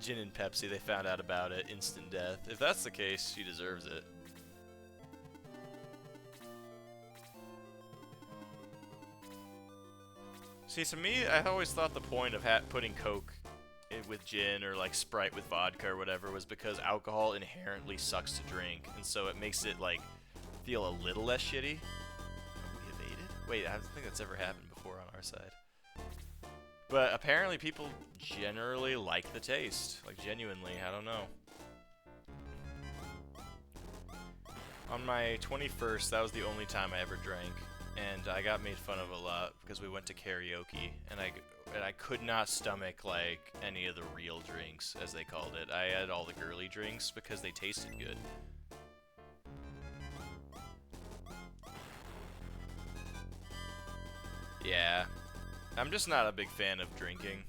Jin and Pepsi, they found out about it. Instant death. If that's the case, she deserves it. See, to me, I always thought the point of putting Coke with gin or like Sprite with vodka or whatever was because alcohol inherently sucks to drink, and so it makes it like feel a little less shitty. Have we evaded? Wait, I don't think that's ever happened before on our side. But apparently people generally like the taste. Like, genuinely, I don't know. On my 21st, that was the only time I ever drank. And I got made fun of a lot because we went to karaoke, and I could not stomach like any of the real drinks, as they called it. I had all the girly drinks because they tasted good. Yeah, I'm just not a big fan of drinking.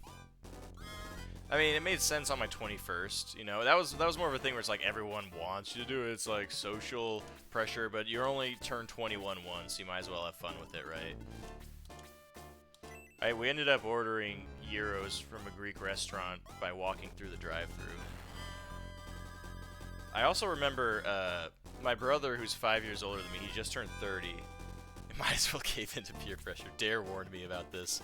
I mean, it made sense on my 21st, you know. That was more of a thing where it's like everyone wants you to do it. It's like social pressure, but you're only turned 21 once, so you might as well have fun with it, right? We ended up ordering gyros from a Greek restaurant by walking through the drive-thru. I also remember my brother, who's 5 years older than me, he just turned 30. I might as well cave into peer pressure. Dare warned me about this.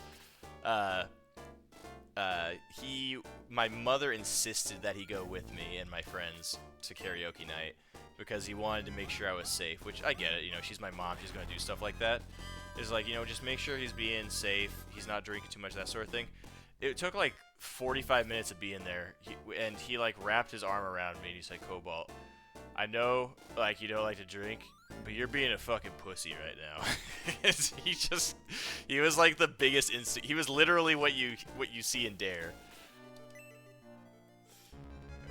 My mother insisted that he go with me and my friends to karaoke night because he wanted to make sure I was safe, which I get it, you know, she's my mom, she's gonna do stuff like that. It's like, you know, just make sure he's being safe, he's not drinking too much, that sort of thing. It took like 45 minutes of being there, and he like wrapped his arm around me and he said, Cobalt, I know, like, you don't like to drink, but you're being a fucking pussy right now. He was like the biggest he was literally what you see in Dare.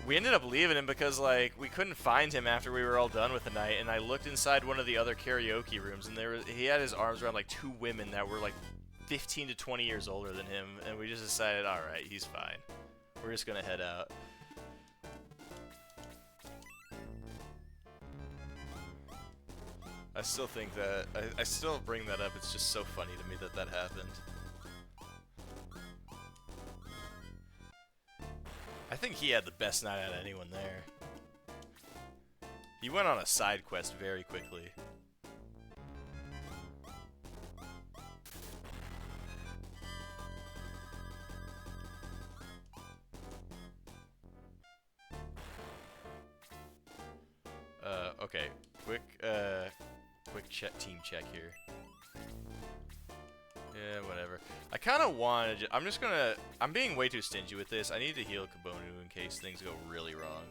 We ended up leaving him because like we couldn't find him after we were all done with the night, and I looked inside one of the other karaoke rooms, and he had his arms around like 2 women that were like 15 to 20 years older than him, and we just decided, all right, he's fine. We're just gonna head out. I still think that, I still bring that up, it's just so funny to me that that happened. I think he had the best night out of anyone there. He went on a side quest very quickly. Okay, quick check, team check here. Yeah, whatever. I kind of want to. I'm being way too stingy with this. I need to heal Kabonu in case things go really wrong.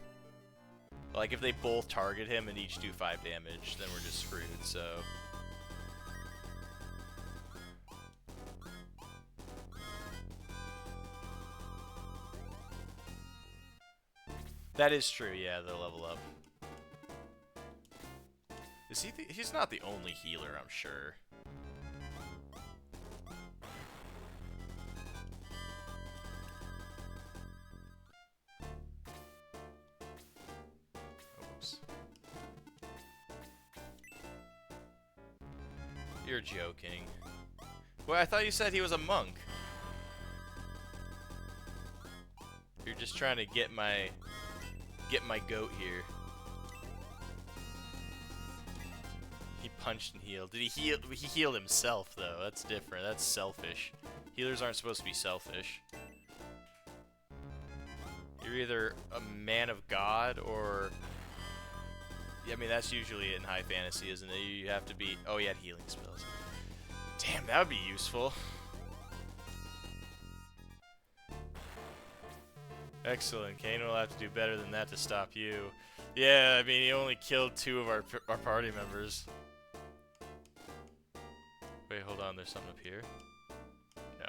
Like if they both target him and each do 5 damage, then we're just screwed. So. That is true. Yeah, they'll level up. Is he? He's not the only healer, I'm sure. Oops. You're joking. Well, I thought you said he was a monk. You're just trying to get my goat here. He punched and healed. Did he heal? He healed himself though. That's different. That's selfish. Healers aren't supposed to be selfish. You're either a man of God or... Yeah, I mean, that's usually in high fantasy, isn't it? You have to be... Oh, he had healing spells. Damn, that would be useful. Excellent. Kane will have to do better than that to stop you. Yeah, I mean, he only killed 2 of our party members. Wait, hold on. There's something up here? No.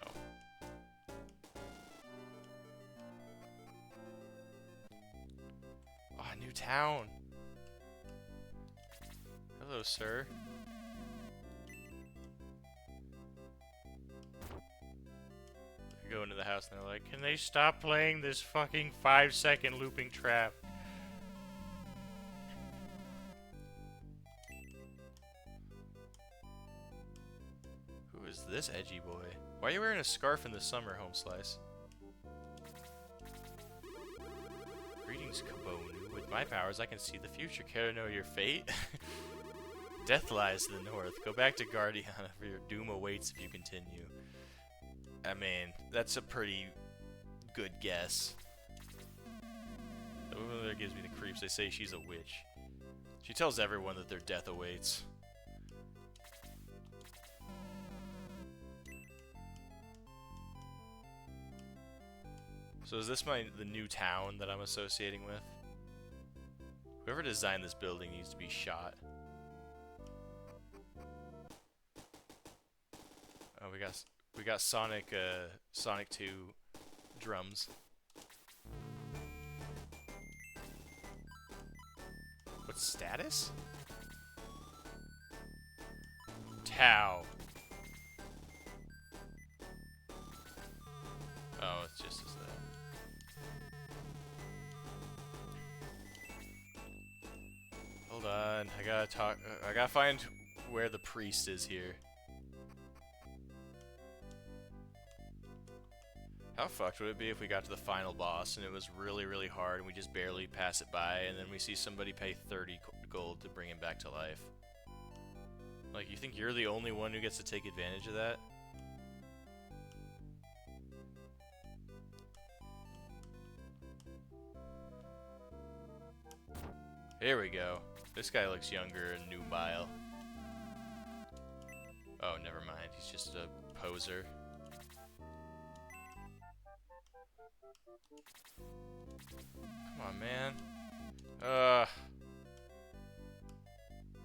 Oh, a new town. Hello, sir. I go into the house and they're like, can they stop playing this fucking 5-second looping trap? Who is this edgy boy? Why are you wearing a scarf in the summer, Home Slice? Greetings, Kabonu. With my powers, I can see the future. Care to know your fate? Death lies to the north. Go back to Guardian, for your doom awaits if you continue. I mean, that's a pretty good guess. The woman there gives me the creeps. They say she's a witch. She tells everyone that their death awaits. So is this the new town that I'm associating with? Whoever designed this building needs to be shot. Oh, we got Sonic 2 drums. What status? Tau. Oh, it's just as that. Hold on, I gotta find where the priest is here. How fucked would it be if we got to the final boss and it was really, really hard and we just barely pass it by and then we see somebody pay 30 gold to bring him back to life? Like, you think you're the only one who gets to take advantage of that? Here we go. This guy looks younger and nubile. Oh, never mind. He's just a poser. Come on, man.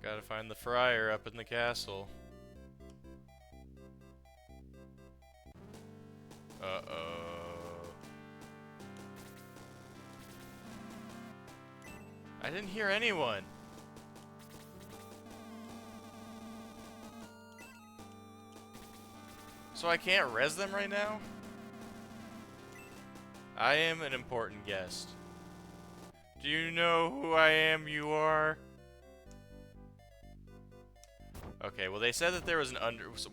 Gotta find the friar up in the castle. Uh-oh. I didn't hear anyone. So I can't res them right now? I am an important guest. Do you know who I am, you are? Okay, well they said that there was an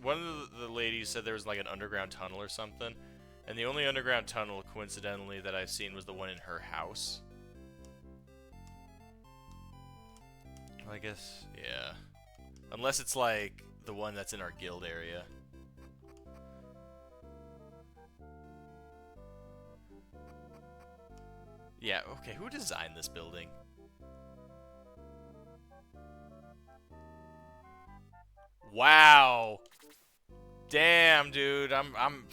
one of the ladies said there was like an underground tunnel or something. And the only underground tunnel, coincidentally, that I've seen was the one in her house. Well, I guess, yeah. Unless it's like the one that's in our guild area. Yeah, okay, who designed this building? Wow. Damn, dude. I'm.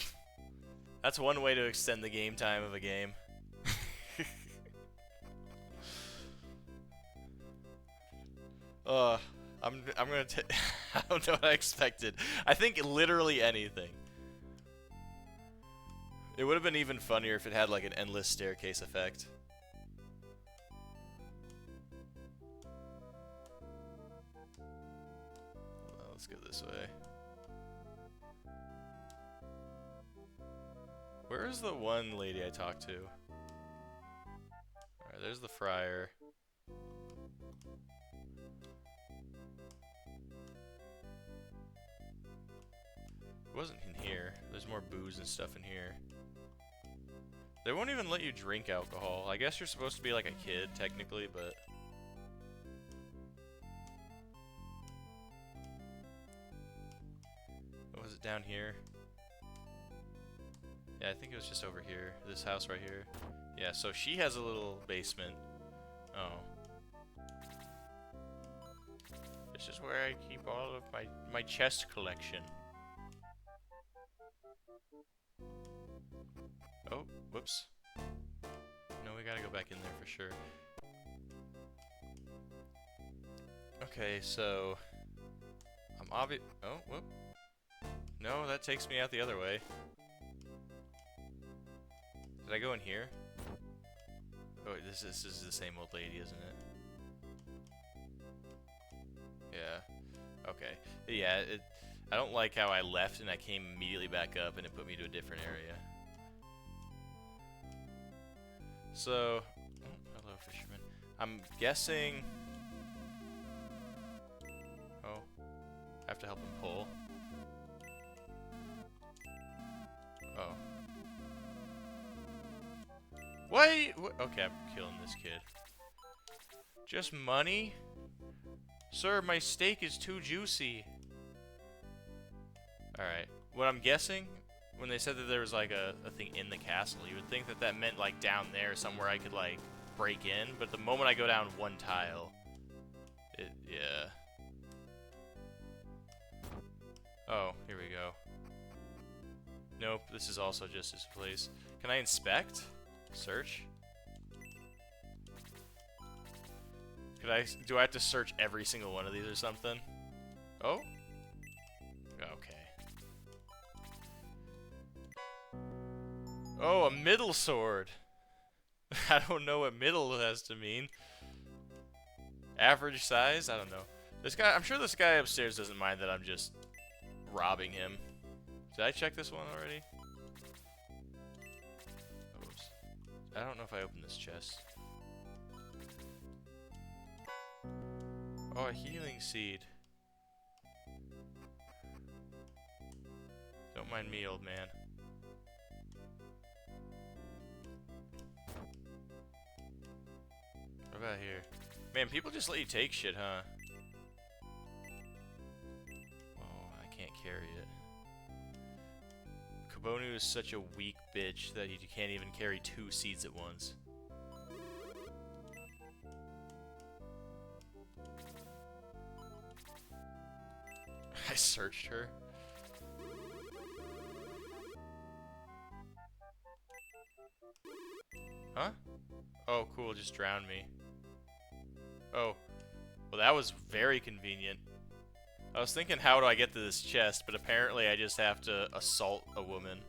That's one way to extend the game time of a game. uh, I'm gonna. I don't know what I expected. I think literally anything. It would have been even funnier if it had like an endless staircase effect. Well, let's go this way. Where is the one lady I talked to? Alright, there's the friar. It wasn't in here. There's more booze and stuff in here. They won't even let you drink alcohol. I guess you're supposed to be like a kid, technically, but... What was it down here? Yeah, I think it was just over here. This house right here. Yeah, so she has a little basement. Oh. This is where I keep all of my chest collection. Oh, whoops. No, we gotta go back in there for sure. Okay, so... I'm oh, whoop. No, that takes me out the other way. Did I go in here? Oh, this is the same old lady, isn't it? Yeah. Okay. Yeah, I don't like how I left and I came immediately back up and it put me to a different area. So, oh, hello, fisherman. I'm guessing... Oh, I have to help him pull. Oh. Wait! Okay, I'm killing this kid. Just money? Sir, my steak is too juicy. Alright. What I'm guessing, when they said that there was like a thing in the castle, you would think that that meant like down there somewhere I could like break in, but the moment I go down one tile, yeah. Oh, here we go. Nope, this is also just his place. Can I inspect? Search? Do I have to search every single one of these or something? Oh? Okay. Oh, a middle sword! I don't know what middle has to mean. Average size? I don't know. This guy, I'm sure this guy upstairs doesn't mind that I'm just robbing him. Did I check this one already? Oops. I don't know if I opened this chest. Oh, a healing seed. Don't mind me, old man. What about here? Man, people just let you take shit, huh? Oh, I can't carry it. Kabonu is such a weak bitch that he can't even carry 2 seeds at once. I searched her. Huh? Oh, cool, just drowned me. Oh. Well, that was very convenient. I was thinking, how do I get to this chest? But apparently I just have to assault a woman.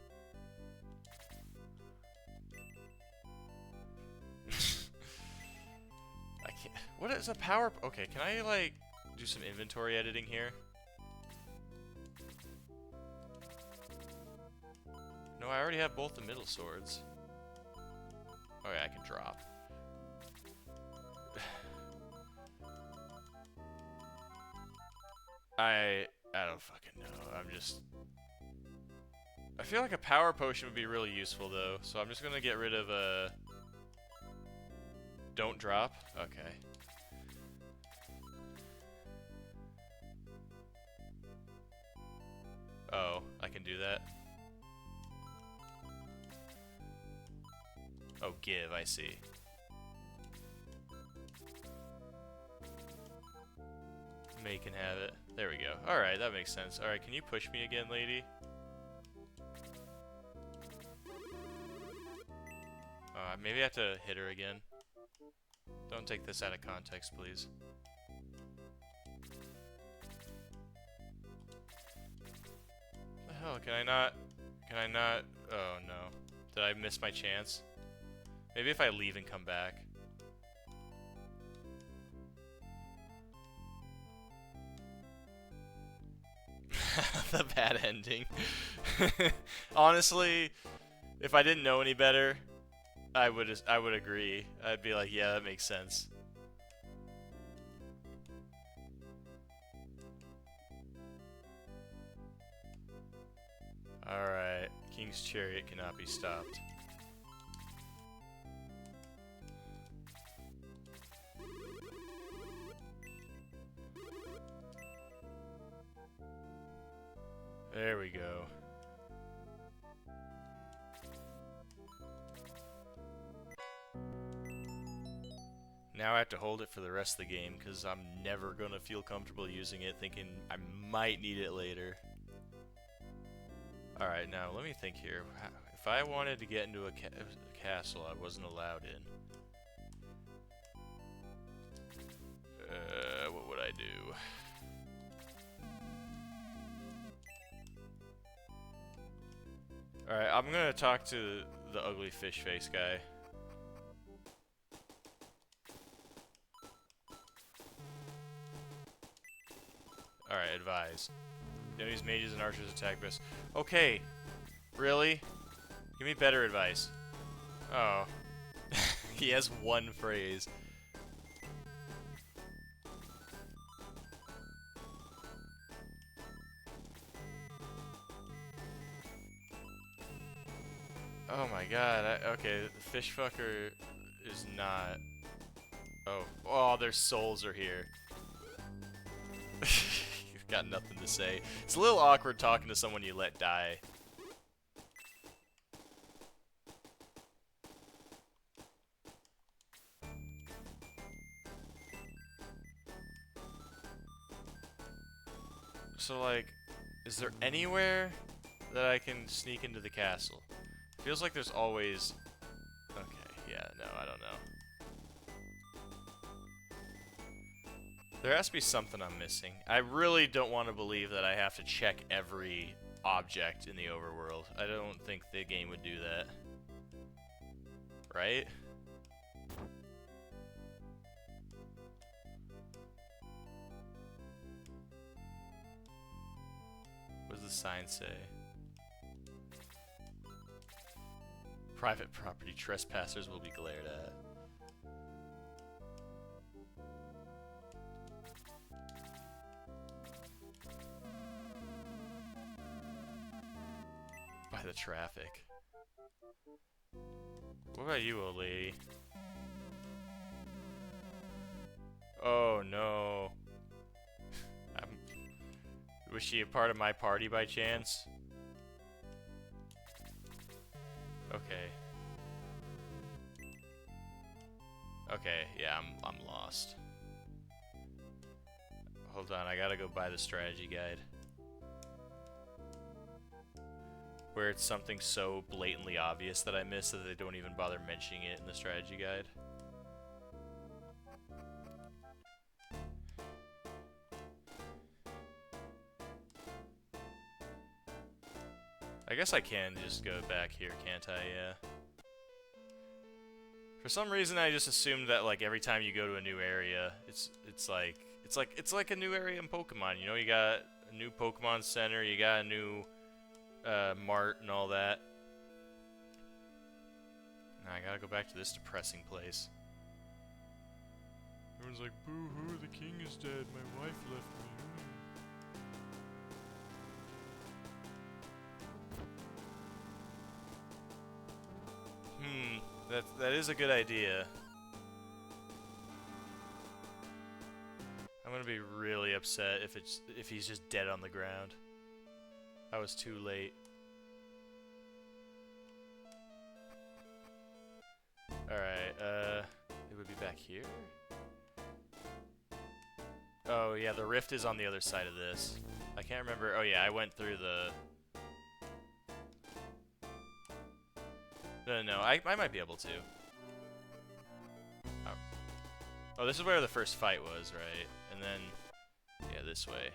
I can't... What is a power... Okay, can I, like, do some inventory editing here? No, I already have both the middle swords. Oh yeah, I can drop. I don't fucking know. I'm just... I feel like a power potion would be really useful though, so I'm just gonna get rid of Don't drop? Okay. Oh, I can do that? Oh, give, I see. May can have it. There we go. Alright, that makes sense. Alright, can you push me again, lady? Maybe I have to hit her again. Don't take this out of context, please. The hell, can I not? Oh no. Did I miss my chance? Maybe if I leave and come back. The bad ending. Honestly, if I didn't know any better, I would agree. I'd be like, yeah, that makes sense. Alright, King's Chariot cannot be stopped. There we go. Now I have to hold it for the rest of the game because I'm never going to feel comfortable using it, thinking I might need it later. Alright, now let me think here. If I wanted to get into a castle I wasn't allowed in, what would I do? Alright, I'm gonna talk to the ugly fish face guy. Alright, advise. Enemies, mages, and archers attack best. Okay. Really? Give me better advice. Oh. He has one phrase. Oh my god. Okay, the fish fucker is not... Oh. Oh, their souls are here. You've got nothing to say. It's a little awkward talking to someone you let die. So, like, is there anywhere that I can sneak into the castle? Feels like there's always... Okay, yeah, no, I don't know. There has to be something I'm missing. I really don't want to believe that I have to check every object in the overworld. I don't think the game would do that. Right? What does the sign say? Private property trespassers will be glared at. By the traffic. What about you, old lady? Oh no. Was she a part of my party by chance? Okay. Okay, yeah, I'm lost. Hold on, I gotta go buy the strategy guide. Where it's something so blatantly obvious that I miss that they don't even bother mentioning it in the strategy guide. I guess I can just go back here, can't I? Yeah. For some reason, I just assumed that like every time you go to a new area, it's like a new area in Pokemon. You know, you got a new Pokemon Center, you got a new mart and all that. Now I gotta go back to this depressing place. Everyone's like, boo-hoo, the king is dead. My wife left me. That is a good idea. I'm gonna be really upset if he's just dead on the ground. I was too late. Alright, it would be back here? Oh, Oh yeah, the rift is on the other side of this. I can't remember. Oh yeah, I went through the... No, I might be able to. Oh. Oh, this is where the first fight was, right? And then... Yeah, this way.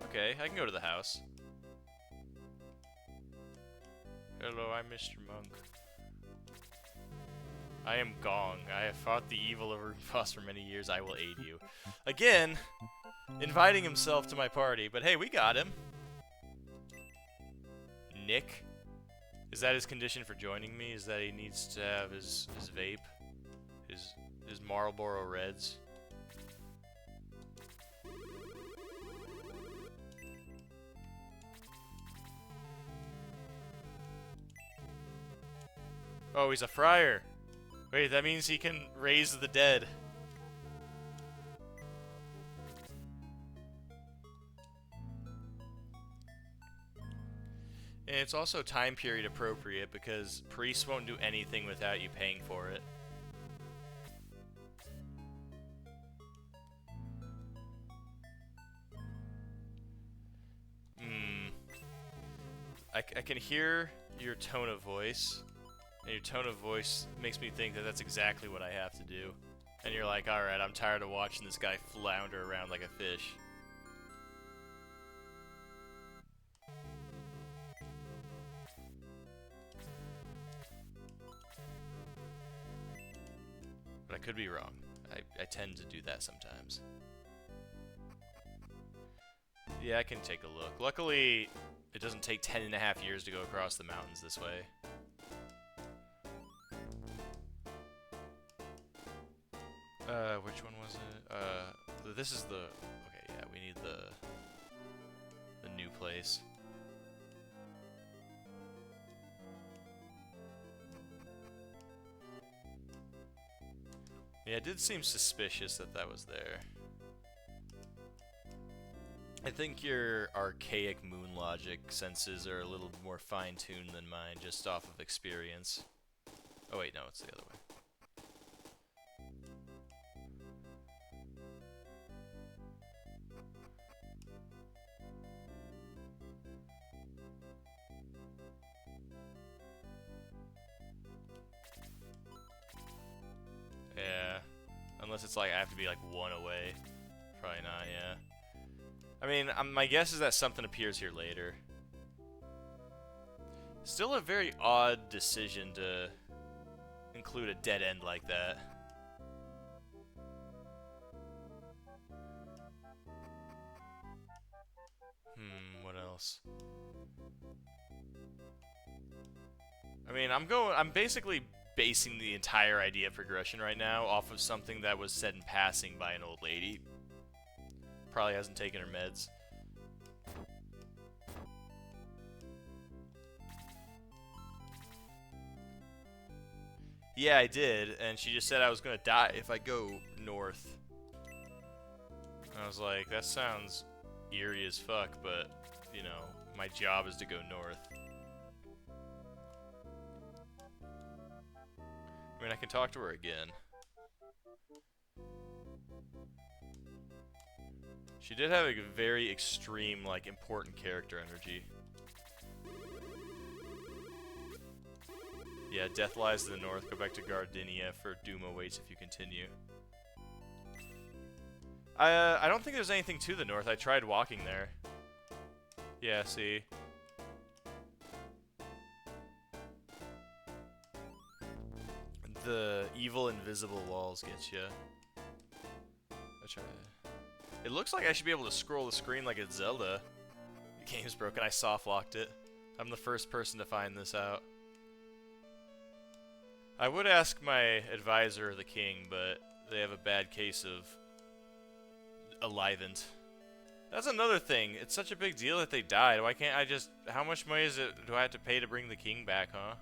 Okay, I can go to the house. Hello, I'm Mr. Monk. I am Gong. I have fought the evil of Boss for many years. I will aid you. Again, inviting himself to my party, but hey, we got him. Nick? Is that his condition for joining me? Is that he needs to have his vape? His Marlboro Reds? Oh, he's a friar. Wait, that means he can raise the dead. And it's also time period appropriate because priests won't do anything without you paying for it. I can hear your tone of voice, and your tone of voice makes me think that that's exactly what I have to do. And you're like, alright, I'm tired of watching this guy flounder around like a fish. But I could be wrong. I tend to do that sometimes. Yeah, I can take a look. Luckily, it doesn't take 10.5 years to go across the mountains this way. Which one was it? This is the... Okay, yeah, we need the new place. Yeah, it did seem suspicious that that was there. I think your archaic moon logic senses are a little more fine-tuned than mine, just off of experience. Oh wait, no, it's the other way. Yeah, unless it's like I have to be like one away. Probably not, yeah. I mean, my guess is that something appears here later. Still a very odd decision to include a dead end like that. What else? I mean, I'm basically basing the entire idea of progression right now off of something that was said in passing by an old lady. Probably hasn't taken her meds. Yeah, I did, and she just said I was gonna die if I go north. And I was like, that sounds eerie as fuck, but, you know, my job is to go north. I mean, I can talk to her again. She did have a very extreme, like, important character energy. Yeah, death lies to the north. Go back to Gardinia for doom awaits if you continue. I don't think there's anything to the north. I tried walking there. Yeah, see. The evil invisible walls get you. I try. It looks like I should be able to scroll the screen like it's Zelda. The game's broken. I soft locked it. I'm the first person to find this out. I would ask my advisor, the king, but they have a bad case of Alivant. That's another thing. It's such a big deal that they died. Why can't I just... How much money do I have to pay to bring the king back, huh?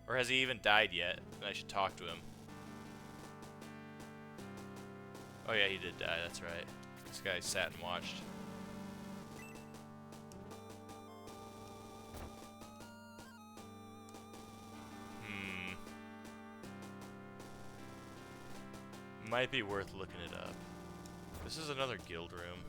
Or has he even died yet? I should talk to him. Oh yeah, he did die, that's right. This guy sat and watched. Might be worth looking it up. This is another guild room.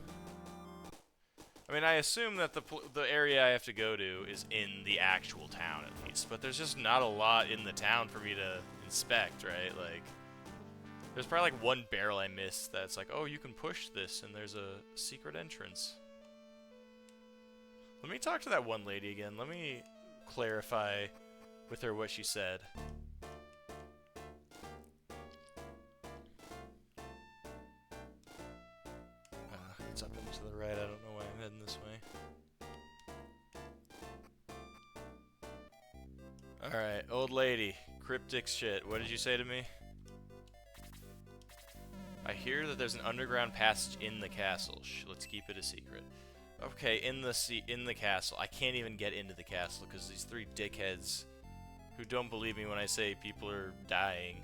I mean, I assume that the area I have to go to is in the actual town at least, but there's just not a lot in the town for me to inspect, right? Like, there's probably like one barrel I missed that's like, oh, you can push this and there's a secret entrance. Let me talk to that one lady again. Let me clarify with her what she said. It's up and to the right. I don't know why I'm heading this way. Alright, old lady. Cryptic shit. What did you say to me? I hear that there's an underground passage in the castle. Let's keep it a secret. Okay, in the castle. I can't even get into the castle because these three dickheads who don't believe me when I say people are dying.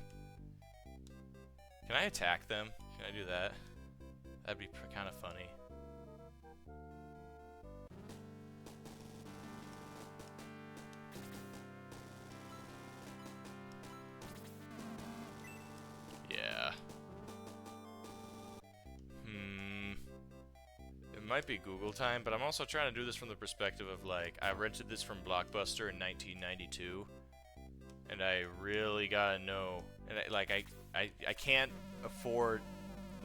Can I attack them? Can I do that? That'd be kind of funny. Yeah. It might be Google time, but I'm also trying to do this from the perspective of, like, I rented this from Blockbuster in 1992, and I really gotta know, and I can't afford.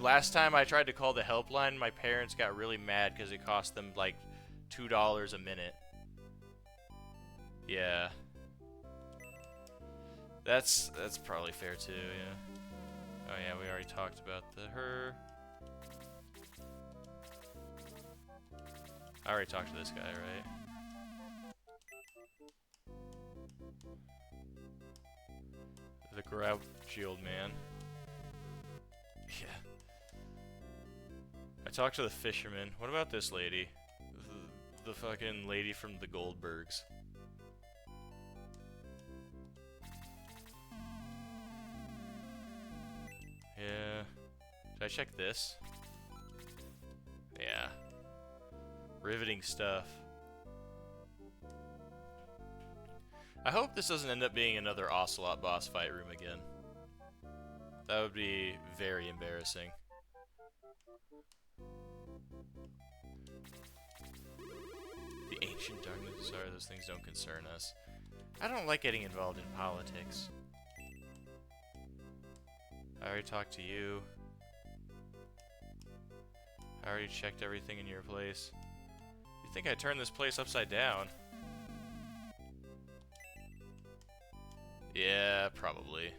Last time I tried to call the helpline, my parents got really mad because it cost them like $2 a minute. Yeah. That's probably fair too, yeah. Oh yeah, we already talked about her. I already talked to this guy, right? The grouchy old man. Yeah. I talked to the fisherman. What about this lady? The fucking lady from the Goldbergs. Yeah. Should I check this? Yeah. Riveting stuff. I hope this doesn't end up being another Ocelot boss fight room again. That would be very embarrassing. The ancient darkness. Sorry, those things don't concern us. I don't like getting involved in politics. I already talked to you. I already checked everything in your place. You think I turned this place upside down? Yeah, probably.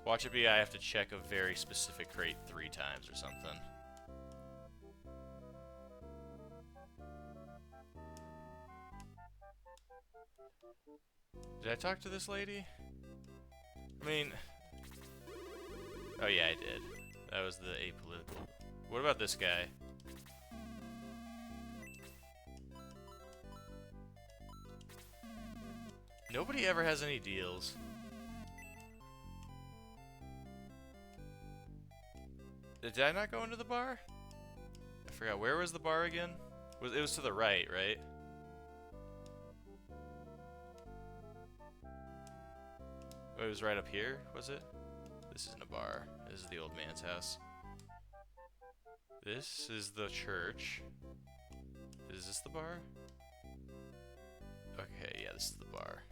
Watch it be I have to check a very specific crate 3 times or something. Did I talk to this lady? I mean... Oh yeah, I did. That was the apolitical. What about this guy? Nobody ever has any deals. Did I not go into the bar? I forgot. Where was the bar again? It was to the right, right? Oh, it was right up here, was it? This isn't a bar. This is the old man's house. This is the church. Is this the bar? Okay, yeah, this is the bar.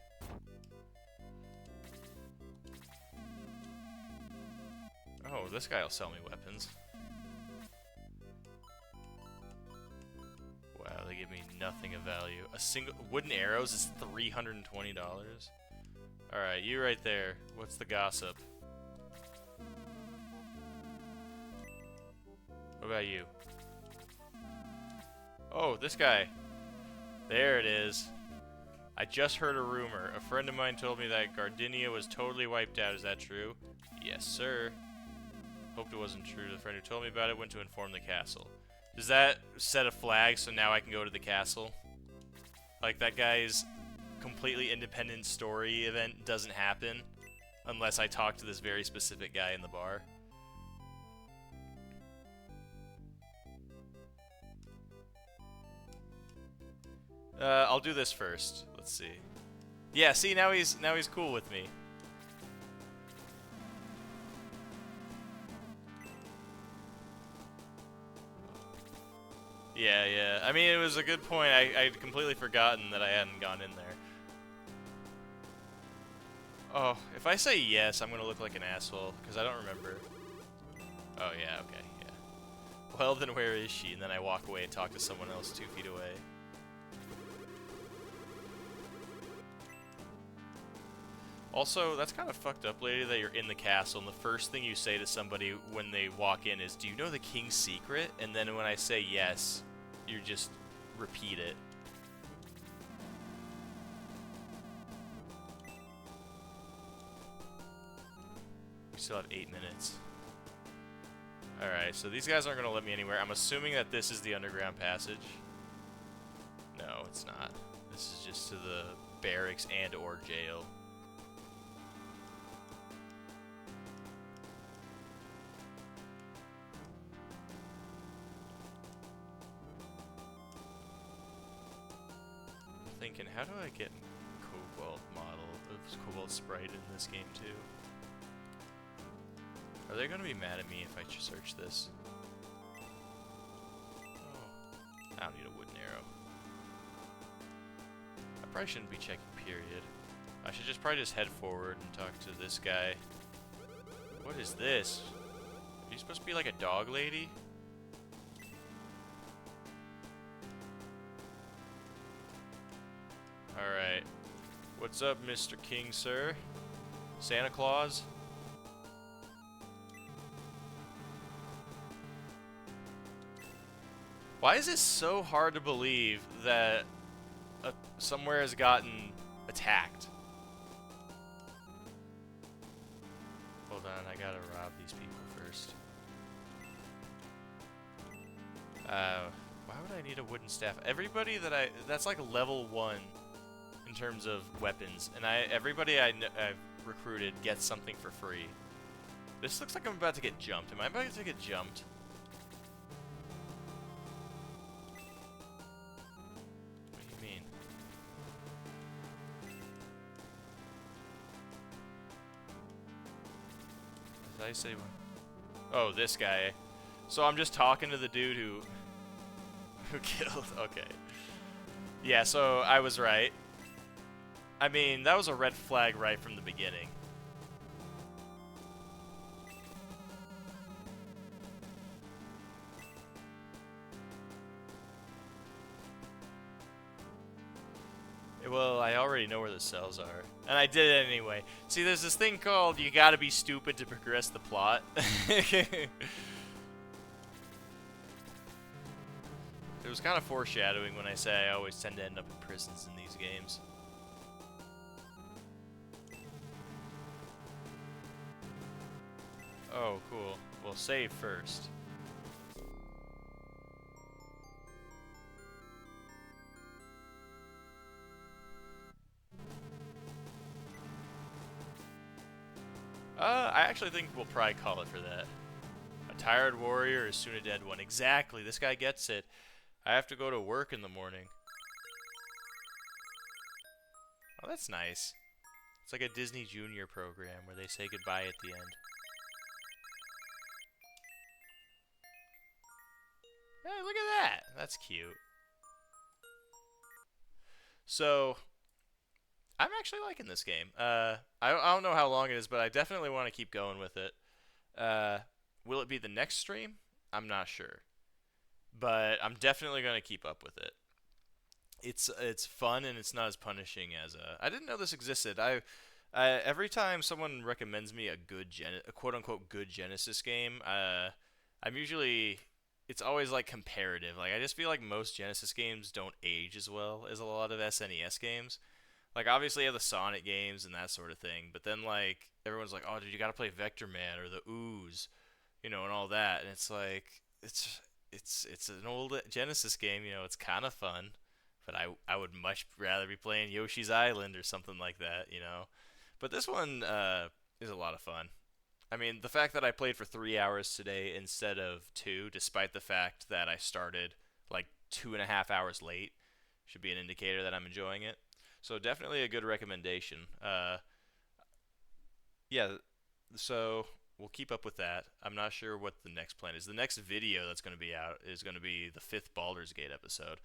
Oh, this guy will sell me weapons. Wow, they give me nothing of value. A single wooden arrows is $320. Alright, you right there. What's the gossip? What about you? Oh, this guy. There it is. I just heard a rumor. A friend of mine told me that Gardinia was totally wiped out. Is that true? Yes, sir. Hoped it wasn't true. The friend who told me about it went to inform the castle. Does that set a flag so now I can go to the castle? Like, that guy's completely independent story event doesn't happen unless I talk to this very specific guy in the bar. I'll do this first. Let's see. Yeah, see, now he's cool with me. Yeah, yeah. I mean, it was a good point. I'd completely forgotten that I hadn't gone in there. Oh, if I say yes, I'm gonna look like an asshole, because I don't remember. Oh, yeah, okay, yeah. Well, then where is she? And then I walk away and talk to someone else 2 feet away. Also, that's kind of fucked up, lady, that you're in the castle, and the first thing you say to somebody when they walk in is, do you know the king's secret? And then when I say yes, you just repeat it. We still have 8 minutes. Alright, so these guys aren't going to let me anywhere. I'm assuming that this is the underground passage. No, it's not. This is just to the barracks and or jail. I'm thinking, how do I get Cobalt model of Cobalt sprite in this game too? Are they going to be mad at me if I search this? Oh, I don't need a wooden arrow. I probably shouldn't be checking period. I should probably just head forward and talk to this guy. What is this? Are you supposed to be like a dog lady? Alright. What's up, Mr. King, sir? Santa Claus? Why is it so hard to believe that somewhere has gotten attacked? Hold on, I gotta rob these people first. Why would I need a wooden staff? Everybody that's like level 1 in terms of weapons, and everybody I've recruited gets something for free. This looks like I'm about to get jumped. Am I about to get jumped? Did I say one? Oh, this guy. So I'm just talking to the dude who killed. Okay. Yeah, so I was right. I mean, that was a red flag right from the beginning. Well, I already know where the cells are. And I did it anyway. See, there's this thing called you gotta be stupid to progress the plot. It was kind of foreshadowing when I say I always tend to end up in prisons in these games. Oh, cool. Well, save first. I actually think we'll probably call it for that. A tired warrior is soon a dead one. Exactly, this guy gets it. I have to go to work in the morning. Oh, that's nice. It's like a Disney Junior program where they say goodbye at the end. Hey, look at that! That's cute. So, I'm actually liking this game. I don't know how long it is, but I definitely want to keep going with it. Will it be the next stream? I'm not sure. But I'm definitely going to keep up with it. It's fun and it's not as punishing as I didn't know this existed. Every time someone recommends me a quote unquote good Genesis game, I'm usually it's always like comparative. Like I just feel like most Genesis games don't age as well as a lot of SNES games. Like obviously you have the Sonic games and that sort of thing, but then like everyone's like, "Oh, dude, you got to play Vector Man or the Ooze." And all that, and it's like it's an old Genesis game, it's kind of fun, but I would much rather be playing Yoshi's Island or something like that. But this one is a lot of fun. I mean, the fact that I played for 3 hours today instead of 2, despite the fact that I started like 2.5 hours late, should be an indicator that I'm enjoying it. So definitely a good recommendation. Yeah, so we'll keep up with that. I'm not sure what the next plan is. The next video that's going to be out is going to be the fifth Baldur's Gate episode.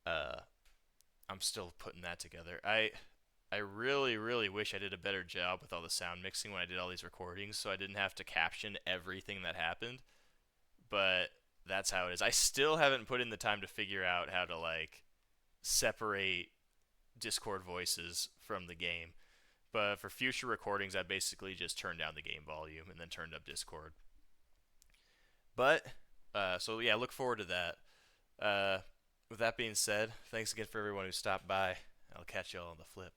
Uh, I'm still putting that together. I really wish I did a better job with all the sound mixing when I did all these recordings, so I didn't have to caption everything that happened. But that's how it is. I still haven't put in the time to figure out how to like separate Discord voices from the game. But for future recordings, I basically just turned down the game volume and then turned up Discord. But so yeah, look forward to that. With that being said, thanks again for everyone who stopped by. I'll catch y'all on the flip.